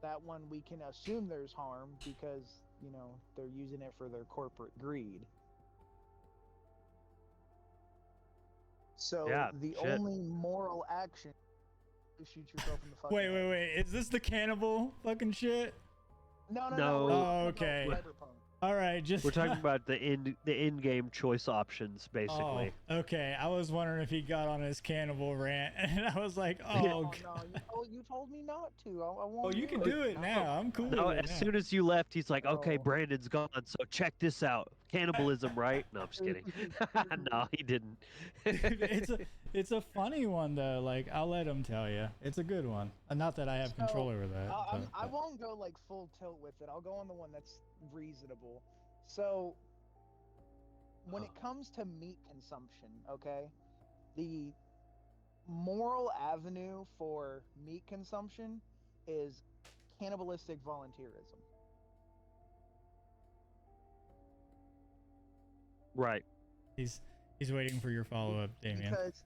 That one we can assume there's harm because, you know, they're using it for their corporate greed. So Yeah, the shit. only moral action is shoot yourself in the fucking Wait, head. is this the cannibal fucking shit? No. Oh, okay. Cyberpunk. All right, just we're talking about the in-game choice options, basically. Oh, okay. I was wondering if he got on his cannibal rant, and I was like, oh, no, you told me not to. I won't. Oh, you can do it now. I'm cool. No, with it as now. soon as you left, he's like, okay, Brandon's gone, so check this out. Cannibalism, right? No, I'm just kidding. No, he didn't. it's a funny one though. Like, I'll let him tell you. It's a good one. Not that I have control over that. I won't go like full tilt with it. I'll go on the one that's reasonable. So, when it comes to meat consumption, okay, the moral avenue for meat consumption is cannibalistic volunteerism. Right. He's waiting for your follow-up, Damien. Because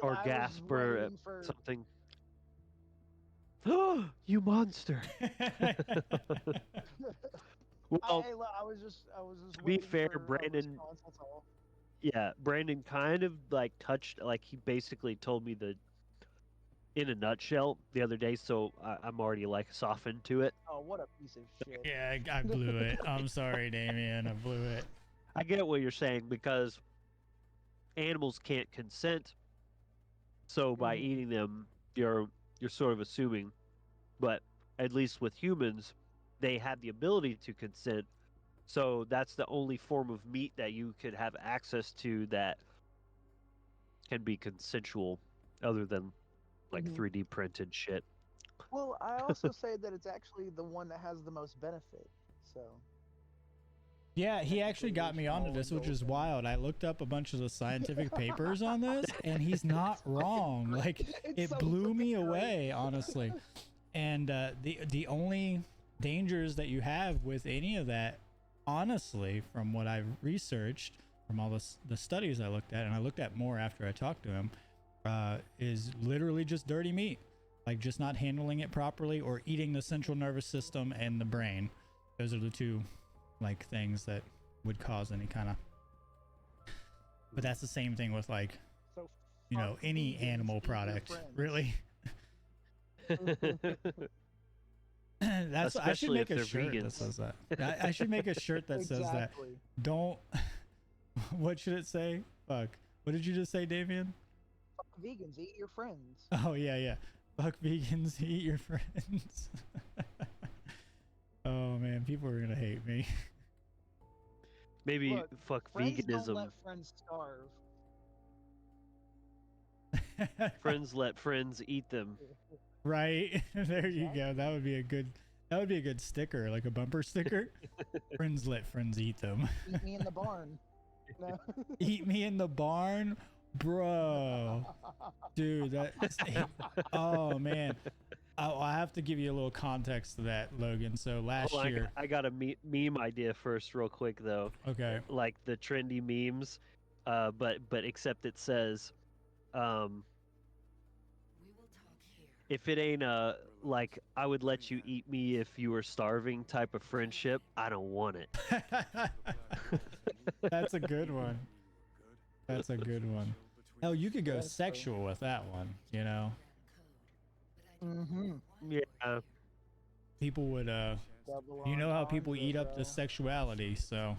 or I gasp was or something. Oh, you monster! Well, I was just to be fair, Brandon. Yeah, Brandon kind of like touched, like he basically told me in a nutshell the other day, so I'm already like softened to it. Oh, what a piece of shit! Yeah, I blew it. I'm sorry, Damien. I blew it. I get what you're saying because animals can't consent, so by eating them, you're sort of assuming. But at least with humans, they have the ability to consent. So that's the only form of meat that you could have access to that can be consensual, other than like 3D printed shit. Well, I also say that it's actually the one that has the most benefit. So. Yeah, he actually got me onto this, which is wild. I looked up a bunch of the scientific papers on this, and he's not wrong. Like, it blew me away, honestly. And the only dangers that you have with any of that, honestly, from what I've researched, from all the studies I looked at, and I looked at more after I talked to him, is literally just dirty meat. Like, just not handling it properly or eating the central nervous system and the brain. Those are the two, like, things that would cause any kind of... But that's the same thing with, like, you know, any animal product, really. That's Especially I should make if a shirt vegans. that says that. I should make a shirt that says that. Don't. What should it say? Fuck. What did you just say, Damien? Fuck vegans, eat your friends. Oh yeah. Fuck vegans, eat your friends. Oh man, people are gonna hate me. Maybe Look, fuck friends veganism. Don't let friends starve. Friends let friends eat them. Right. There you go. That would be a good sticker, like a bumper sticker. Friends let friends eat them. Eat me in the barn. No. Eat me in the barn, bro. Dude, oh man. I have to give you a little context to that, Logan. So last year, I got a meme idea first, real quick though. Okay. Like the trendy memes, but except it says, if it ain't like I would let you eat me if you were starving type of friendship, I don't want it. That's a good one. That's a good one. Oh, you could go sexual with that one, you know. Yeah. People would you know how people eat up the sexuality, so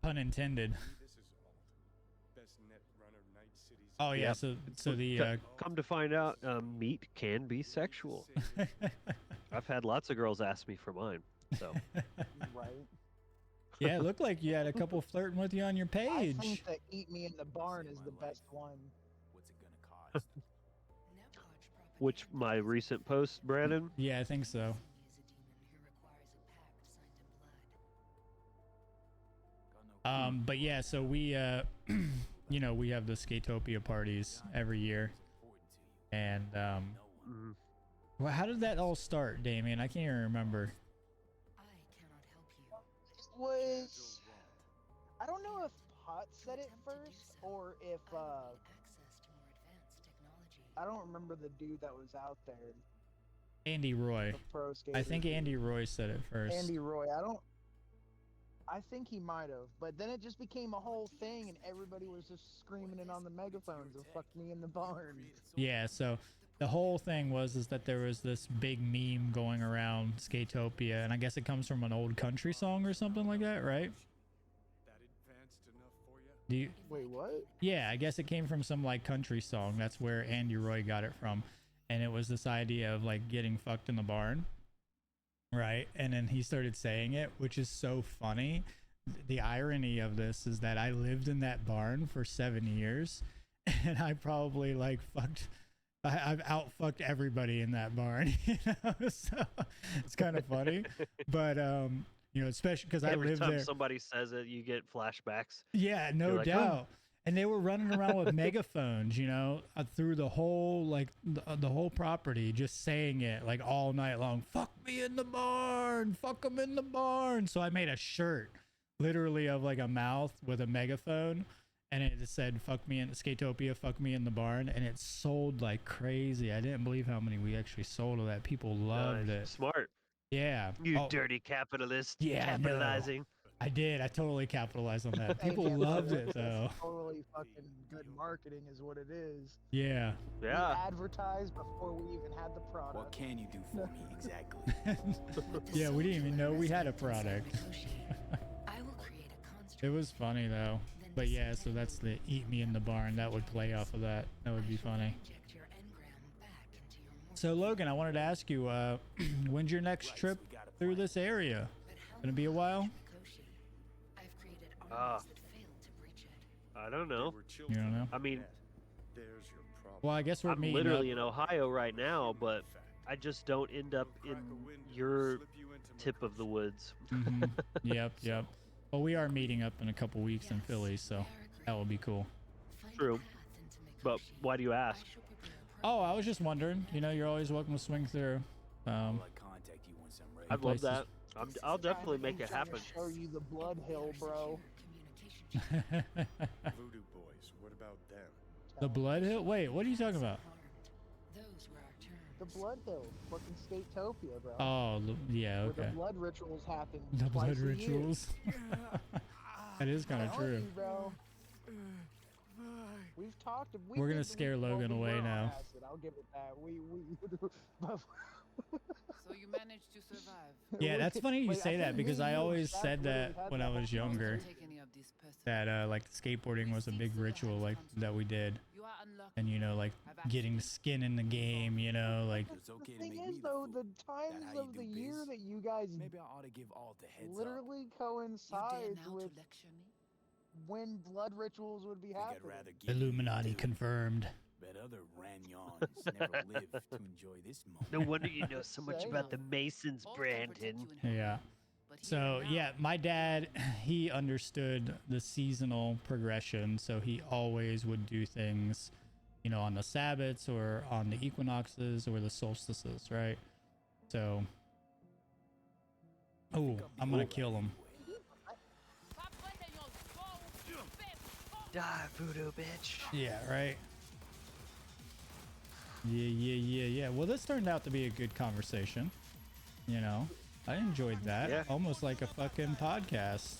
pun intended. Oh yeah, Yep. so the come to find out, meat can be sexual. I've had lots of girls ask me for mine, so. Right. Yeah, it looked like you had a couple flirting with you on your page. I think that eat me in the barn is the best one. What's it gonna cost? Which my recent post, Brandon? Yeah, I think so. But yeah, so we you know, we have the Skatopia parties every year. And well, how did that all start, Damien? I can't even remember. Was I don't know if Hot said it first, or if I don't remember the dude that was out there. Andy Roy. I think Andy Roy said it first. Andy Roy. I think he might have, but then it just became a whole thing, and everybody was just screaming it on the megaphones of "fuck me in the barn." Yeah, so the whole thing was that there was this big meme going around Skatopia, and I guess it comes from an old country song or something like that, right? Do you? Wait, what? Yeah, I guess it came from some like country song. That's where Andy Roy got it from, and it was this idea of like getting fucked in the barn. Right, and then he started saying it, which is so funny. The irony of this is that I lived in that barn for 7 years, and I probably like I've outfucked everybody in that barn. You know, so it's kind of funny, but you know, especially because I lived there. Every time somebody says it, you get flashbacks. Yeah, no like, doubt. oh. And they were running around with megaphones, you know, through the whole, like, the whole property, just saying it, like, all night long. Fuck me in the barn. Fuck them in the barn. So I made a shirt, literally, of, like, a mouth with a megaphone. And it said, fuck me in Skatopia, fuck me in the barn. And it sold like crazy. I didn't believe how many we actually sold of that. People loved it. Smart. Yeah. You dirty capitalist. Yeah, capitalizing. I did. I totally capitalized on that. People loved it, though. Totally fucking good marketing is what it is. Yeah. We advertised before we even had the product. What can you do for me exactly? Yeah, we didn't even know we had a product. It was funny, though. But yeah, so that's the Eat Me in the Barn. That would play off of that. That would be funny. So, Logan, I wanted to ask you, when's your next trip through this area? Gonna be a while? I don't know. You don't know? I mean, well, I guess we're meeting literally in Ohio right now, but I just don't end up in your tip of the woods. Mm-hmm. Yep. Well, we are meeting up in a couple weeks in Philly, so that will be cool. True. But why do you ask? Oh, I was just wondering. You know, you're always welcome to swing through. I'd love that. I'll definitely make it happen. Show you the Blood Hill, bro. Voodoo Boys, what about them? The Blood Hill? Wait, what are you talking about? The Blood Hill, fucking Skatopia, bro. Oh, yeah, okay. Where the blood rituals happen. The blood twice a rituals. That is kind of true. Bro. We've talked. We're gonna scare Logan away now. I'll give it that. So you managed to survive. Yeah, that's funny you say that because I always said that when I was younger. That like skateboarding was a big ritual like that we did. And you know, like getting skin in the game, you know, like. The thing is, though, the times of the year that you guys literally coincides with when blood rituals would be happening. Illuminati confirmed. Bet other Ranyons never lived to enjoy this moment. No wonder you know so much about the Masons, Brandon. Yeah. So yeah, my dad, he understood the seasonal progression, so he always would do things, you know, on the Sabbats or on the equinoxes or the solstices, right? So, oh, I'm gonna kill him. Die, voodoo bitch. Yeah, right. Yeah. Well, this turned out to be a good conversation. You know, I enjoyed that. Yeah. Almost like a fucking podcast.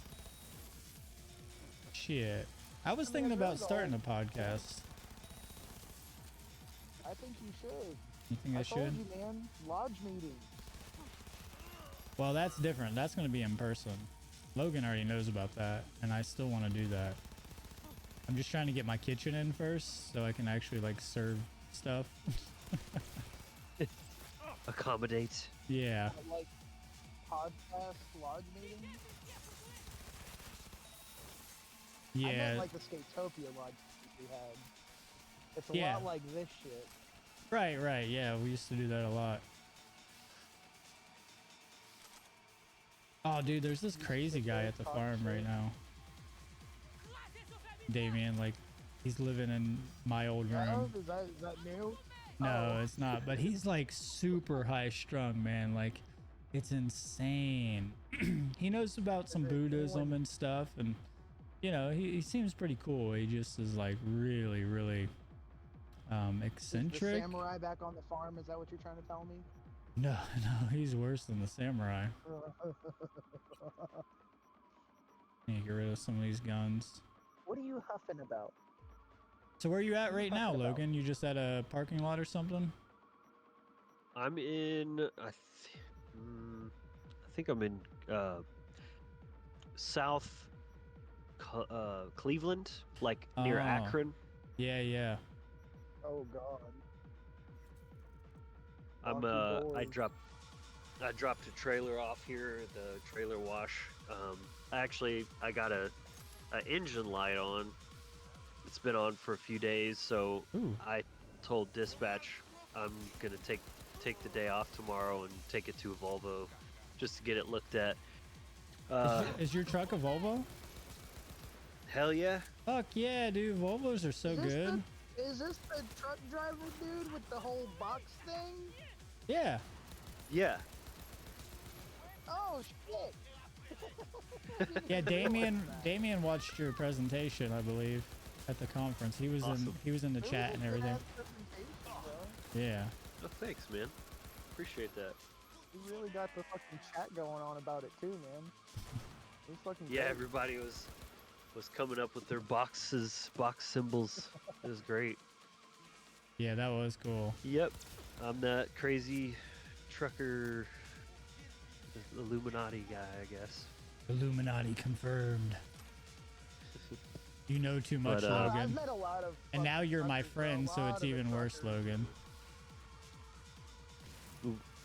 Shit. I was thinking about starting a podcast. I think you should. You think I should? Told you, man. Lodge meeting. Well, that's different. That's going to be in person. Logan already knows about that, and I still want to do that. I'm just trying to get my kitchen in first so I can actually like serve stuff. Accommodate. Yeah. Like podcast lodge meeting. Yeah. I meant like the Skatopia lodge we had. It's a lot like this shit. Right. Yeah, we used to do that a lot. Oh, dude, there's this crazy guy at the farm right now. Damien, like, he's living in my old room. Is that new? No, it's not. But he's like super high strung, man. Like, it's insane. He knows about some Buddhism and stuff, and you know, he seems pretty cool. He just is like really, really eccentric. Is the samurai back on the farm? Is that what you're trying to tell me? No, no, he's worse than the samurai. Need to get rid of some of these guns. What are you huffing about? So where are you at right now, Logan? You just at a parking lot or something? I'm in. I think I'm in South Cleveland, like near Akron. Yeah, yeah. Oh God. I dropped a trailer off here, the trailer wash. I got a engine light on. It's been on for a few days, so I told dispatch I'm gonna take the day off tomorrow and take it to a Volvo, just to get it looked at. Is your truck a Volvo? Hell yeah. Fuck yeah, dude. Volvos are so good. Is this the truck driver dude with the whole box thing? Yeah. Yeah. Oh shit. Yeah, Damien watched your presentation, I believe, at the conference. He was in the chat and everything. Yeah. Oh, thanks, man. Appreciate that. You really got the fucking chat going on about it too, man. It was fucking Yeah, great. everybody was coming up with their box symbols. It was great. Yeah, that was cool. Yep. I'm that crazy trucker Illuminati guy, I guess. Illuminati confirmed. You know too much, But, Logan. I've met a lot of and now you're my truckers, friend, a so lot it's of even worse, Logan.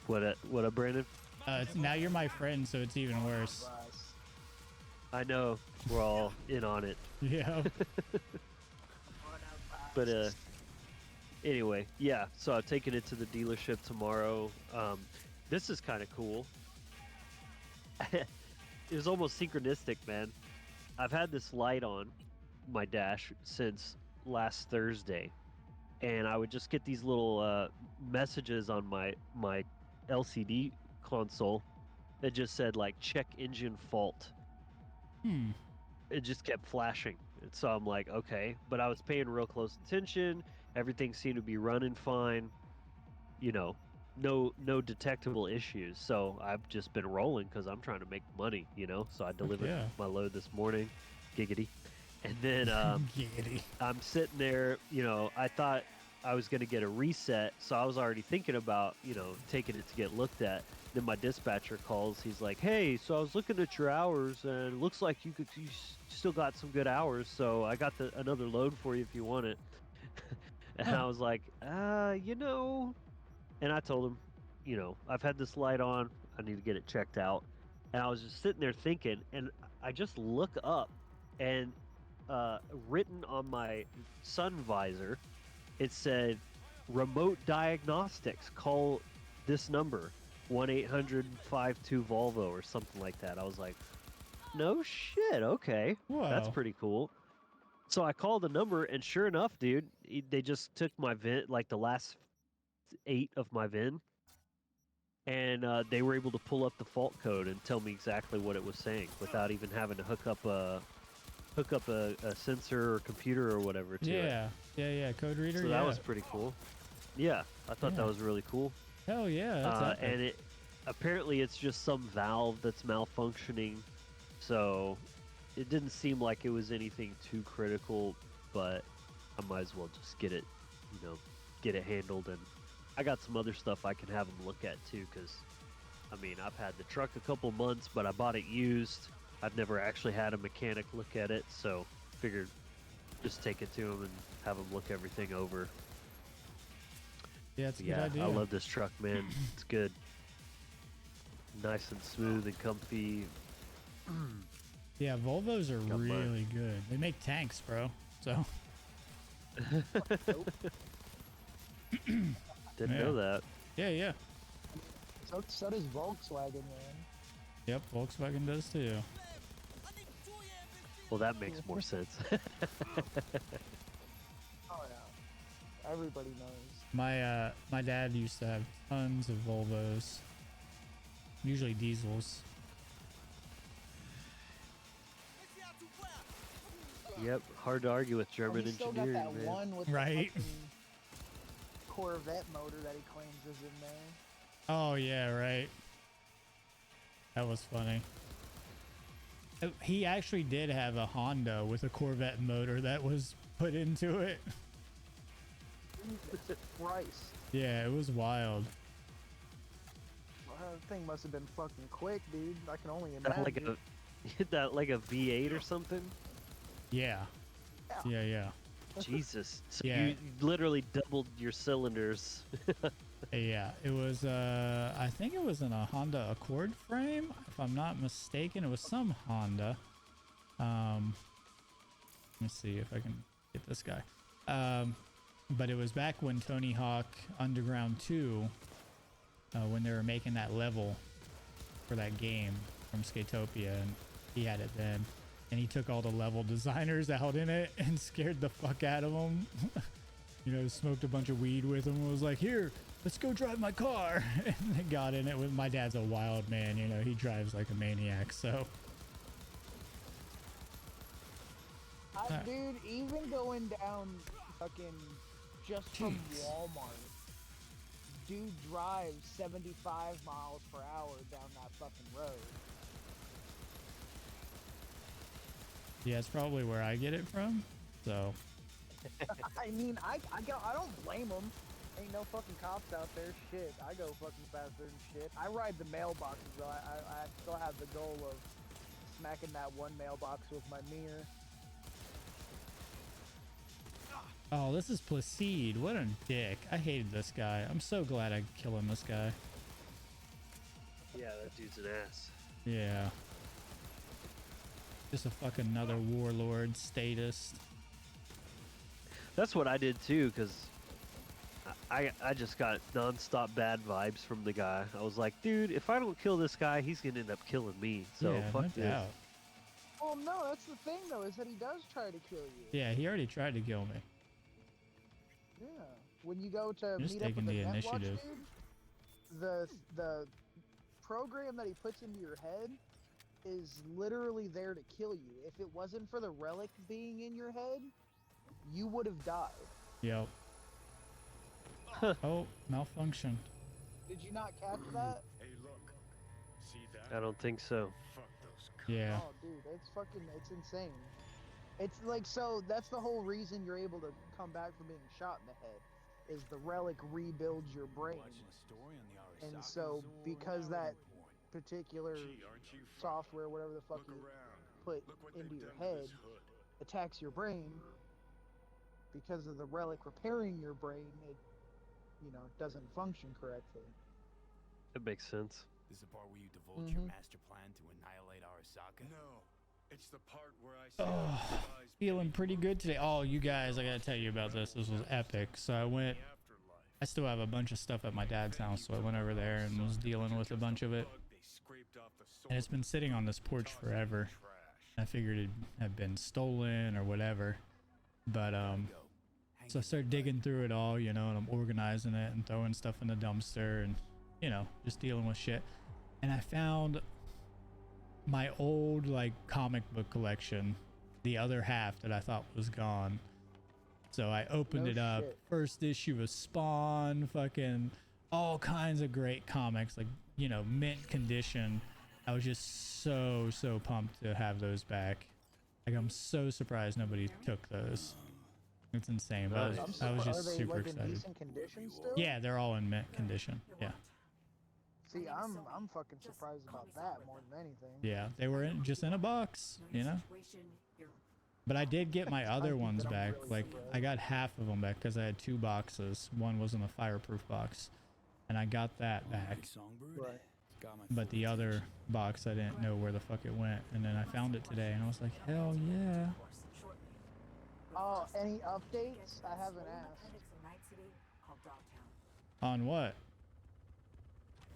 What up, Brandon? Now you're my friend, so it's even worse. I know. We're all in on it. Yeah. But anyway, yeah. So I'm taking it to the dealership tomorrow. This is kind of cool. It was almost synchronistic, man. I've had this light on my dash since last Thursday, and I would just get these little messages on my LCD console that just said like check engine fault. It just kept flashing, and so I'm like, okay, but I was paying real close attention. Everything seemed to be running fine, you know, no detectable issues. So I've just been rolling because I'm trying to make money, you know. So I delivered my load this morning, giggity, and then giggity. I'm sitting there, you know. I thought I was going to get a reset, so I was already thinking about, you know, taking it to get looked at. Then my dispatcher calls. He's like, "Hey, so I was looking at your hours, and it looks like you still got some good hours. So I got another load for you if you want it." And I was like, you know. And I told him, you know, I've had this light on. I need to get it checked out. And I was just sitting there thinking, and I just look up, and written on my sun visor, it said, "Remote diagnostics. Call this number, 1-800-52-VOLVO," or something like that. I was like, no shit, okay. Whoa. That's pretty cool. So I called the number, and sure enough, dude, they just took my VIN, like the last 8 of my VIN, and they were able to pull up the fault code and tell me exactly what it was saying without even having to hook up a sensor or computer or whatever to it. Yeah, code reader. So that was pretty cool. Yeah, I thought that was really cool. Hell yeah, that's epic. And it apparently it's just some valve that's malfunctioning, so it didn't seem like it was anything too critical, but I might as well just get it, you know, get it handled. And I got some other stuff I can have them look at too, because I mean, I've had the truck a couple months, but I bought it used. I've never actually had a mechanic look at it, so figured just take it to him and have him look everything over. Yeah, it's a good idea. I love this truck, man. It's good. Nice and smooth and comfy. Yeah, Volvos are really good. They make tanks, bro. So. Didn't know that. Yeah. So does Volkswagen, man. Yep, Volkswagen does too. Well, that makes more sense. Oh yeah, everybody knows. My dad used to have tons of Volvos, usually diesels. Yep, hard to argue with German he's still engineering, got that man. one with Right. the Corvette motor that he claims is in there. Oh yeah, right. That was funny. He actually did have a Honda with a Corvette motor that was put into it. Jesus Christ. Yeah, it was wild. Well, that thing must have been fucking quick, dude. I can only That imagine. like a V8 or something? Yeah. Yeah. Jesus. So Yeah. you literally doubled your cylinders. Yeah, it was I think it was in a Honda Accord frame, if I'm not mistaken. It was some Honda. Let me see if I can get this guy. But it was back when Tony Hawk Underground 2, when they were making that level for that game from Skatopia, and he had it then. And he took all the level designers out in it and scared the fuck out of them. You know, smoked a bunch of weed with them and was like, here, let's go drive my car. And they got in it with, my dad's a wild man, you know, he drives like a maniac, so. Dude, even going down fucking just from Walmart, dude drives 75 miles per hour down that fucking road. Yeah, it's probably where I get it from, so. I mean, I don't blame them. Ain't no fucking cops out there. Shit, I go fucking faster than shit. I ride the mailboxes though. I still have the goal of smacking that one mailbox with my mirror. Oh, this is Placide. What a dick. I hated this guy. I'm so glad I killed this guy. Yeah, that dude's an ass. Yeah. Just a fucking another warlord statist. That's what I did too, because I just got non-stop bad vibes from the guy. I was like, dude, if I don't kill this guy, he's gonna end up killing me. So yeah, fuck no this. doubt. Well, no, that's the thing though, is that he does try to kill you. Yeah, he already tried to kill me. Yeah. When you go to Just meet up taking with the the initiative. dude, the program that he puts into your head is literally there to kill you. If it wasn't for the relic being in your head, you would have died. Yep. Oh, malfunction. Did you not catch that? Hey, look. See that? I don't think so. Fuck those cops. Yeah. Oh, dude, it's insane. It's like, so that's the whole reason you're able to come back from being shot in the head, is the relic rebuilds your brain. And so because that particular software, whatever the fuck you put into your head, attacks your brain, because of the relic repairing your brain, it, you know, doesn't function correctly. That makes sense. This is the part where you divulge your master plan to annihilate Arasaka? No, it's the part where I Oh, feeling pretty good today. Oh, you guys, I gotta tell you about this. This was epic. So I still have a bunch of stuff at my dad's house, so I went over there and was dealing with a bunch of it. And it's been sitting on this porch forever. I figured it had been stolen or whatever. But so I started digging through it all, you know, and I'm organizing it and throwing stuff in the dumpster and, you know, just dealing with shit. And I found my old like comic book collection, the other half that I thought was gone. So I opened it up. First issue of Spawn, fucking all kinds of great comics, like, you know, mint condition. I was just so pumped to have those back. Like, I'm so surprised nobody took those. It's insane. But I was just super excited. In decent condition still? Yeah, they're all in mint condition. Yeah. See, I'm fucking surprised about that more than anything. Yeah, they were just in a box, you know. But I did get my other ones back. Like, I got half of them back because I had 2 boxes. One was in a fireproof box, and I got that back. Right. But the other box, I didn't know where the fuck it went, and then I found it today, and I was like, hell yeah. Oh, any updates? I haven't asked. On what?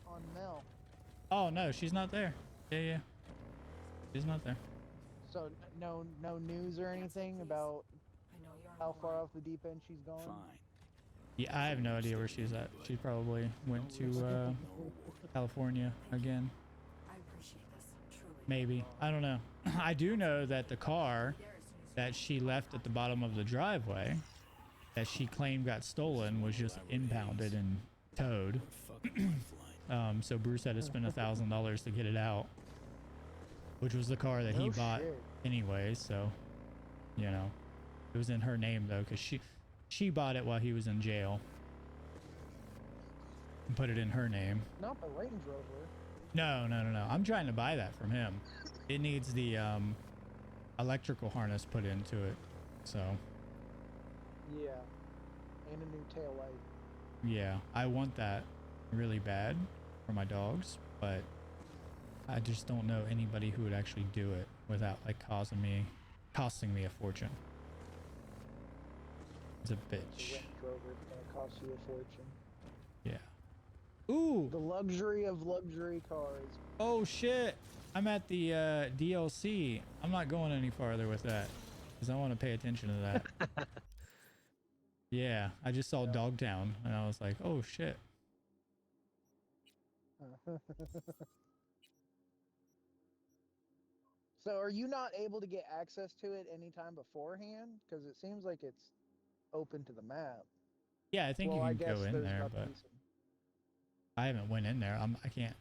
On Mel. Oh no, she's not there. Yeah, she's not there. So no news or anything about how far off the deep end she's gone? Fine. Yeah, I have no idea where she's at. She probably went to California again. Maybe. I don't know. I do know that the car that she left at the bottom of the driveway that she claimed got stolen was just impounded and towed. So Bruce had to spend $1,000 to get it out, which was the car that he bought anyway. So, you know, it was in her name though, because she bought it while he was in jail and put it in her name. Not the Range Rover. No. I'm trying to buy that from him. It needs the electrical harness put into it. So. Yeah. And a new tail light. Yeah, I want that really bad for my dogs, but I just don't know anybody who would actually do it without like costing me a fortune. It's a bitch. The Range Rover is gonna cost you a fortune. Yeah. Ooh. The luxury of luxury cars. Oh shit! I'm at the DLC. I'm not going any farther with that because I want to pay attention to that. Yeah, I just saw Dogtown and I was like, oh shit. So are you not able to get access to it anytime beforehand? Because it seems like it's open to the map. Yeah, I think you can go in there, but I haven't went in there. I can't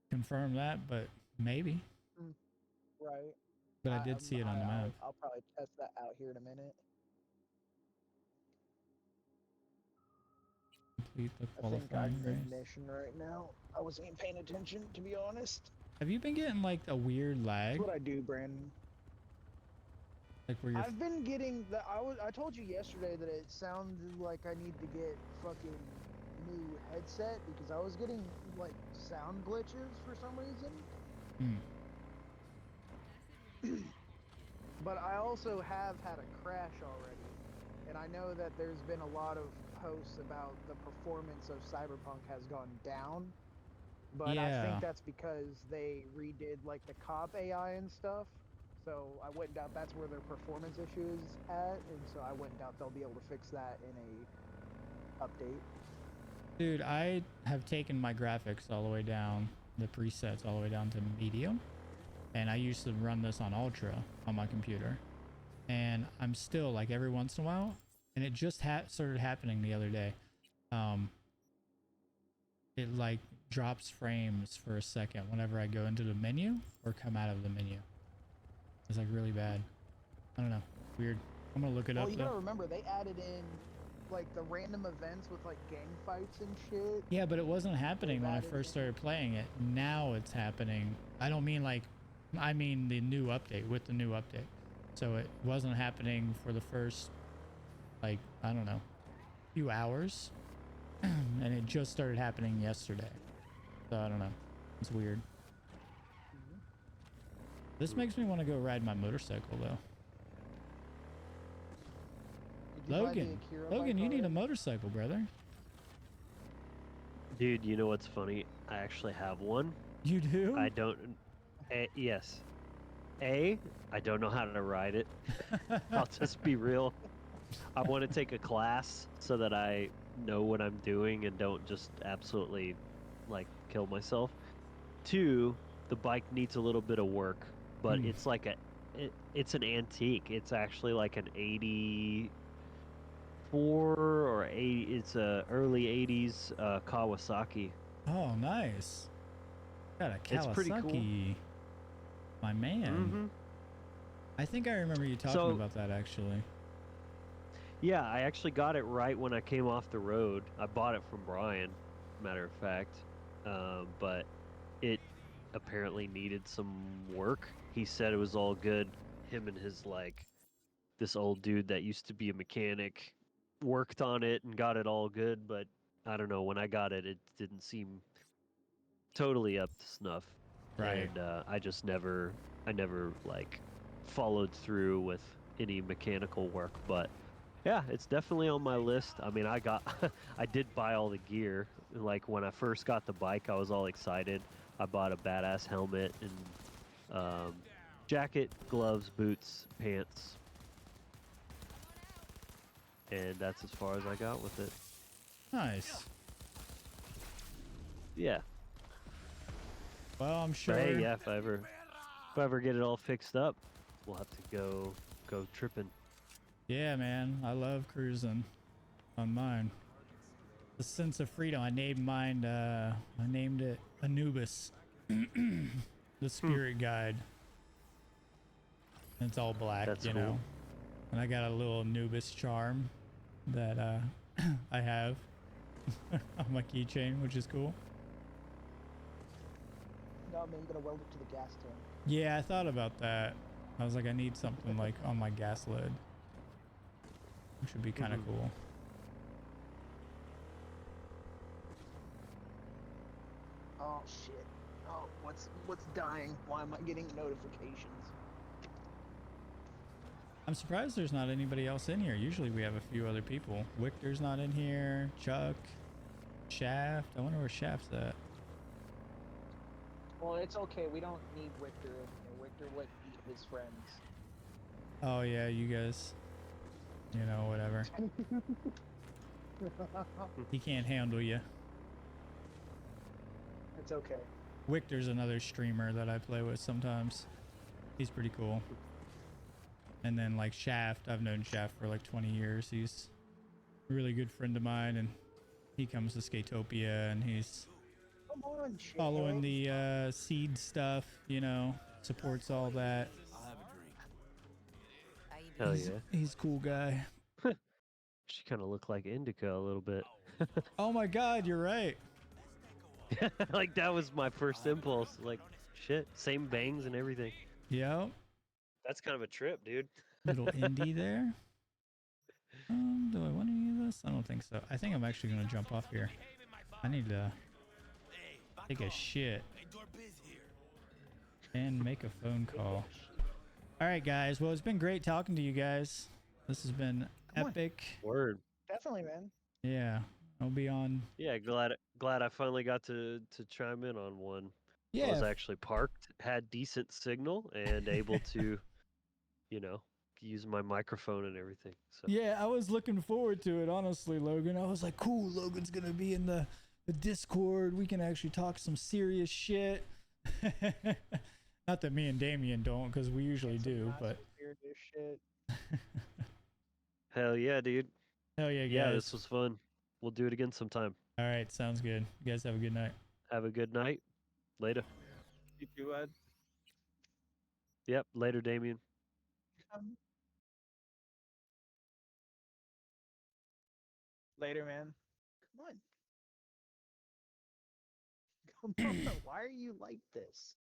confirm that, but maybe. Right. But I did see it on the map. I'll probably test that out here in a minute. Complete the I think qualifying I'm race. ignition right now. I wasn't even paying attention, to be honest. Have you been getting like a weird lag? That's what I do, Brandon. Like where you're... I've been getting the. I told you yesterday that it sounded like I need to get fucking new headset because I was getting like sound glitches for some reason. But I also have had a crash already, and I know that there's been a lot of posts about the performance of Cyberpunk has gone down, but I think that's because they redid like the cop AI and stuff. So I went and doubt that's where their performance issue is at, and so I went and doubt they'll be able to fix that in a update. Dude, I have taken my graphics all the way down, the presets all the way down to medium, and I used to run this on ultra on my computer, and I'm still like every once in a while, and it just started happening the other day. It like drops frames for a second whenever I go into the menu or come out of the menu. It's like really bad. I don't know. Weird. I'm gonna look it up. Well, you gotta remember they added in like the random events with like gang fights and shit. Yeah, but it wasn't happening when I first started playing it. Now it's happening. I don't mean like, I mean the new update, with the new update. So it wasn't happening for the first, like, I don't know, few hours. And it just started happening yesterday. So I don't know. It's weird. This makes me want to go ride my motorcycle though. Logan, you need a motorcycle, brother. Dude, you know what's funny? I actually have one. You do? I don't. Yes. I don't know how to ride it. I'll just be real. I want to take a class so that I know what I'm doing and don't just absolutely like kill myself. 2, the bike needs a little bit of work, but it's like it's an antique. It's actually like an 84 or 80. It's a early 80s Kawasaki. Oh, nice. Got a Kawasaki. It's pretty cool. My man. I think I remember you talking about that actually. Yeah, I actually got it right when I came off the road. I bought it from Brian, matter of fact. But it apparently needed some work. He said it was all good. Him and his, like, this old dude that used to be a mechanic worked on it and got it all good. But I don't know, when I got it, it didn't seem totally up to snuff. Right. And I never, like, followed through with any mechanical work. But yeah, it's definitely on my list. I mean, I did buy all the gear. Like, when I first got the bike, I was all excited. I bought a badass helmet and jacket, gloves, boots, pants. And that's as far as I got with it. Nice. Yeah. Well, I'm sure. But hey, yeah, if I ever get it all fixed up, we'll have to go tripping. Yeah, man, I love cruising on mine. The sense of freedom. I named it Anubis, the spirit guide. And it's all black, That's you cool. know. And I got a little Anubis charm that I have on my keychain, which is cool. No, man, you gotta weld it to the gas tank. Yeah, I thought about that. I was like, I need something like on my gas lid, which would be kind of cool. Oh shit. Oh, what's dying? Why am I getting notifications? I'm surprised there's not anybody else in here. Usually we have a few other people. Victor's not in here. Chuck, Shaft. I wonder where Shaft's at. Well, it's okay. We don't need Victor in here. Victor wouldn't eat his friends. Oh yeah, you guys. You know, whatever. He can't handle you. It's okay. Victor's another streamer that I play with sometimes. He's pretty cool. And then like Shaft, I've known Shaft for like 20 years. He's a really good friend of mine, and he comes to Skatopia, and he's following the seed stuff, you know, supports all that. Hell yeah. He's a cool guy. She kind of looked like Indica a little bit. Oh my god, you're right. Like that was my first impulse. Like, shit, same bangs and everything. Yep. That's kind of a trip, dude. Little indie there. Do I want any of this? I don't think so. I think I'm actually gonna jump off here. I need to take a shit and make a phone call. All right, guys. Well, it's been great talking to you guys. This has been epic. Word. Definitely, man. Yeah, I'll be on. Yeah, glad I finally got to chime in on one. Yeah. I was actually parked, had decent signal, and able to, you know, use my microphone and everything. So Yeah, I was looking forward to it, honestly, Logan. I was like, cool, Logan's gonna be in the Discord. We can actually talk some serious shit. Not that me and Damien don't, because we usually do, but Shit. hell yeah, dude. Hell yeah, guys. Yeah, this was fun. We'll do it again sometime. All right, sounds good. You guys have a good night. Have a good night. Later. You too, Ed. Yep, later, Damien. Later, man. Come on. Come on. Why are you like this?